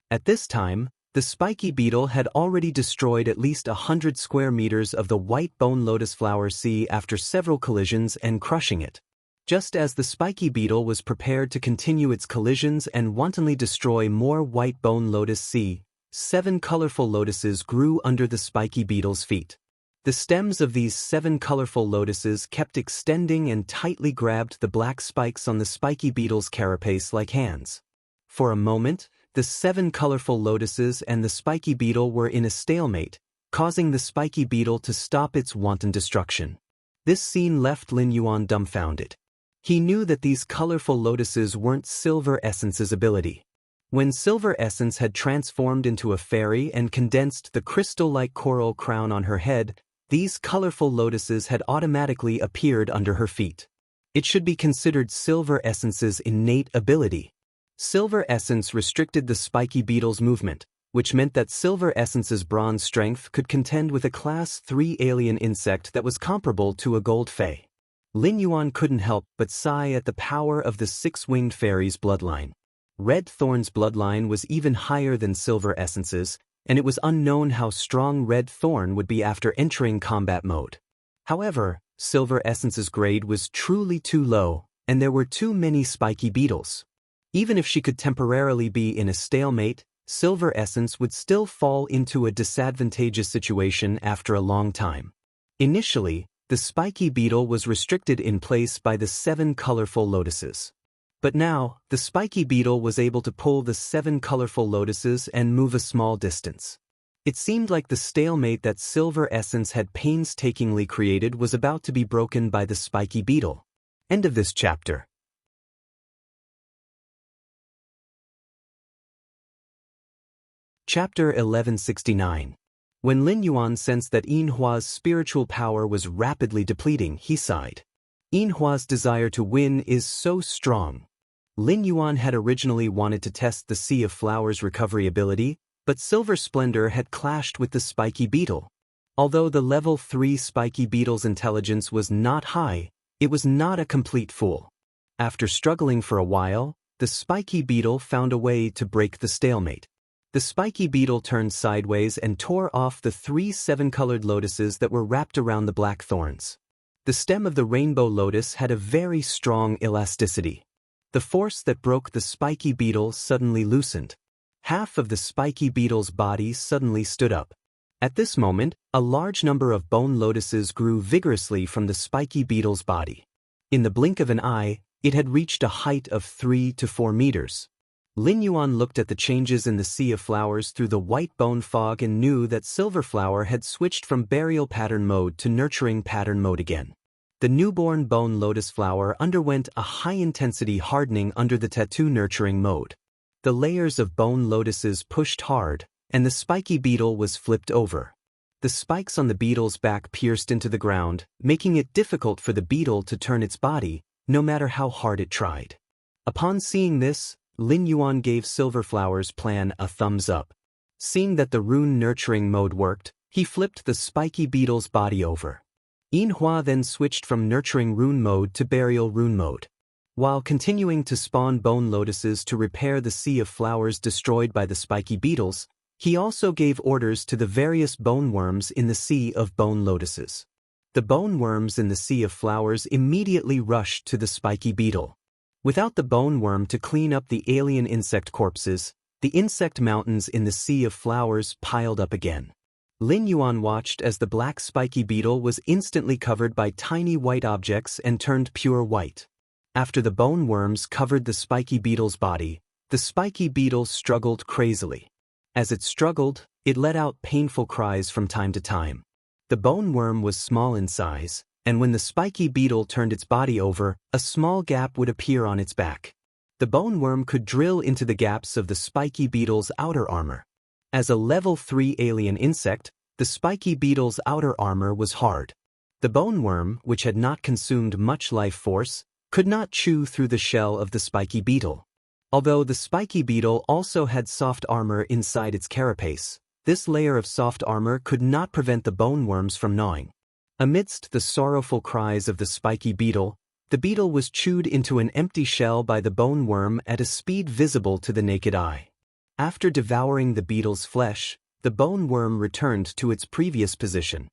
At this time, The spiky beetle had already destroyed at least 100 square meters of the white bone lotus flower sea after several collisions and crushing it. Just as the spiky beetle was prepared to continue its collisions and wantonly destroy more white bone lotus sea, 7 colorful lotuses grew under the spiky beetle's feet. The stems of these 7 colorful lotuses kept extending and tightly grabbed the black spikes on the spiky beetle's carapace like hands. For a moment, the 7 colorful lotuses and the spiky beetle were in a stalemate, causing the spiky beetle to stop its wanton destruction. This scene left Lin Yuan dumbfounded. He knew that these colorful lotuses weren't Silver Essence's ability. When Silver Essence had transformed into a fairy and condensed the crystal-like coral crown on her head, these colorful lotuses had automatically appeared under her feet. It should be considered Silver Essence's innate ability. Silver Essence restricted the spiky beetle's movement, which meant that Silver Essence's bronze strength could contend with a Class 3 alien insect that was comparable to a gold fay. Lin Yuan couldn't help but sigh at the power of the 6-winged fairy's bloodline. Red Thorn's bloodline was even higher than Silver Essence's, and it was unknown how strong Red Thorn would be after entering combat mode. However, Silver Essence's grade was truly too low, and there were too many spiky beetles. Even if she could temporarily be in a stalemate, Silver Essence would still fall into a disadvantageous situation after a long time. Initially, the spiky beetle was restricted in place by the 7 colorful lotuses. But now, the spiky beetle was able to pull the 7 colorful lotuses and move a small distance. It seemed like the stalemate that Silver Essence had painstakingly created was about to be broken by the spiky beetle. End of this chapter. Chapter 1169. When Lin Yuan sensed that Yinhua's spiritual power was rapidly depleting, he sighed. Yinhua's desire to win is so strong. Lin Yuan had originally wanted to test the Sea of Flowers' recovery ability, but Silver Splendor had clashed with the spiky beetle. Although the level 3 spiky beetle's intelligence was not high, it was not a complete fool. After struggling for a while, the spiky beetle found a way to break the stalemate. The spiky beetle turned sideways and tore off the 3 7-colored lotuses that were wrapped around the black thorns. The stem of the rainbow lotus had a very strong elasticity. The force that broke the spiky beetle suddenly loosened. Half of the spiky beetle's body suddenly stood up. At this moment, a large number of bone lotuses grew vigorously from the spiky beetle's body. In the blink of an eye, it had reached a height of 3 to 4 meters. Lin Yuan looked at the changes in the Sea of Flowers through the white bone fog and knew that Silver Flower had switched from burial pattern mode to nurturing pattern mode again. The newborn bone lotus flower underwent a high-intensity hardening under the tattoo nurturing mode. The layers of bone lotuses pushed hard, and the spiky beetle was flipped over. The spikes on the beetle's back pierced into the ground, making it difficult for the beetle to turn its body, no matter how hard it tried. Upon seeing this, Lin Yuan gave Silver Flower's plan a thumbs up. Seeing that the rune nurturing mode worked, he flipped the spiky beetle's body over. Yinhua then switched from nurturing rune mode to burial rune mode. While continuing to spawn bone lotuses to repair the Sea of Flowers destroyed by the spiky beetles, he also gave orders to the various bone worms in the Sea of Bone Lotuses. The bone worms in the Sea of Flowers immediately rushed to the spiky beetle. Without the bone worm to clean up the alien insect corpses, the insect mountains in the Sea of Flowers piled up again. Lin Yuan watched as the black spiky beetle was instantly covered by tiny white objects and turned pure white. After the bone worms covered the spiky beetle's body, the spiky beetle struggled crazily. As it struggled, it let out painful cries from time to time. The bone worm was small in size, and when the spiky beetle turned its body over, a small gap would appear on its back. The bone worm could drill into the gaps of the spiky beetle's outer armor. As a level 3 alien insect, the spiky beetle's outer armor was hard. The bone worm, which had not consumed much life force, could not chew through the shell of the spiky beetle. Although the spiky beetle also had soft armor inside its carapace, this layer of soft armor could not prevent the bone worms from gnawing. Amidst the sorrowful cries of the spiky beetle, the beetle was chewed into an empty shell by the bone worm at a speed visible to the naked eye. After devouring the beetle's flesh, the bone worm returned to its previous position.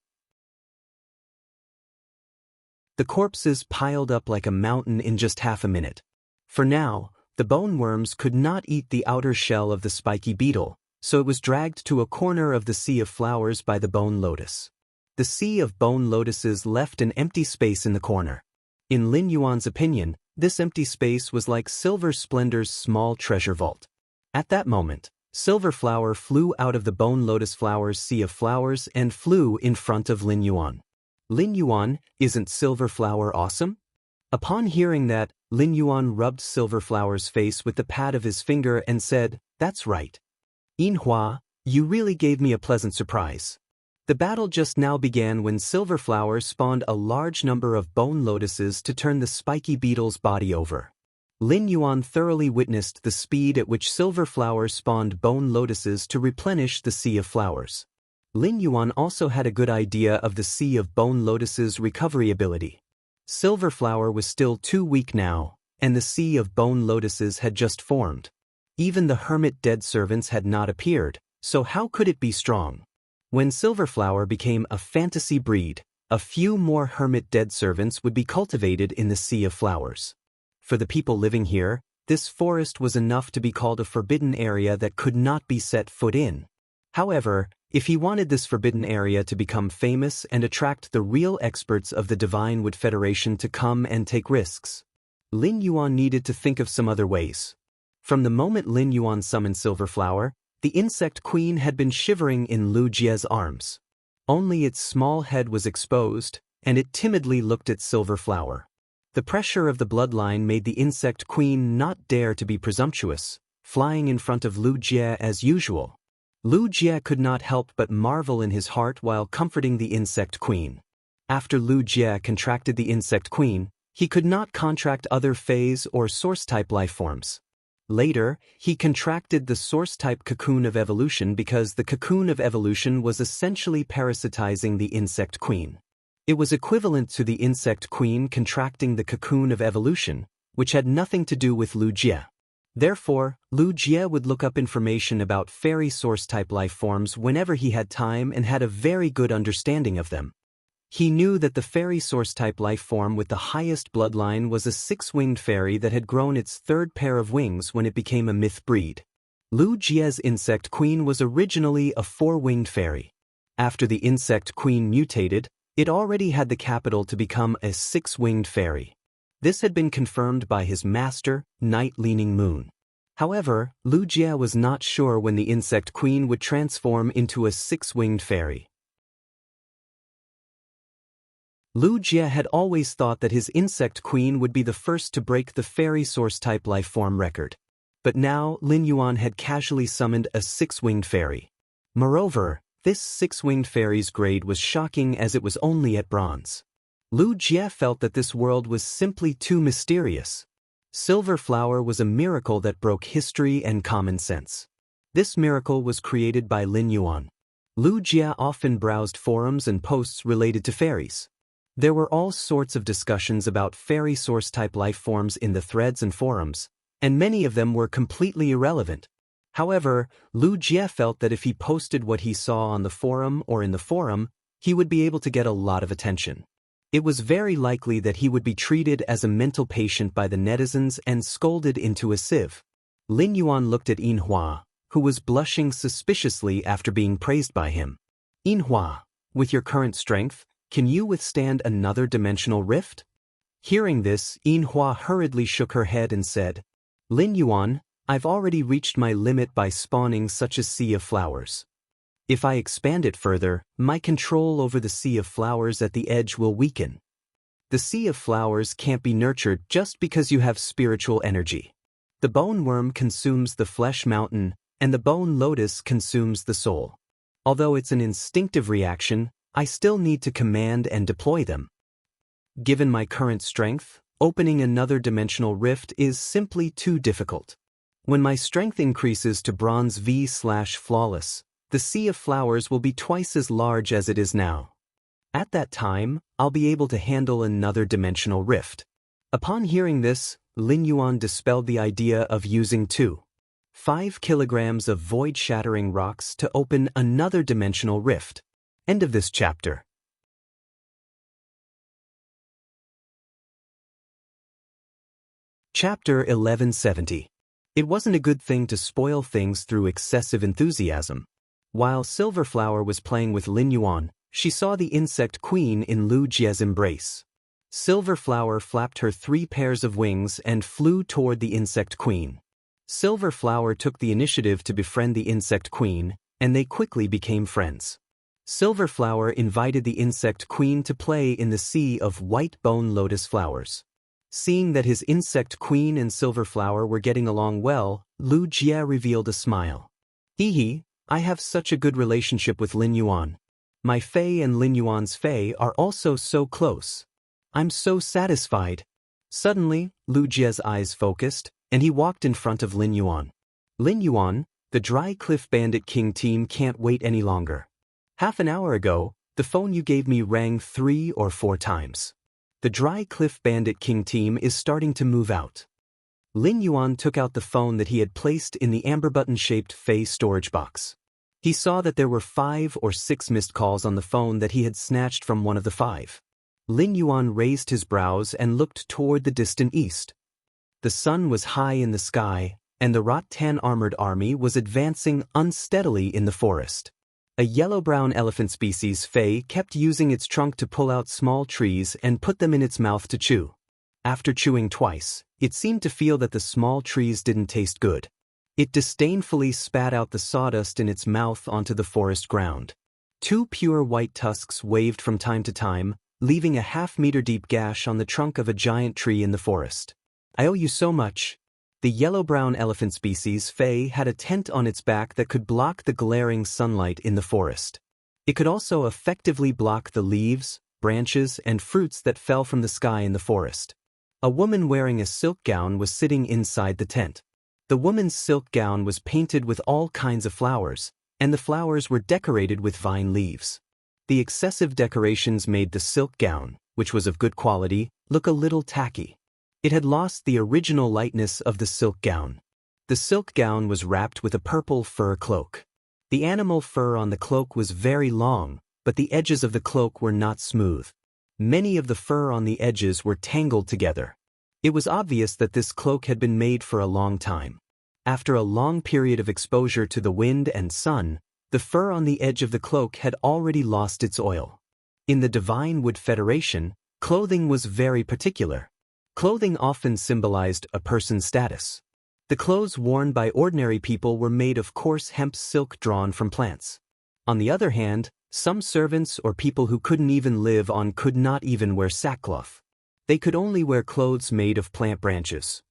The corpses piled up like a mountain in just half a minute. For now, the bone worms could not eat the outer shell of the spiky beetle, so it was dragged to a corner of the sea of flowers by the bone lotus. The sea of bone lotuses left an empty space in the corner. In Lin Yuan's opinion, this empty space was like Silver Splendor's small treasure vault. At that moment, Silver Flower flew out of the bone lotus flower's sea of flowers and flew in front of Lin Yuan. Lin Yuan, isn't Silver Flower awesome? Upon hearing that, Lin Yuan rubbed Silver Flower's face with the pad of his finger and said, "That's right. Yinhua, you really gave me a pleasant surprise." The battle just now began when Silver Flower spawned a large number of bone lotuses to turn the spiky beetle's body over. Lin Yuan thoroughly witnessed the speed at which Silver Flower spawned bone lotuses to replenish the sea of flowers. Lin Yuan also had a good idea of the sea of bone lotuses' recovery ability. Silver Flower was still too weak now, and the sea of bone lotuses had just formed. Even the hermit dead servants had not appeared, so how could it be strong? When Silver Flower became a fantasy breed, a few more hermit dead servants would be cultivated in the sea of flowers. For the people living here, this forest was enough to be called a forbidden area that could not be set foot in. However, if he wanted this forbidden area to become famous and attract the real experts of the Divine Wood Federation to come and take risks, Lin Yuan needed to think of some other ways. From the moment Lin Yuan summoned Silver Flower, the insect queen had been shivering in Lu Jie's arms. Only its small head was exposed, and it timidly looked at Silver Flower. The pressure of the bloodline made the insect queen not dare to be presumptuous, flying in front of Lu Jie as usual. Lu Jie could not help but marvel in his heart while comforting the insect queen. After Lu Jie contracted the insect queen, he could not contract other phase or source-type life forms. Later, he contracted the source-type cocoon of evolution because the cocoon of evolution was essentially parasitizing the insect queen. It was equivalent to the insect queen contracting the cocoon of evolution, which had nothing to do with Lu Jie. Therefore, Lu Jie would look up information about fairy source-type life forms whenever he had time and had a very good understanding of them. He knew that the fairy source-type life form with the highest bloodline was a six-winged fairy that had grown its third pair of wings when it became a myth breed. Lu Jie's insect queen was originally a four-winged fairy. After the insect queen mutated, it already had the capital to become a six-winged fairy. This had been confirmed by his master, Night-Leaning Moon. However, Lu Jie was not sure when the insect queen would transform into a six-winged fairy. Lu Jie had always thought that his insect queen would be the first to break the fairy source-type life form record. But now, Lin Yuan had casually summoned a six-winged fairy. Moreover, this six-winged fairy's grade was shocking as it was only at bronze. Lu Jie felt that this world was simply too mysterious. Silver Flower was a miracle that broke history and common sense. This miracle was created by Lin Yuan. Lu Jie often browsed forums and posts related to fairies. There were all sorts of discussions about fairy source-type life forms in the threads and forums, and many of them were completely irrelevant. However, Lu Jie felt that if he posted what he saw on the forum or in the forum, he would be able to get a lot of attention. It was very likely that he would be treated as a mental patient by the netizens and scolded into a sieve. Lin Yuan looked at Yinhua, who was blushing suspiciously after being praised by him. "Yinhua, with your current strength, can you withstand another dimensional rift?" Hearing this, Yinhua hurriedly shook her head and said, "Lin Yuan, I've already reached my limit by spawning such a sea of flowers. If I expand it further, my control over the sea of flowers at the edge will weaken. The sea of flowers can't be nurtured just because you have spiritual energy. The bone worm consumes the flesh mountain, and the bone lotus consumes the soul. Although it's an instinctive reaction, I still need to command and deploy them. Given my current strength, opening another dimensional rift is simply too difficult. When my strength increases to bronze V/flawless, the sea of flowers will be twice as large as it is now. At that time, I'll be able to handle another dimensional rift." Upon hearing this, Lin Yuan dispelled the idea of using two. 5 kilograms of void-shattering rocks to open another dimensional rift. End of this chapter. Chapter 1170. It wasn't a good thing to spoil things through excessive enthusiasm. While Silverflower was playing with Lin Yuan, she saw the insect queen in Lu Jie's embrace. Silverflower flapped her 3 pairs of wings and flew toward the insect queen. Silverflower took the initiative to befriend the insect queen, and they quickly became friends. Silverflower invited the insect queen to play in the sea of white bone lotus flowers. Seeing that his insect queen and Silverflower were getting along well, Lu Jie revealed a smile. Hee, I have such a good relationship with Lin Yuan. My Fei and Lin Yuan's Fei are also so close. I'm so satisfied. Suddenly, Lu Jie's eyes focused, and he walked in front of Lin Yuan. Lin Yuan, the Dry Cliff Bandit King team can't wait any longer. Half an hour ago, the phone you gave me rang 3 or 4 times. The Dry Cliff Bandit King team is starting to move out. Lin Yuan took out the phone that he had placed in the amber button-shaped Fei storage box. He saw that there were 5 or 6 missed calls on the phone that he had snatched from one of the 5. Lin Yuan raised his brows and looked toward the distant east. The sun was high in the sky, and the Rattan armored army was advancing unsteadily in the forest. A yellow-brown elephant species Fei kept using its trunk to pull out small trees and put them in its mouth to chew. After chewing twice, it seemed to feel that the small trees didn't taste good. It disdainfully spat out the sawdust in its mouth onto the forest ground. 2 pure white tusks waved from time to time, leaving a half-meter-deep gash on the trunk of a giant tree in the forest. I owe you so much. The yellow-brown elephant species Fei had a tent on its back that could block the glaring sunlight in the forest. It could also effectively block the leaves, branches, and fruits that fell from the sky in the forest. A woman wearing a silk gown was sitting inside the tent. The woman's silk gown was painted with all kinds of flowers, and the flowers were decorated with vine leaves. The excessive decorations made the silk gown, which was of good quality, look a little tacky. It had lost the original lightness of the silk gown. The silk gown was wrapped with a purple fur cloak. The animal fur on the cloak was very long, but the edges of the cloak were not smooth. Many of the fur on the edges were tangled together. It was obvious that this cloak had been made for a long time. After a long period of exposure to the wind and sun, the fur on the edge of the cloak had already lost its oil. In the Divine Wood Federation, clothing was very particular. Clothing often symbolized a person's status. The clothes worn by ordinary people were made of coarse hemp silk drawn from plants. On the other hand, some servants or people who couldn't even live on could not even wear sackcloth. They could only wear clothes made of plant branches.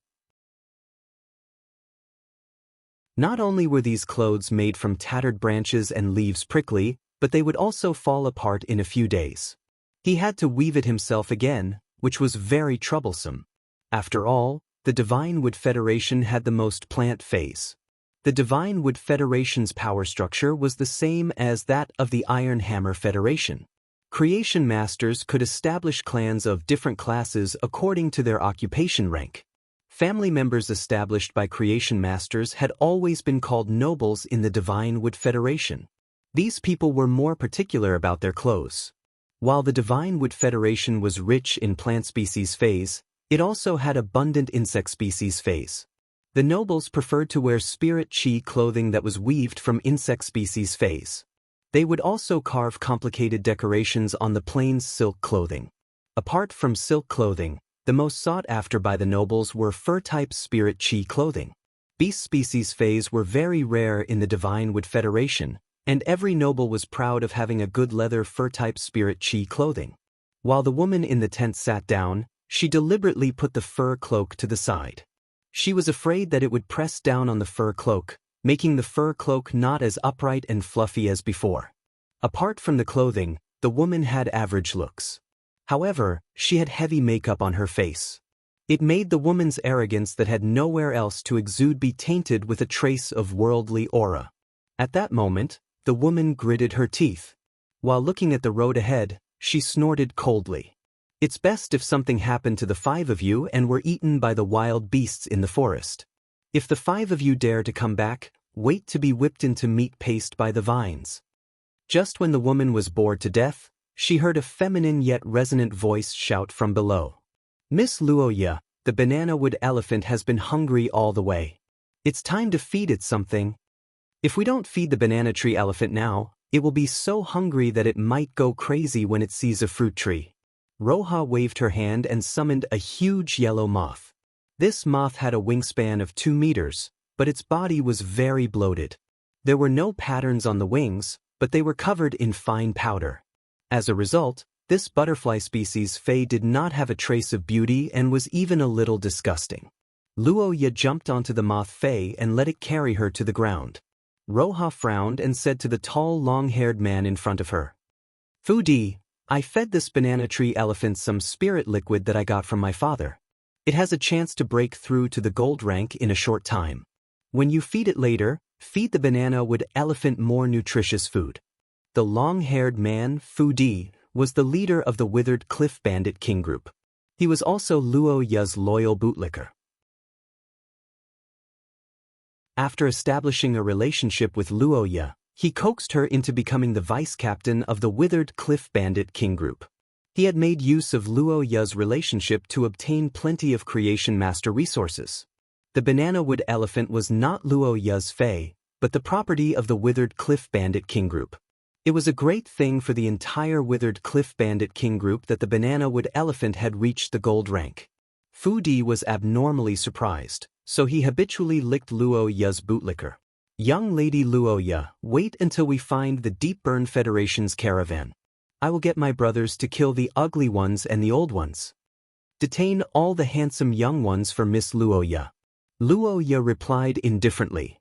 Not only were these clothes made from tattered branches and leaves prickly, but they would also fall apart in a few days. He had to weave it himself again, which was very troublesome. After all, the Divine Wood Federation had the most plant phase. The Divine Wood Federation's power structure was the same as that of the Iron Hammer Federation. Creation Masters could establish clans of different classes according to their occupation rank. Family members established by Creation Masters had always been called nobles in the Divine Wood Federation. These people were more particular about their clothes. While the Divine Wood Federation was rich in plant species phase, it also had abundant insect species phase. The nobles preferred to wear spirit chi clothing that was weaved from insect species phase. They would also carve complicated decorations on the plain silk clothing. Apart from silk clothing, the most sought after by the nobles were fur-type spirit chi clothing. Beast species phase were very rare in the Divine Wood Federation, and every noble was proud of having a good leather fur-type spirit chi clothing. While the woman in the tent sat down, she deliberately put the fur cloak to the side. She was afraid that it would press down on the fur cloak, making the fur cloak not as upright and fluffy as before. Apart from the clothing, the woman had average looks. However, she had heavy makeup on her face. It made the woman's arrogance that had nowhere else to exude be tainted with a trace of worldly aura. At that moment, the woman gritted her teeth. While looking at the road ahead, she snorted coldly. It's best if something happened to the 5 of you and were eaten by the wild beasts in the forest. If the 5 of you dare to come back, wait to be whipped into meat paste by the vines." Just when the woman was bored to death, she heard a feminine yet resonant voice shout from below. "Miss Luoya, the banana wood elephant has been hungry all the way. It's time to feed it something. If we don't feed the banana tree elephant now, it will be so hungry that it might go crazy when it sees a fruit tree." Roja waved her hand and summoned a huge yellow moth. This moth had a wingspan of 2 meters, but its body was very bloated. There were no patterns on the wings, but they were covered in fine powder. As a result, this butterfly species Fei did not have a trace of beauty and was even a little disgusting. Luoya jumped onto the moth Fei and let it carry her to the ground. Roja frowned and said to the tall, long-haired man in front of her, "Fu Di, I fed this banana tree elephant some spirit liquid that I got from my father. It has a chance to break through to the gold rank in a short time. When you feed it later, feed the banana wood elephant more nutritious food." The long-haired man, Fu Di, was the leader of the Withered Cliff Bandit King group. He was also Luoya's loyal bootlicker. After establishing a relationship with Luoya, he coaxed her into becoming the vice-captain of the Withered Cliff Bandit King group. He had made use of Luoya's relationship to obtain plenty of creation master resources. The banana wood elephant was not Luoya's Fei, but the property of the Withered Cliff Bandit King group. It was a great thing for the entire Withered Cliff Bandit King group that the banana wood elephant had reached the gold rank. Fu Di was abnormally surprised, so he habitually licked Luoya's bootlicker. "Young lady Luoya, wait until we find the Deep Burn Federation's caravan. I will get my brothers to kill the ugly ones and the old ones. Detain all the handsome young ones for Miss Luoya." Luoya replied indifferently.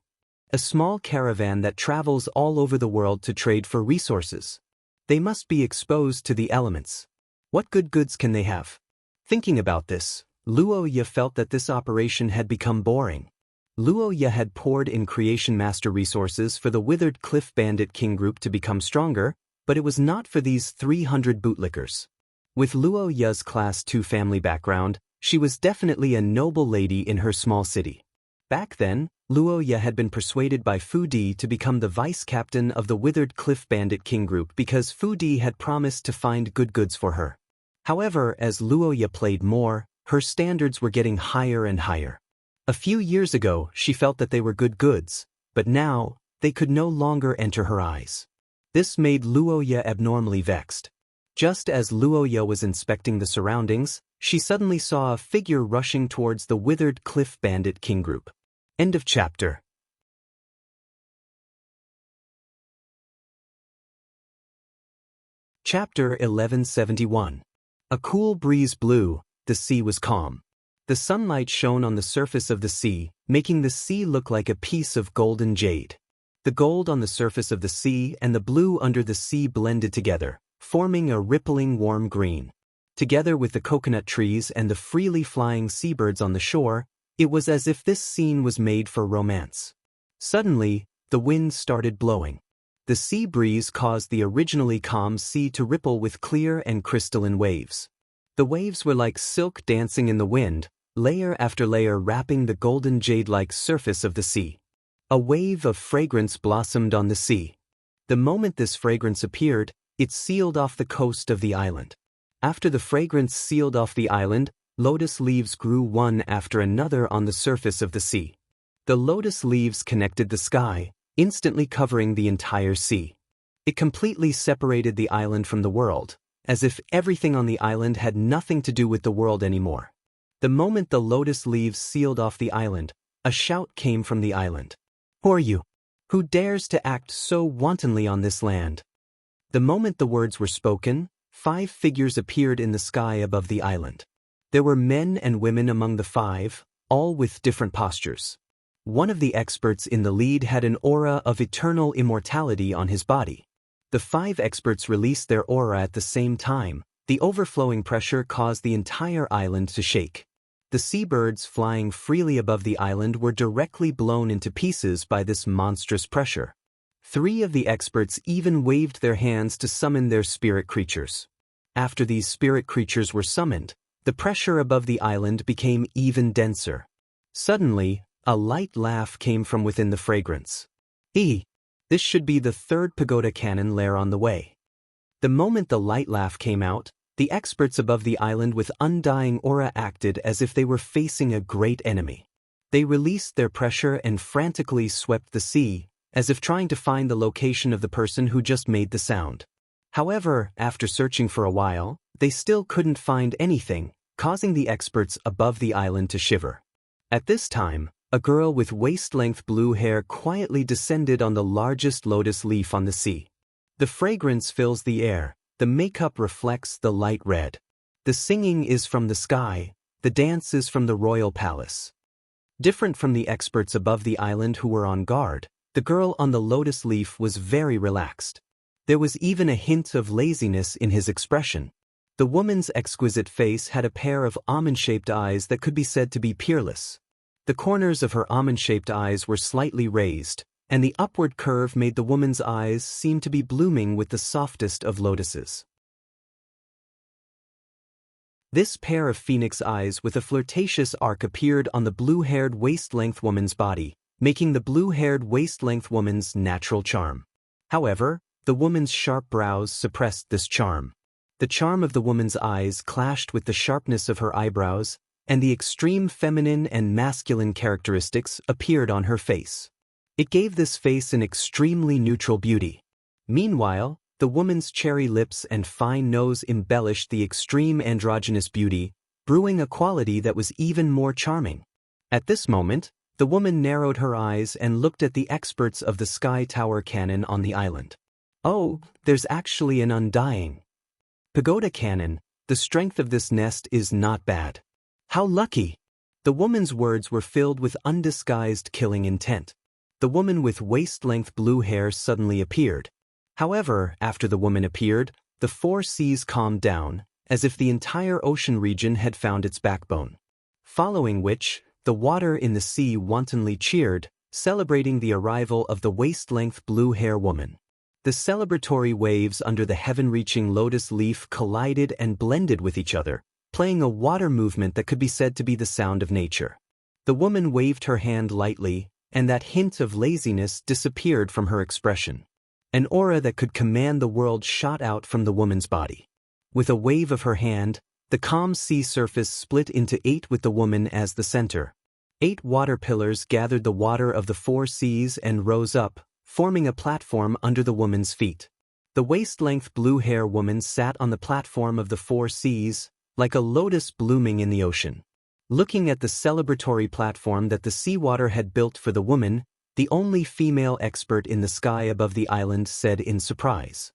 "A small caravan that travels all over the world to trade for resources. They must be exposed to the elements. What good goods can they have?" Thinking about this, Luoya felt that this operation had become boring. Luoya had poured in creation master resources for the Withered Cliff Bandit King group to become stronger, but it was not for these 300 bootlickers. With Luoya's Class 2 family background, she was definitely a noble lady in her small city. Back then, Luoya had been persuaded by Fu Di to become the vice-captain of the Withered Cliff Bandit King group because Fu Di had promised to find good goods for her. However, as Luoya played more, her standards were getting higher and higher. A few years ago, she felt that they were good goods, but now, they could no longer enter her eyes. This made Luoya abnormally vexed. Just as Luoya was inspecting the surroundings, she suddenly saw a figure rushing towards the Withered Cliff Bandit King group. End of chapter. Chapter 1171. A cool breeze blew, the sea was calm. The sunlight shone on the surface of the sea, making the sea look like a piece of golden jade. The gold on the surface of the sea and the blue under the sea blended together, forming a rippling warm green. Together with the coconut trees and the freely flying seabirds on the shore, it was as if this scene was made for romance. Suddenly, the wind started blowing. The sea breeze caused the originally calm sea to ripple with clear and crystalline waves. The waves were like silk dancing in the wind, layer after layer wrapping the golden jade-like surface of the sea. A wave of fragrance blossomed on the sea. The moment this fragrance appeared, it sealed off the coast of the island. After the fragrance sealed off the island, lotus leaves grew one after another on the surface of the sea. The lotus leaves connected the sky, instantly covering the entire sea. It completely separated the island from the world, as if everything on the island had nothing to do with the world anymore. The moment the lotus leaves sealed off the island, a shout came from the island. "Who are you? Who dares to act so wantonly on this land?" The moment the words were spoken, 5 figures appeared in the sky above the island. There were men and women among the 5, all with different postures. One of the experts in the lead had an aura of eternal immortality on his body. The 5 experts released their aura at the same time. The overflowing pressure caused the entire island to shake. The seabirds flying freely above the island were directly blown into pieces by this monstrous pressure. 3 of the experts even waved their hands to summon their spirit creatures. After these spirit creatures were summoned, the pressure above the island became even denser. Suddenly, A light laugh came from within the fragrance. This should be the third pagoda cannon lair on the way. The moment the light laugh came out, the experts above the island with undying aura acted as if they were facing a great enemy. They released their pressure and frantically swept the sea, as if trying to find the location of the person who just made the sound. However, after searching for a while, they still couldn't find anything, causing the experts above the island to shiver. At this time, a girl with waist-length blue hair quietly descended on the largest lotus leaf on the sea. The fragrance fills the air, the makeup reflects the light red. The singing is from the sky, the dance is from the royal palace. Different from the experts above the island who were on guard, the girl on the lotus leaf was very relaxed. There was even a hint of laziness in his expression. The woman's exquisite face had a pair of almond-shaped eyes that could be said to be peerless. The corners of her almond-shaped eyes were slightly raised, and the upward curve made the woman's eyes seem to be blooming with the softest of lotuses. This pair of phoenix eyes with a flirtatious arc appeared on the blue-haired waist-length woman's body, making the blue-haired waist-length woman's natural charm. However, the woman's sharp brows suppressed this charm. The charm of the woman's eyes clashed with the sharpness of her eyebrows, and the extreme feminine and masculine characteristics appeared on her face. It gave this face an extremely neutral beauty. Meanwhile, the woman's cherry lips and fine nose embellished the extreme androgynous beauty, brewing a quality that was even more charming. At this moment, the woman narrowed her eyes and looked at the experts of the Sky Tower cannon on the island. Oh, there's actually an undying pagoda cannon. The strength of this nest is not bad. How lucky! The woman's words were filled with undisguised killing intent. The woman with waist-length blue hair suddenly appeared. However, after the woman appeared, the four seas calmed down, as if the entire ocean region had found its backbone. Following which, the water in the sea wantonly cheered, celebrating the arrival of the waist-length blue hair woman. The celebratory waves under the heaven-reaching lotus leaf collided and blended with each other, playing a water movement that could be said to be the sound of nature. The woman waved her hand lightly, and that hint of laziness disappeared from her expression. An aura that could command the world shot out from the woman's body. With a wave of her hand, the calm sea surface split into 8 with the woman as the center. 8 water pillars gathered the water of the 4 seas and rose up, forming a platform under the woman's feet. The waist-length blue-hair woman sat on the platform of the 4 seas, like a lotus blooming in the ocean. Looking at the celebratory platform that the seawater had built for the woman, the only female expert in the sky above the island said in surprise.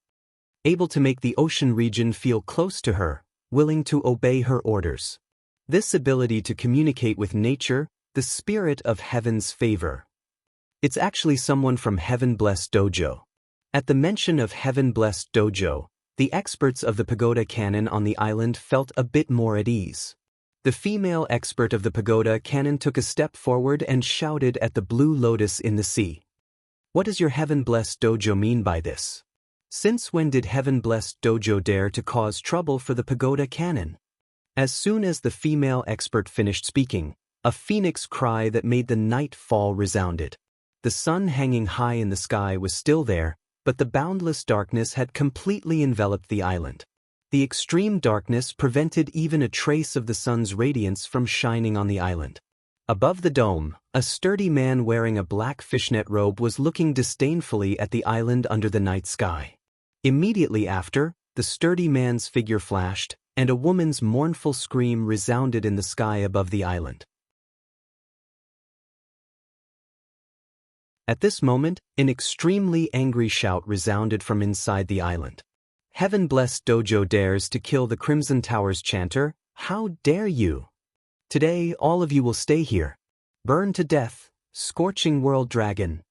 Able to make the ocean region feel close to her, willing to obey her orders. This ability to communicate with nature, the spirit of heaven's favor. It's actually someone from Heaven Blessed Dojo. At the mention of Heaven Blessed Dojo, the experts of the pagoda cannon on the island felt a bit more at ease. The female expert of the pagoda cannon took a step forward and shouted at the blue lotus in the sea. What does your Heaven Blessed Dojo mean by this? Since when did Heaven Blessed Dojo dare to cause trouble for the pagoda cannon? As soon as the female expert finished speaking, a phoenix cry that made the night fall resounded. The sun hanging high in the sky was still there, but the boundless darkness had completely enveloped the island. The extreme darkness prevented even a trace of the sun's radiance from shining on the island. Above the dome, a sturdy man wearing a black fishnet robe was looking disdainfully at the island under the night sky. Immediately after, the sturdy man's figure flashed, and a woman's mournful scream resounded in the sky above the island. At this moment, an extremely angry shout resounded from inside the island. Heaven Blessed Dojo dares to kill the Crimson Tower's chanter. How dare you? Today, all of you will stay here. Burn to death, scorching world dragon.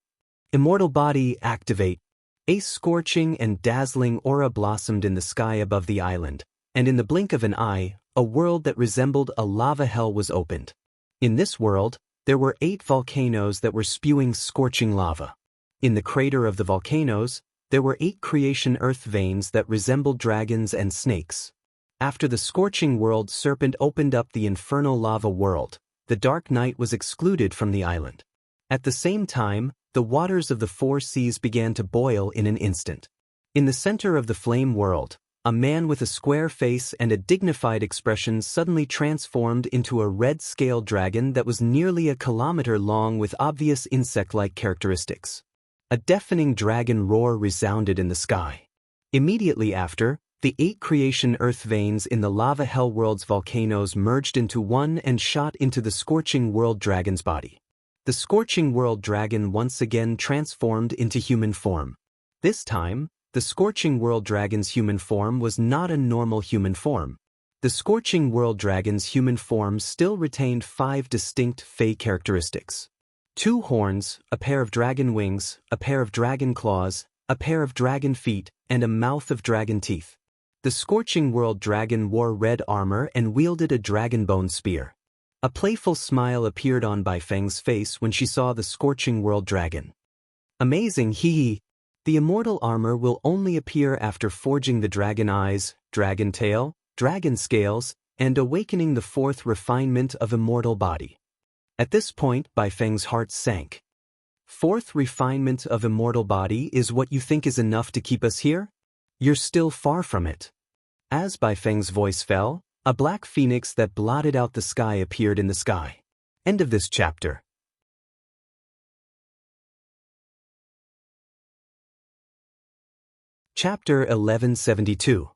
Immortal body, activate. A scorching and dazzling aura blossomed in the sky above the island, and in the blink of an eye, a world that resembled a lava hell was opened. In this world, there were 8 volcanoes that were spewing scorching lava. In the crater of the volcanoes, there were 8 creation earth veins that resembled dragons and snakes. After the scorching world serpent opened up the infernal lava world, the dark night was excluded from the island. At the same time, the waters of the four seas began to boil in an instant. In the center of the flame world, a man with a square face and a dignified expression suddenly transformed into a red-scaled dragon that was nearly a kilometer long with obvious insect-like characteristics. A deafening dragon roar resounded in the sky. Immediately after, the 8 creation earth veins in the lava hell world's volcanoes merged into one and shot into the scorching world dragon's body. The scorching world dragon once again transformed into human form. This time, the scorching world dragon's human form was not a normal human form. The scorching world dragon's human form still retained 5 distinct Fey characteristics. 2 horns, a pair of dragon wings, a pair of dragon claws, a pair of dragon feet, and a mouth of dragon teeth. The scorching world dragon wore red armor and wielded a dragon bone spear. A playful smile appeared on Bai Feng's face when she saw the scorching world dragon. Amazing, hee. The immortal armor will only appear after forging the dragon eyes, dragon tail, dragon scales, and awakening the 4th refinement of immortal body. At this point, Bai Feng's heart sank. 4th refinement of immortal body is what you think is enough to keep us here? You're still far from it. As Bai Feng's voice fell, a black phoenix that blotted out the sky appeared in the sky. End of this chapter. Chapter 1172.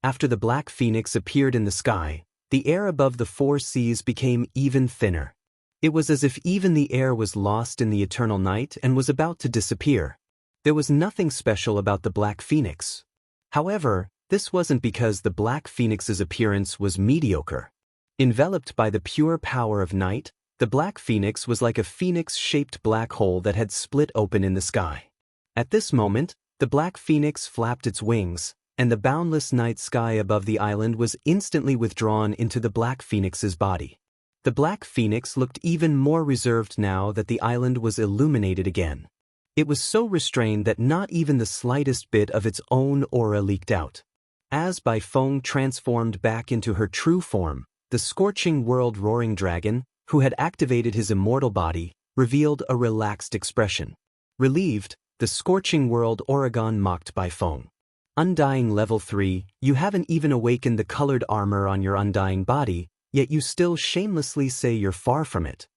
After the black phoenix appeared in the sky, the air above the 4 seas became even thinner. It was as if even the air was lost in the eternal night and was about to disappear. There was nothing special about the black phoenix. However, this wasn't because the black phoenix's appearance was mediocre. Enveloped by the pure power of night, the black phoenix was like a phoenix-shaped black hole that had split open in the sky. At this moment, the black phoenix flapped its wings, and the boundless night sky above the island was instantly withdrawn into the black phoenix's body. The black phoenix looked even more reserved now that the island was illuminated again. It was so restrained that not even the slightest bit of its own aura leaked out. As Bai Feng transformed back into her true form, the scorching world roaring dragon, who had activated his immortal body, revealed a relaxed expression. Relieved, the scorching world Oregon mocked Bai Feng. Undying level 3, you haven't even awakened the colored armor on your undying body, yet you still shamelessly say you're far from it.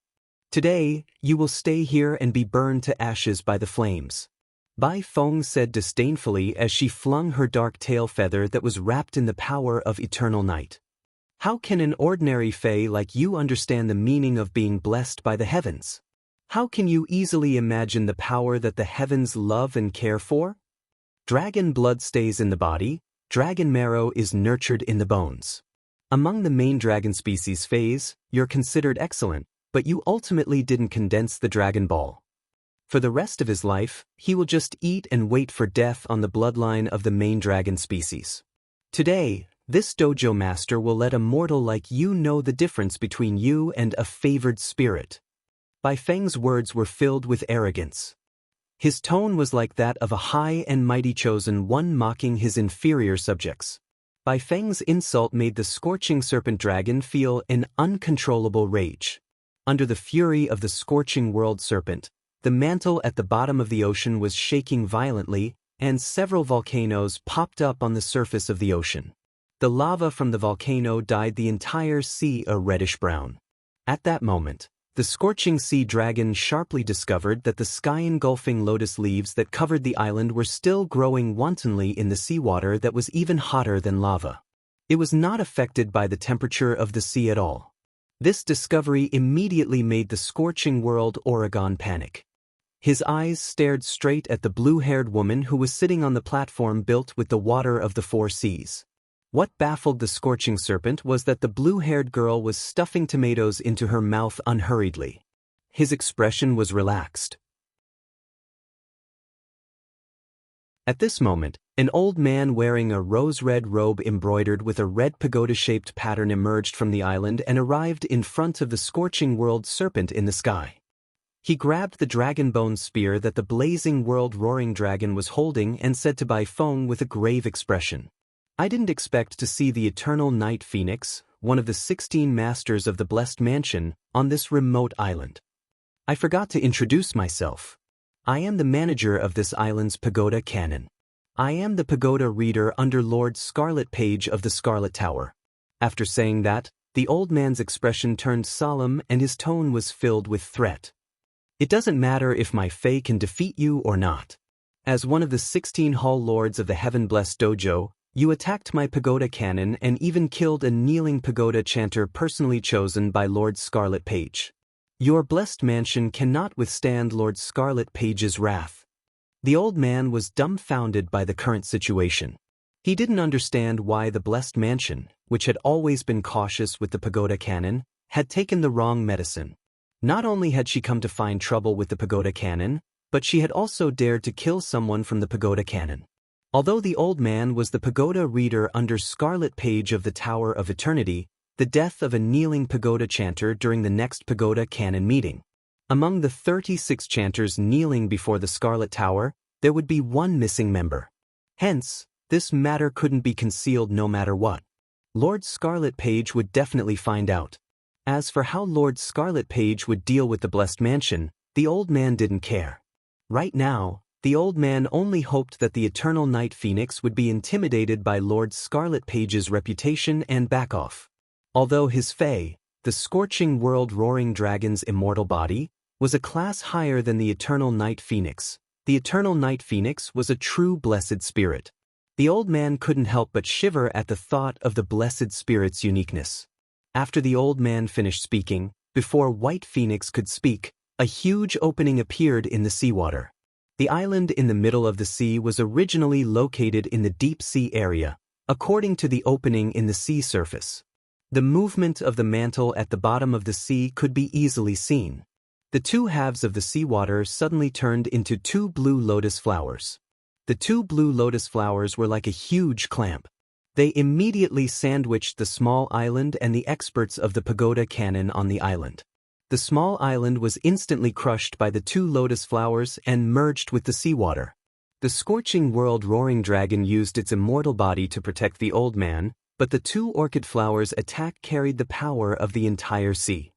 Today, you will stay here and be burned to ashes by the flames. Bai Feng said disdainfully as she flung her dark tail feather that was wrapped in the power of eternal night. How can an ordinary Fae like you understand the meaning of being blessed by the heavens? How can you easily imagine the power that the heavens love and care for? Dragon blood stays in the body, dragon marrow is nurtured in the bones. Among the main dragon species Faes, you're considered excellent, but you ultimately didn't condense the Dragon Ball. For the rest of his life, he will just eat and wait for death on the bloodline of the main dragon species. Today, this dojo master will let a mortal like you know the difference between you and a favored spirit. Bai Feng's words were filled with arrogance. His tone was like that of a high and mighty chosen one mocking his inferior subjects. Bai Feng's insult made the scorching serpent dragon feel an uncontrollable rage. Under the fury of the scorching world serpent, the mantle at the bottom of the ocean was shaking violently, and several volcanoes popped up on the surface of the ocean. The lava from the volcano dyed the entire sea a reddish-brown. At that moment, the scorching sea dragon sharply discovered that the sky-engulfing lotus leaves that covered the island were still growing wantonly in the seawater that was even hotter than lava. It was not affected by the temperature of the sea at all. This discovery immediately made the scorching world Oregon panic. His eyes stared straight at the blue-haired woman who was sitting on the platform built with the water of the 4 seas. What baffled the scorching serpent was that the blue-haired girl was stuffing tomatoes into her mouth unhurriedly. His expression was relaxed. At this moment, an old man wearing a rose-red robe embroidered with a red pagoda-shaped pattern emerged from the island and arrived in front of the scorching world serpent in the sky. He grabbed the dragon bone spear that the blazing world roaring dragon was holding and said to Bai Feng with a grave expression, I didn't expect to see the eternal Night Phoenix, one of the 16 masters of the Blessed Mansion, on this remote island. I forgot to introduce myself. I am the manager of this island's pagoda canon. I am the pagoda reader under Lord Scarlet Page of the Scarlet Tower. After saying that, the old man's expression turned solemn and his tone was filled with threat. It doesn't matter if my fae can defeat you or not. As one of the 16 hall lords of the Heaven-Blessed Dojo, you attacked my pagoda cannon and even killed a kneeling pagoda chanter personally chosen by Lord Scarlet Page. Your blessed mansion cannot withstand Lord Scarlet Page's wrath. The old man was dumbfounded by the current situation. He didn't understand why the blessed mansion, which had always been cautious with the pagoda cannon, had taken the wrong medicine. Not only had she come to find trouble with the pagoda cannon, but she had also dared to kill someone from the pagoda cannon. Although the old man was the pagoda reader under Scarlet Page of the Tower of Eternity, the death of a kneeling pagoda chanter during the next pagoda canon meeting. Among the 36 chanters kneeling before the Scarlet Tower, there would be one missing member. Hence, this matter couldn't be concealed no matter what. Lord Scarlet Page would definitely find out. As for how Lord Scarlet Page would deal with the Blessed Mansion, the old man didn't care. Right now, the old man only hoped that the Eternal Night Phoenix would be intimidated by Lord Scarlet Page's reputation and back off. Although his fae, the Scorching World Roaring Dragon's immortal body, was a class higher than the Eternal Night Phoenix, the Eternal Night Phoenix was a true blessed spirit. The old man couldn't help but shiver at the thought of the blessed spirit's uniqueness. After the old man finished speaking, before White Phoenix could speak, a huge opening appeared in the seawater. The island in the middle of the sea was originally located in the deep sea area, according to the opening in the sea surface. The movement of the mantle at the bottom of the sea could be easily seen. The two halves of the seawater suddenly turned into two blue lotus flowers. The two blue lotus flowers were like a huge clamp. They immediately sandwiched the small island and the experts of the pagoda canon on the island. The small island was instantly crushed by the two lotus flowers and merged with the seawater. The Scorching World Roaring Dragon used its immortal body to protect the old man, but the two orchid flowers' attack carried the power of the entire sea.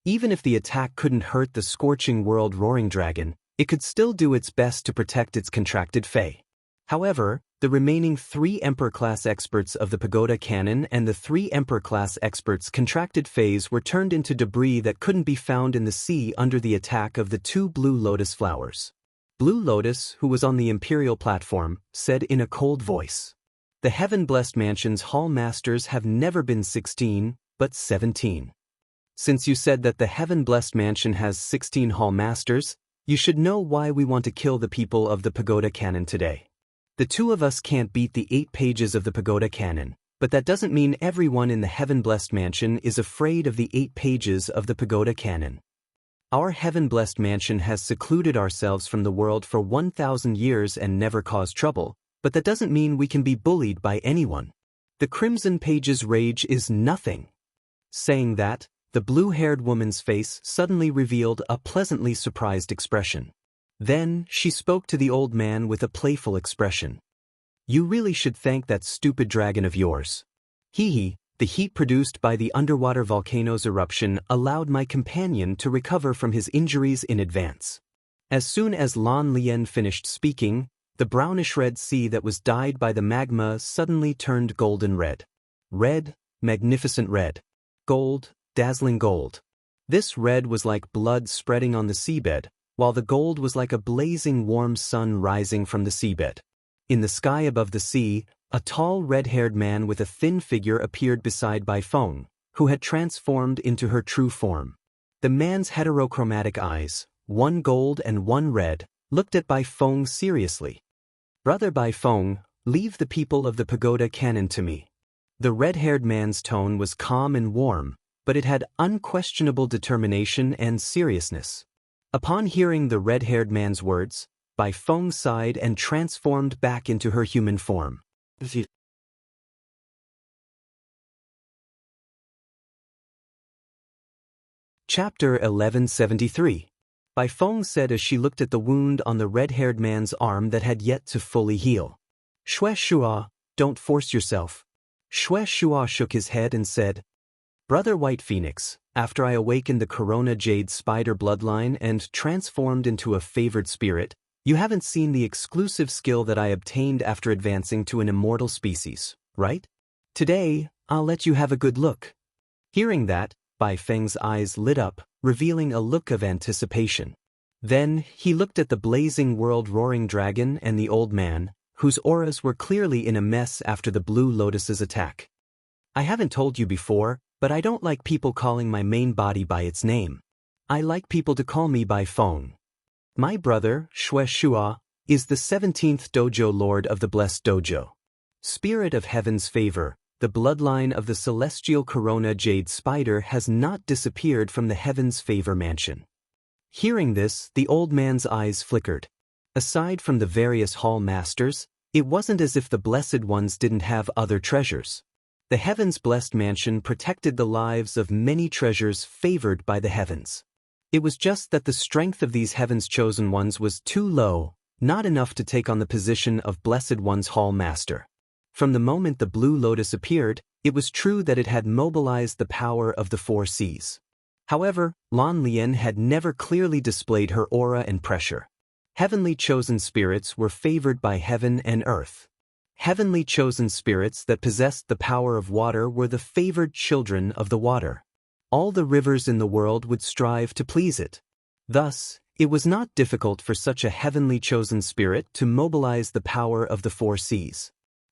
Even if the attack couldn't hurt the Scorching World Roaring Dragon, it could still do its best to protect its contracted fae. However, the remaining 3 Emperor-class experts of the pagoda canon and the 3 Emperor-class experts' contracted faes were turned into debris that couldn't be found in the sea under the attack of the 2 blue lotus flowers. Blue Lotus, who was on the Imperial platform, said in a cold voice, "The Heaven-Blessed Mansion's hall masters have never been 16, but 17. Since you said that the Heaven-Blessed Mansion has 16 hall masters, you should know why we want to kill the people of the pagoda canon today. The 2 of us can't beat the 8 pages of the pagoda canon, but that doesn't mean everyone in the Heaven-Blessed Mansion is afraid of the 8 pages of the pagoda canon. Our Heaven-Blessed Mansion has secluded ourselves from the world for 1,000 years and never caused trouble, but that doesn't mean we can be bullied by anyone. The Crimson Page's rage is nothing." Saying that, the blue-haired woman's face suddenly revealed a pleasantly surprised expression. Then, she spoke to the old man with a playful expression. "You really should thank that stupid dragon of yours. Hee. The heat produced by the underwater volcano's eruption allowed my companion to recover from his injuries in advance." As soon as Lan Lian finished speaking, the brownish-red sea that was dyed by the magma suddenly turned golden red. Red, magnificent red. Gold, dazzling gold. This red was like blood spreading on the seabed, while the gold was like a blazing warm sun rising from the seabed. In the sky above the sea, a tall red-haired man with a thin figure appeared beside Bai Feng, who had transformed into her true form. The man's heterochromatic eyes, one gold and one red, looked at Bai Feng seriously. "Brother Bai Feng, leave the people of the pagoda canon to me." The red-haired man's tone was calm and warm, but it had unquestionable determination and seriousness. Upon hearing the red-haired man's words, Bai Feng sighed and transformed back into her human form. Chapter 1173. Bai Feng said as she looked at the wound on the red-haired man's arm that had yet to fully heal. Xue Shua, don't force yourself. Xue Shua shook his head and said, Brother White Phoenix, after I awakened the Corona Jade Spider bloodline and transformed into a favored spirit, you haven't seen the exclusive skill that I obtained after advancing to an immortal species, right? Today, I'll let you have a good look. Hearing that, Bai Feng's eyes lit up, revealing a look of anticipation. Then, he looked at the blazing world-roaring dragon and the old man, whose auras were clearly in a mess after the Blue Lotus's attack. I haven't told you before, but I don't like people calling my main body by its name. I like people to call me Bai Feng. My brother, Xue Shua, is the 17th Dojo Lord of the Blessed Dojo. Spirit of Heaven's favor, the bloodline of the celestial Corona Jade Spider has not disappeared from the Heaven's Favor Mansion. Hearing this, the old man's eyes flickered. Aside from the various hall masters, it wasn't as if the Blessed Ones didn't have other treasures. The Heaven's Blessed Mansion protected the lives of many treasures favored by the heavens. It was just that the strength of these Heaven's Chosen Ones was too low, not enough to take on the position of Blessed One's Hall Master. From the moment the Blue Lotus appeared, it was true that it had mobilized the power of the four seas. However, Wang Lin had never clearly displayed her aura and pressure. Heavenly chosen spirits were favored by heaven and earth. Heavenly chosen spirits that possessed the power of water were the favored children of the water. All the rivers in the world would strive to please it. Thus, it was not difficult for such a heavenly chosen spirit to mobilize the power of the four seas.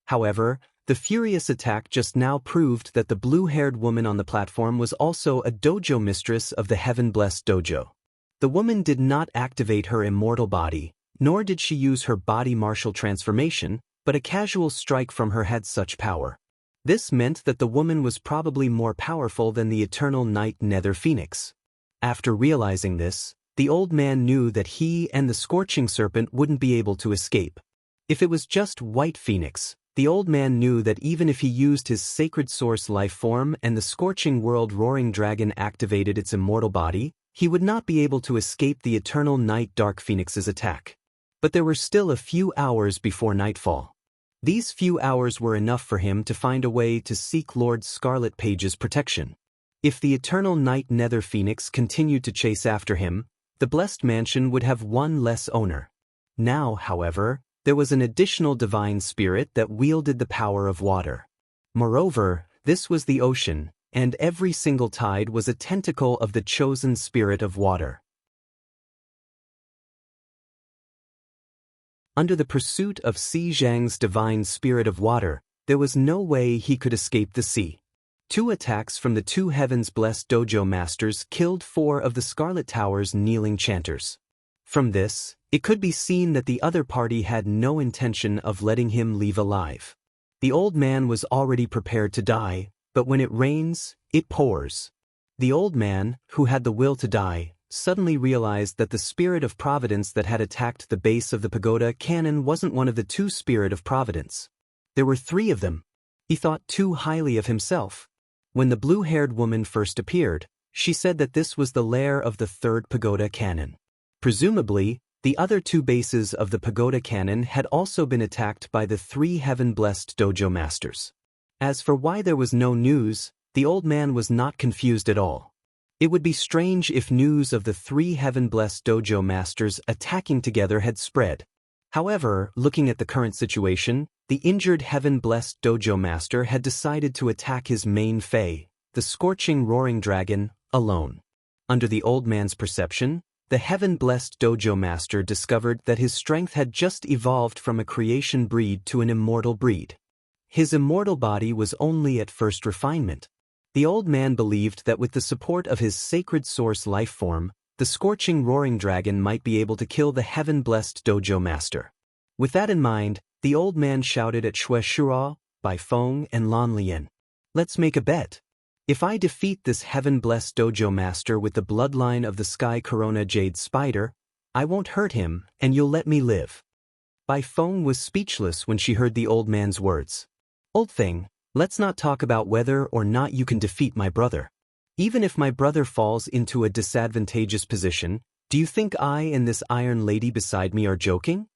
However, the furious attack just now proved that the blue-haired woman on the platform was also a dojo mistress of the heaven-blessed dojo. The woman did not activate her immortal body, nor did she use her body martial transformation, but a casual strike from her had such power. This meant that the woman was probably more powerful than the eternal night nether phoenix. After realizing this, the old man knew that he and the scorching serpent wouldn't be able to escape. If it was just White Phoenix, the old man knew that even if he used his sacred source life form and the scorching world roaring dragon activated its immortal body, he would not be able to escape the eternal night dark phoenix's attack. But there were still a few hours before nightfall. These few hours were enough for him to find a way to seek Lord Scarlet Page's protection. If the eternal night nether phoenix continued to chase after him, the blessed mansion would have one less owner. Now, however, there was an additional divine spirit that wielded the power of water. Moreover, this was the ocean, and every single tide was a tentacle of the chosen spirit of water. Under the pursuit of Si Zhang's divine spirit of water, there was no way he could escape the sea. 2 attacks from the 2 heavens blessed dojo masters killed 4 of the Scarlet Tower's kneeling chanters. From this, it could be seen that the other party had no intention of letting him leave alive. The old man was already prepared to die, but when it rains, it pours. The old man, who had the will to die, suddenly realized that the spirit of providence that had attacked the base of the pagoda cannon wasn't one of the 2 spirit of providence. There were 3 of them. He thought too highly of himself. When the blue-haired woman first appeared, she said that this was the lair of the 3rd pagoda cannon. Presumably, the other 2 bases of the pagoda cannon had also been attacked by the 3 heaven-blessed dojo masters. As for why there was no news, the old man was not confused at all. It would be strange if news of the 3 heaven-blessed dojo masters attacking together had spread. However, looking at the current situation, the injured heaven-blessed dojo master had decided to attack his main fae, the scorching roaring dragon, alone. Under the old man's perception, the heaven-blessed dojo master discovered that his strength had just evolved from a creation breed to an immortal breed. His immortal body was only at first refinement. The old man believed that with the support of his sacred source life form, the scorching roaring dragon might be able to kill the heaven-blessed dojo master. With that in mind, the old man shouted at Xue Shua, Bai Feng, and Wang Lin. Let's make a bet. If I defeat this heaven-blessed dojo master with the bloodline of the Sky Corona Jade Spider, I won't hurt him, and you'll let me live. Bai Feng was speechless when she heard the old man's words. Old thing, let's not talk about whether or not you can defeat my brother. Even if my brother falls into a disadvantageous position, Do you think I and this iron lady beside me are joking?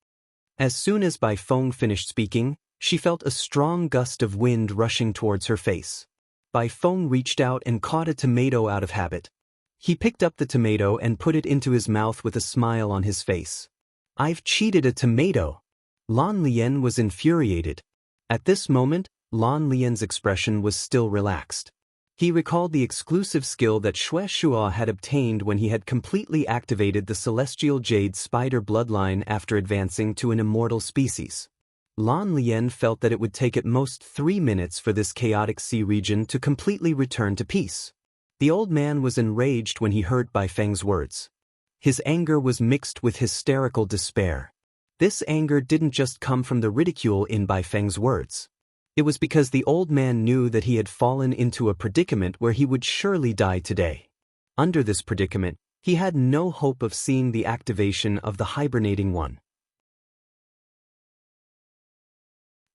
As soon as Bai Feng finished speaking, she felt a strong gust of wind rushing towards her face. Bai Feng reached out and caught a tomato out of habit. He picked up the tomato and put it into his mouth with a smile on his face. I've cheated a tomato. Lan Lian was infuriated. At this moment, Lan Lian's expression was still relaxed. He recalled the exclusive skill that Xue Shua had obtained when he had completely activated the celestial jade spider bloodline after advancing to an immortal species. Lan Lian felt that it would take at most 3 minutes for this chaotic sea region to completely return to peace. The old man was enraged when he heard Bai Feng's words. His anger was mixed with hysterical despair. This anger didn't just come from the ridicule in Bai Feng's words. It was because the old man knew that he had fallen into a predicament where he would surely die today. Under this predicament, he had no hope of seeing the activation of the hibernating one.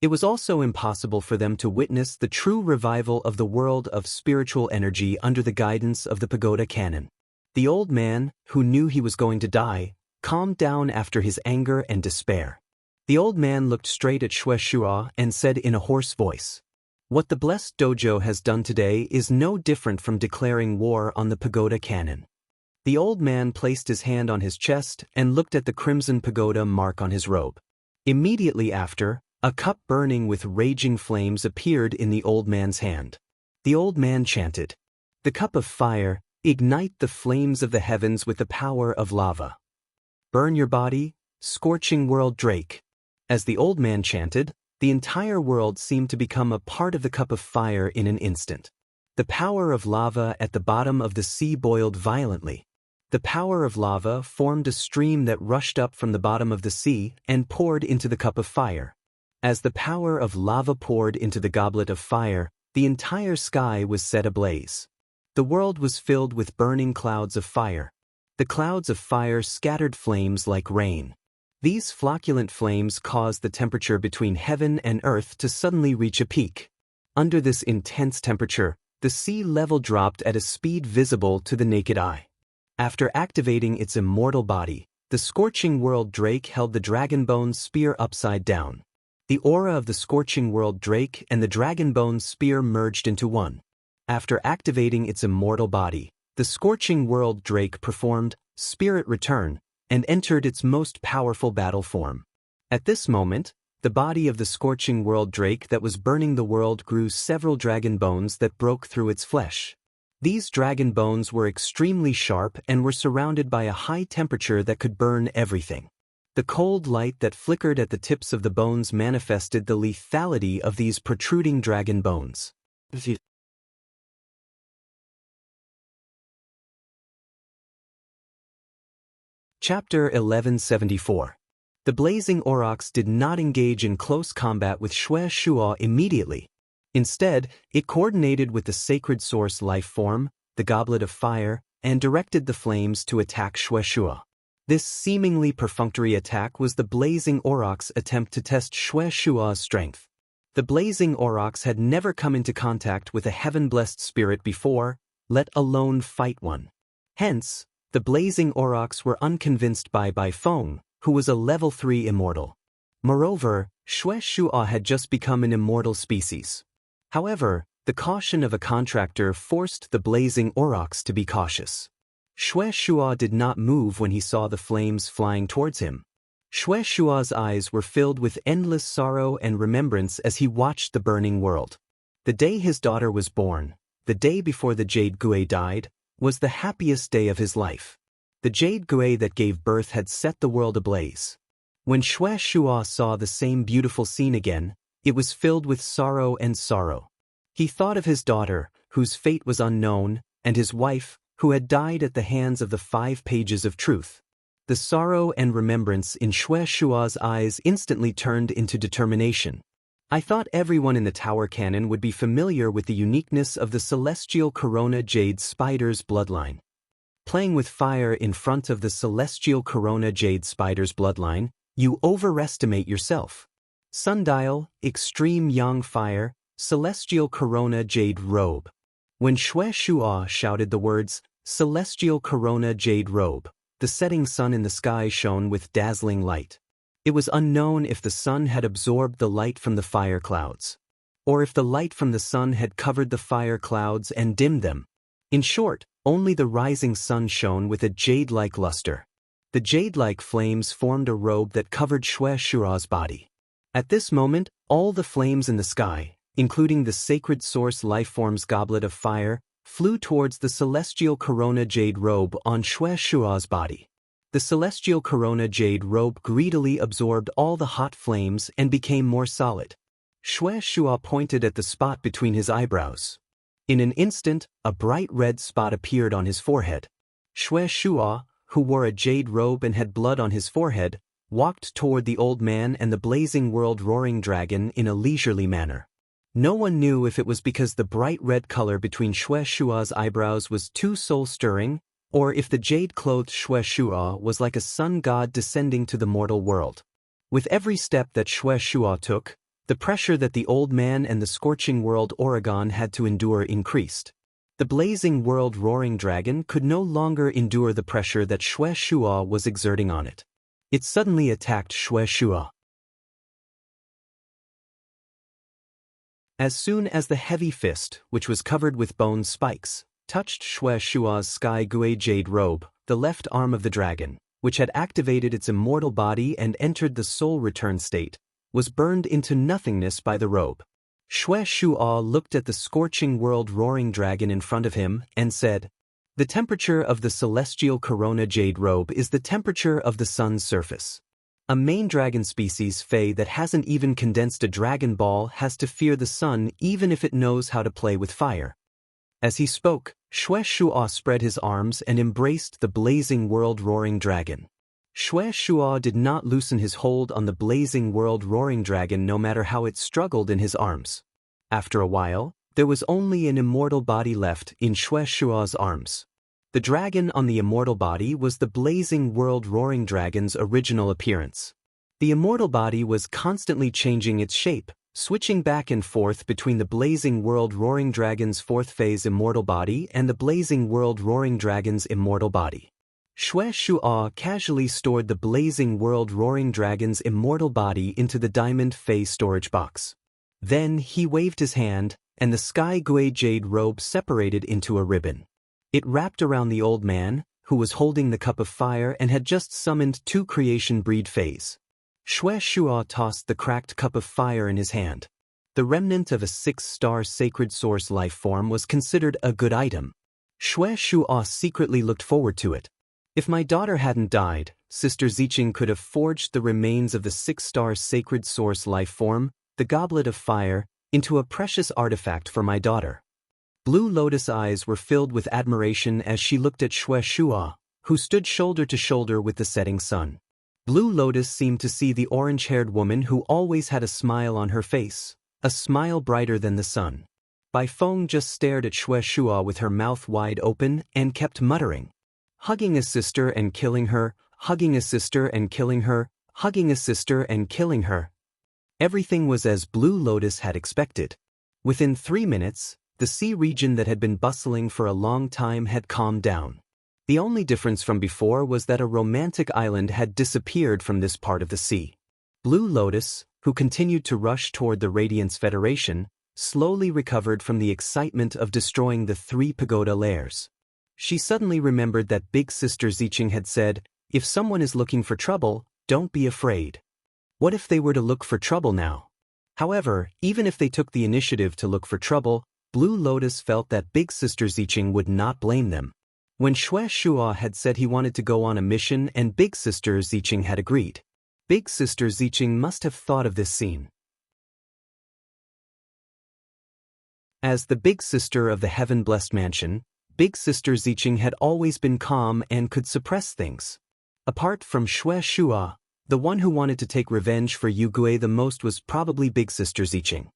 It was also impossible for them to witness the true revival of the world of spiritual energy under the guidance of the pagoda canon. The old man, who knew he was going to die, calmed down after his anger and despair. The old man looked straight at Xue Shua and said in a hoarse voice, "What the blessed dojo has done today is no different from declaring war on the pagoda canon." The old man placed his hand on his chest and looked at the crimson pagoda mark on his robe. Immediately after, a cup burning with raging flames appeared in the old man's hand. The old man chanted, "The cup of fire, ignite the flames of the heavens with the power of lava. Burn your body, scorching world Drake." As the old man chanted, the entire world seemed to become a part of the cup of fire in an instant. The power of lava at the bottom of the sea boiled violently. The power of lava formed a stream that rushed up from the bottom of the sea and poured into the cup of fire. As the power of lava poured into the goblet of fire, the entire sky was set ablaze. The world was filled with burning clouds of fire. The clouds of fire scattered flames like rain. These flocculent flames caused the temperature between heaven and earth to suddenly reach a peak. Under this intense temperature, the sea level dropped at a speed visible to the naked eye. After activating its immortal body, the scorching world drake held the dragonbone spear upside down. The aura of the scorching world drake and the dragonbone spear merged into one. After activating its immortal body, the scorching world drake performed spirit return and entered its most powerful battle form. At this moment, the body of the scorching world drake that was burning the world grew several dragon bones that broke through its flesh. These dragon bones were extremely sharp and were surrounded by a high temperature that could burn everything. The cold light that flickered at the tips of the bones manifested the lethality of these protruding dragon bones. Chapter 1174. The blazing aurochs did not engage in close combat with Xue Shua immediately. Instead, it coordinated with the sacred source life form, the goblet of fire, and directed the flames to attack Xue Shua. This seemingly perfunctory attack was the blazing aurochs' attempt to test Xue Shua's strength. The blazing aurochs had never come into contact with a heaven-blessed spirit before, let alone fight one. Hence, the blazing aurochs were unconvinced by Bai Feng, who was a level 3 immortal. Moreover, Xue Shua had just become an immortal species. However, the caution of a contractor forced the blazing aurochs to be cautious. Xue Shua did not move when he saw the flames flying towards him. Xue Shua's eyes were filled with endless sorrow and remembrance as he watched the burning world. The day his daughter was born, the day before the Jade Gui died, was the happiest day of his life. The Jade Gui that gave birth had set the world ablaze. When Xue Shua saw the same beautiful scene again, it was filled with sorrow and sorrow. He thought of his daughter, whose fate was unknown, and his wife, who had died at the hands of the 5 pages of truth. The sorrow and remembrance in Xue Shua's eyes instantly turned into determination. I thought everyone in the Tower Canon would be familiar with the uniqueness of the celestial corona jade spider's bloodline. Playing with fire in front of the celestial corona jade spider's bloodline, you overestimate yourself. Sundial, extreme yang fire, celestial corona jade robe. When Xue Shua shouted the words, celestial corona jade robe, the setting sun in the sky shone with dazzling light. It was unknown if the sun had absorbed the light from the fire clouds, or if the light from the sun had covered the fire clouds and dimmed them. In short, only the rising sun shone with a jade-like luster. The jade-like flames formed a robe that covered Shua's body. At this moment, all the flames in the sky, including the sacred source lifeform's goblet of fire, flew towards the celestial corona jade robe on Shua's body. The celestial corona jade robe greedily absorbed all the hot flames and became more solid. Shua pointed at the spot between his eyebrows. In an instant, a bright red spot appeared on his forehead. Shua, who wore a jade robe and had blood on his forehead, walked toward the old man and the blazing world roaring dragon in a leisurely manner. No one knew if it was because the bright red color between Shua's eyebrows was too soul-stirring, or if the jade-clothed Shua was like a sun god descending to the mortal world. With every step that Shua took, the pressure that the old man and the scorching world Oregon had to endure increased. The blazing world roaring dragon could no longer endure the pressure that Shua was exerting on it. It suddenly attacked Shua. As soon as the heavy fist, which was covered with bone spikes, touched Shua's sky gui jade robe, the left arm of the dragon, which had activated its immortal body and entered the soul return state, was burned into nothingness by the robe. Shua looked at the scorching world roaring dragon in front of him and said, "The temperature of the celestial corona jade robe is the temperature of the sun's surface. A main dragon species Fae that hasn't even condensed a dragon ball has to fear the sun even if it knows how to play with fire." As he spoke, Shua spread his arms and embraced the blazing world roaring dragon. Shua did not loosen his hold on the blazing world roaring dragon no matter how it struggled in his arms. After a while, there was only an immortal body left in Shua's arms. The dragon on the immortal body was the blazing world roaring dragon's original appearance. The immortal body was constantly changing its shape, switching back and forth between the blazing world roaring dragon's fourth phase immortal body and the blazing world roaring dragon's immortal body. Shua casually stored the blazing world roaring dragon's immortal body into the diamond phase storage box. Then he waved his hand, and the sky gui jade robe separated into a ribbon. It wrapped around the old man, who was holding the cup of fire and had just summoned 2 creation breed phase. Shua tossed the cracked cup of fire in his hand. The remnant of a 6-star sacred source life form was considered a good item. Shua secretly looked forward to it. If my daughter hadn't died, Sister Ziqing could have forged the remains of the 6-star sacred source life form, the goblet of fire, into a precious artifact for my daughter. Blue Lotus eyes were filled with admiration as she looked at Shua, who stood shoulder to shoulder with the setting sun. Blue Lotus seemed to see the orange-haired woman who always had a smile on her face, a smile brighter than the sun. Bai Feng just stared at Shua with her mouth wide open and kept muttering, "Hugging a sister and killing her, hugging a sister and killing her, hugging a sister and killing her." Everything was as Blue Lotus had expected. Within 3 minutes, the sea region that had been bustling for a long time had calmed down. The only difference from before was that a romantic island had disappeared from this part of the sea. Blue Lotus, who continued to rush toward the Radiance Federation, slowly recovered from the excitement of destroying the 3 pagoda layers. She suddenly remembered that Big Sister Ziqing had said, "If someone is looking for trouble, don't be afraid." What if they were to look for trouble now? However, even if they took the initiative to look for trouble, Blue Lotus felt that Big Sister Ziqing would not blame them. When Shua had said he wanted to go on a mission and Big Sister Ziqing had agreed, Big Sister Ziqing must have thought of this scene. As the Big Sister of the Heaven-Blessed Mansion, Big Sister Ziqing had always been calm and could suppress things. Apart from Shua, the one who wanted to take revenge for Yugui the most was probably Big Sister Ziqing.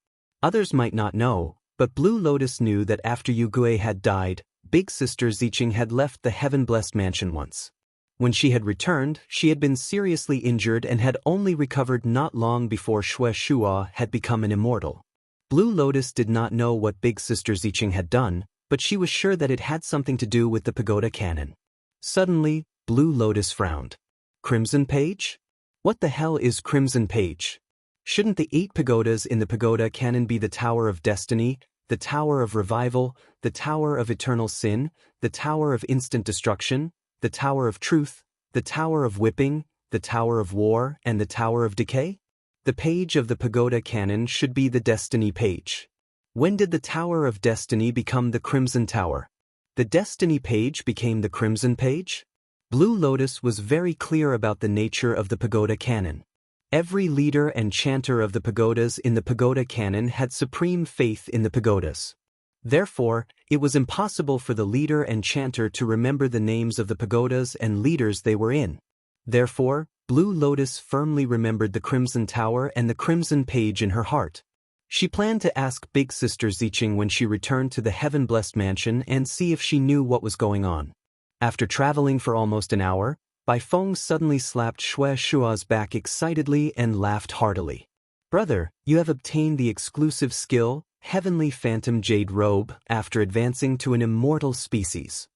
Others might not know, but Blue Lotus knew that after Yugui had died, Big Sister Ziqing had left the Heaven-Blessed Mansion once. When she had returned, she had been seriously injured and had only recovered not long before Shua had become an immortal. Blue Lotus did not know what Big Sister Ziqing had done, but she was sure that it had something to do with the pagoda cannon. Suddenly, Blue Lotus frowned. Crimson Page? What the hell is Crimson Page? Shouldn't the 8 pagodas in the pagoda canon be the Tower of Destiny, the Tower of Revival, the Tower of Eternal Sin, the Tower of Instant Destruction, the Tower of Truth, the Tower of Whipping, the Tower of War, and the Tower of Decay? The page of the pagoda canon should be the Destiny Page. When did the Tower of Destiny become the Crimson Tower? The Destiny Page became the Crimson Page? Blue Lotus was very clear about the nature of the pagoda canon. Every leader and chanter of the pagodas in the pagoda canon had supreme faith in the pagodas. Therefore, it was impossible for the leader and chanter to remember the names of the pagodas and leaders they were in. Therefore, Blue Lotus firmly remembered the Crimson Tower and the Crimson Page in her heart. She planned to ask Big Sister Ziqing when she returned to the heaven-blessed mansion and see if she knew what was going on. After traveling for almost an hour, Bai Feng suddenly slapped Xue Shua's back excitedly and laughed heartily. "Brother, you have obtained the exclusive skill, Heavenly Phantom Jade Robe, after advancing to an immortal species.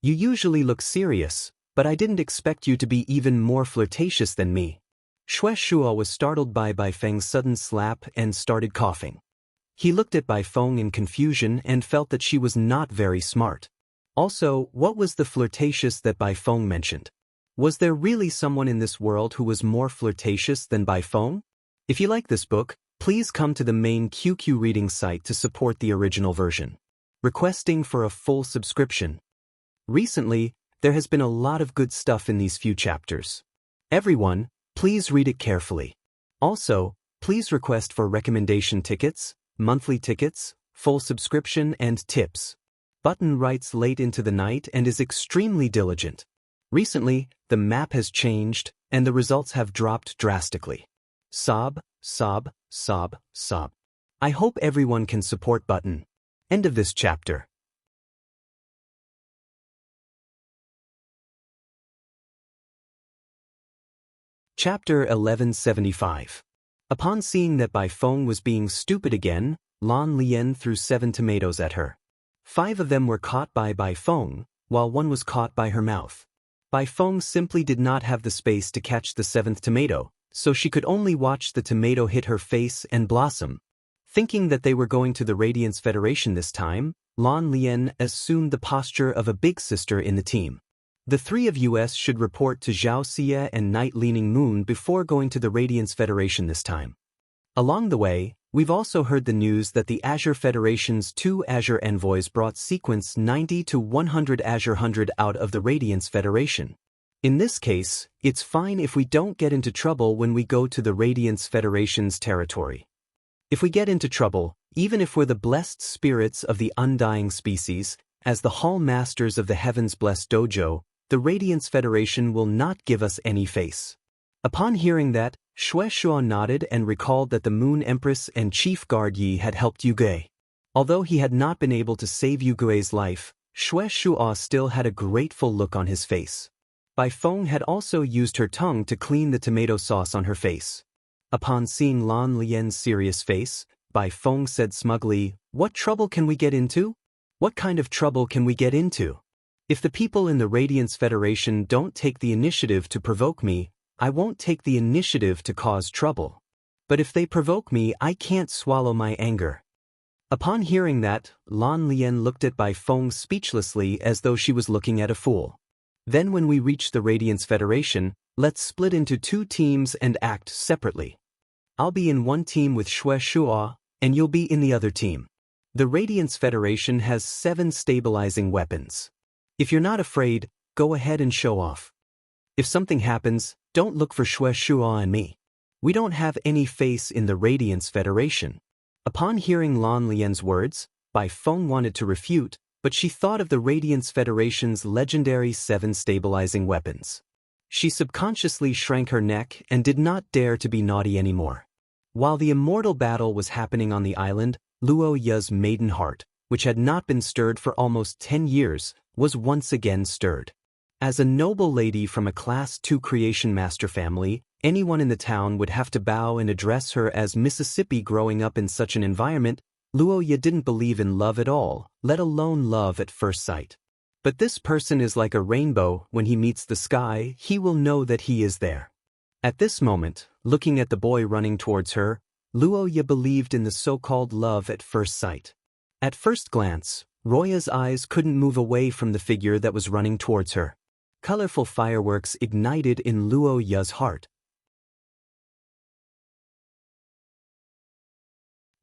You usually look serious, but I didn't expect you to be even more flirtatious than me." Xue Shua was startled by Bai Feng's sudden slap and started coughing. He looked at Bai Feng in confusion and felt that she was not very smart. Also, what was the flirtatious that Bai Feng mentioned? Was there really someone in this world who was more flirtatious than Bai Feng? If you like this book, please come to the main QQ reading site to support the original version. Requesting for a full subscription. Recently, there has been a lot of good stuff in these few chapters. Everyone, please read it carefully. Also, please request for recommendation tickets, monthly tickets, full subscription, and tips. Button writes late into the night and is extremely diligent. Recently, the map has changed, and the results have dropped drastically. Sob, sob, sob, sob. I hope everyone can support Button. End of this chapter. Chapter 1175. Upon seeing that Bai Feng was being stupid again, Lan Lian threw 7 tomatoes at her. 5 of them were caught by Bai Feng, while 1 was caught by her mouth. Bai Feng simply did not have the space to catch the 7th tomato, so she could only watch the tomato hit her face and blossom. Thinking that they were going to the Radiance Federation this time, Lan Lian assumed the posture of a big sister in the team. The 3 of us should report to Zhao Xie and Night Leaning Moon before going to the Radiance Federation this time. Along the way, we've also heard the news that the Azure Federation's 2 Azure envoys brought sequence 90 to 100 Azure 100 out of the Radiance Federation. In this case, it's fine if we don't get into trouble when we go to the Radiance Federation's territory. If we get into trouble, even if we're the blessed spirits of the undying species, as the Hall Masters of the Heavens Blessed Dojo, the Radiance Federation will not give us any face. Upon hearing that, Xue Shua nodded and recalled that the Moon Empress and Chief Guard Yi had helped Yugui. Although he had not been able to save Yugui's life, Xue Shua still had a grateful look on his face. Bai Feng had also used her tongue to clean the tomato sauce on her face. Upon seeing Lan Lian's serious face, Bai Feng said smugly, "What trouble can we get into? What kind of trouble can we get into? If the people in the Radiance Federation don't take the initiative to provoke me, I won't take the initiative to cause trouble. But if they provoke me, I can't swallow my anger." Upon hearing that, Lan Lian looked at Bai Feng speechlessly as though she was looking at a fool. "Then when we reach the Radiance Federation, let's split into 2 teams and act separately. I'll be in one team with Xue Shua, and you'll be in the other team. The Radiance Federation has 7 stabilizing weapons. If you're not afraid, go ahead and show off. If something happens, don't look for Xue Shua and me. We don't have any face in the Radiance Federation." Upon hearing Lan Lian's words, Bai Feng wanted to refute, but she thought of the Radiance Federation's legendary 7 stabilizing weapons. She subconsciously shrank her neck and did not dare to be naughty anymore. While the immortal battle was happening on the island, Luo Ye's maiden heart, which had not been stirred for almost 10 years, was once again stirred. As a noble lady from a Class 2 Creation Master family, anyone in the town would have to bow and address her as Mississippi. Growing up in such an environment, Luo Ye didn't believe in love at all, let alone love at first sight. But this person is like a rainbow. When he meets the sky, he will know that he is there. At this moment, looking at the boy running towards her, Luoya believed in the so-called love at first sight. At first glance, Roya's eyes couldn't move away from the figure that was running towards her. Colorful fireworks ignited in Luoya's heart.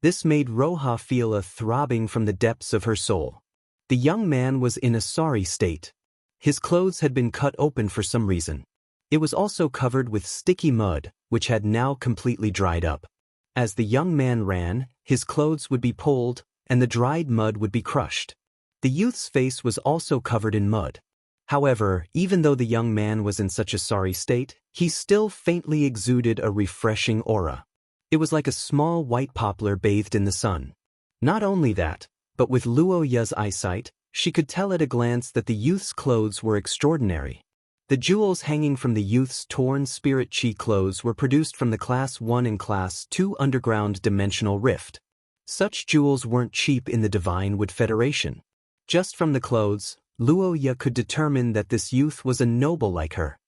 This made Roha feel a throbbing from the depths of her soul. The young man was in a sorry state. His clothes had been cut open for some reason. It was also covered with sticky mud, which had now completely dried up. As the young man ran, his clothes would be pulled, and the dried mud would be crushed. The youth's face was also covered in mud. However, even though the young man was in such a sorry state, he still faintly exuded a refreshing aura. It was like a small white poplar bathed in the sun. Not only that, but with Luoya's eyesight, she could tell at a glance that the youth's clothes were extraordinary. The jewels hanging from the youth's torn spirit chi clothes were produced from the Class 1 and Class 2 underground dimensional rift. Such jewels weren't cheap in the Divine Wood Federation. Just from the clothes, Luoya could determine that this youth was a noble like her.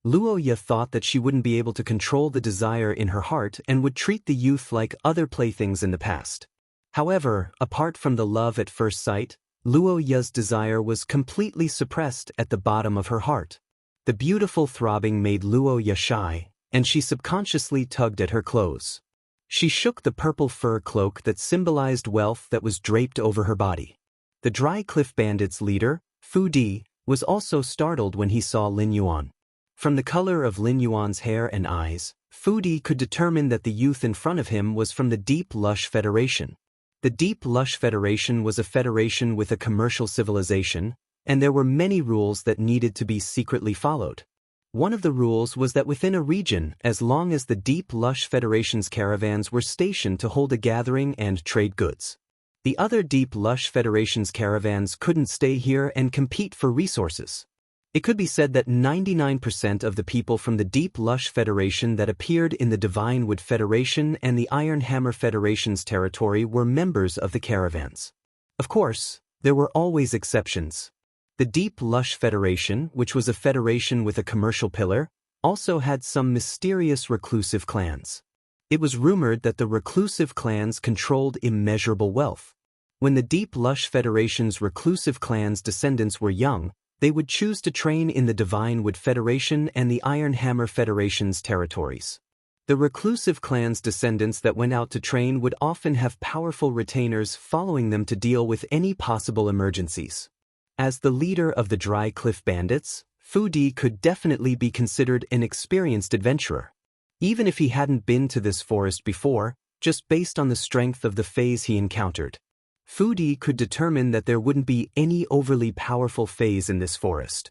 Luoya thought that she wouldn't be able to control the desire in her heart and would treat the youth like other playthings in the past. However, apart from the love at first sight, Luoya's desire was completely suppressed at the bottom of her heart. The beautiful throbbing made Luoya shy, and she subconsciously tugged at her clothes. She shook the purple fur cloak that symbolized wealth that was draped over her body. The Dry Cliff Bandits' leader, Fu Di, was also startled when he saw Lin Yuan. From the color of Lin Yuan's hair and eyes, Fu Di could determine that the youth in front of him was from the Deep Lush Federation. The Deep Lush Federation was a federation with a commercial civilization, and there were many rules that needed to be secretly followed. One of the rules was that within a region, as long as the Deep Lush Federation's caravans were stationed to hold a gathering and trade goods. The other Deep Lush Federation's caravans couldn't stay here and compete for resources. It could be said that 99% of the people from the Deep Lush Federation that appeared in the Divine Wood Federation and the Iron Hammer Federation's territory were members of the caravans. Of course, there were always exceptions. The Deep Lush Federation, which was a federation with a commercial pillar, also had some mysterious reclusive clans. It was rumored that the reclusive clans controlled immeasurable wealth. When the Deep Lush Federation's reclusive clans' descendants were young, they would choose to train in the Divine Wood Federation and the Iron Hammer Federation's territories. The reclusive clan's descendants that went out to train would often have powerful retainers following them to deal with any possible emergencies. As the leader of the Dry Cliff Bandits, Fu Di could definitely be considered an experienced adventurer. Even if he hadn't been to this forest before, just based on the strength of the phase he encountered, Fu Di could determine that there wouldn't be any overly powerful phase in this forest.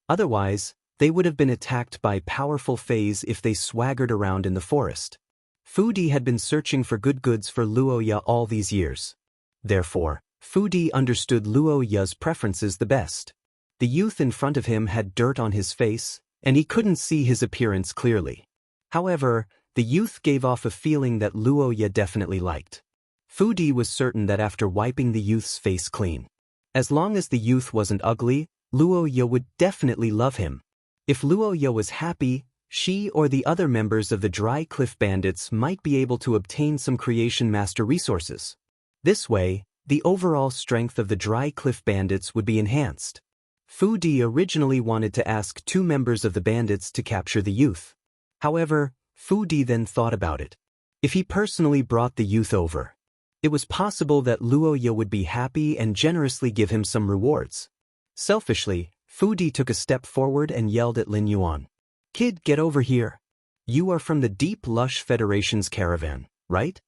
Otherwise, they would have been attacked by powerful phase if they swaggered around in the forest. Fu Di had been searching for good goods for Luoya all these years. Therefore, Fu Di understood Luoya's preferences the best. The youth in front of him had dirt on his face, and he couldn't see his appearance clearly. However, the youth gave off a feeling that Luoya definitely liked. Fu Di was certain that after wiping the youth's face clean, as long as the youth wasn't ugly, Luoya would definitely love him. If Luoya was happy, she or the other members of the Dry Cliff Bandits might be able to obtain some Creation Master resources. This way, the overall strength of the Dry Cliff Bandits would be enhanced. Fu Di originally wanted to ask 2 members of the bandits to capture the youth. However, Fu Di then thought about it. If he personally brought the youth over, it was possible that Luoya would be happy and generously give him some rewards. Selfishly, Fu Di took a step forward and yelled at Lin Yuan. "Kid, get over here. You are from the Deep Lush Federation's caravan, right?"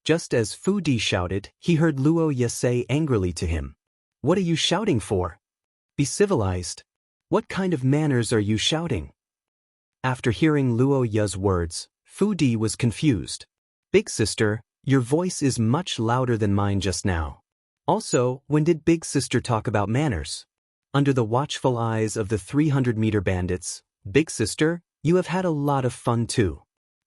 Just as Fu Di shouted, he heard Luoya say angrily to him, "What are you shouting for? Be civilized. What kind of manners are you shouting?" After hearing Luoya's words, Fu Di was confused. "Big sister, your voice is much louder than mine just now. Also, when did Big sister talk about manners?" Under the watchful eyes of the 300-meter bandits, "Big sister, you have had a lot of fun too."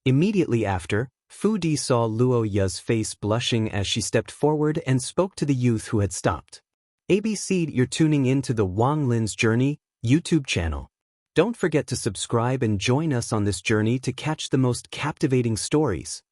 Immediately after, Fu Di saw Luo Ya's face blushing as she stepped forward and spoke to the youth who had stopped. ABC, you're tuning in to the Wang Lin's Journey YouTube channel. Don't forget to subscribe and join us on this journey to catch the most captivating stories.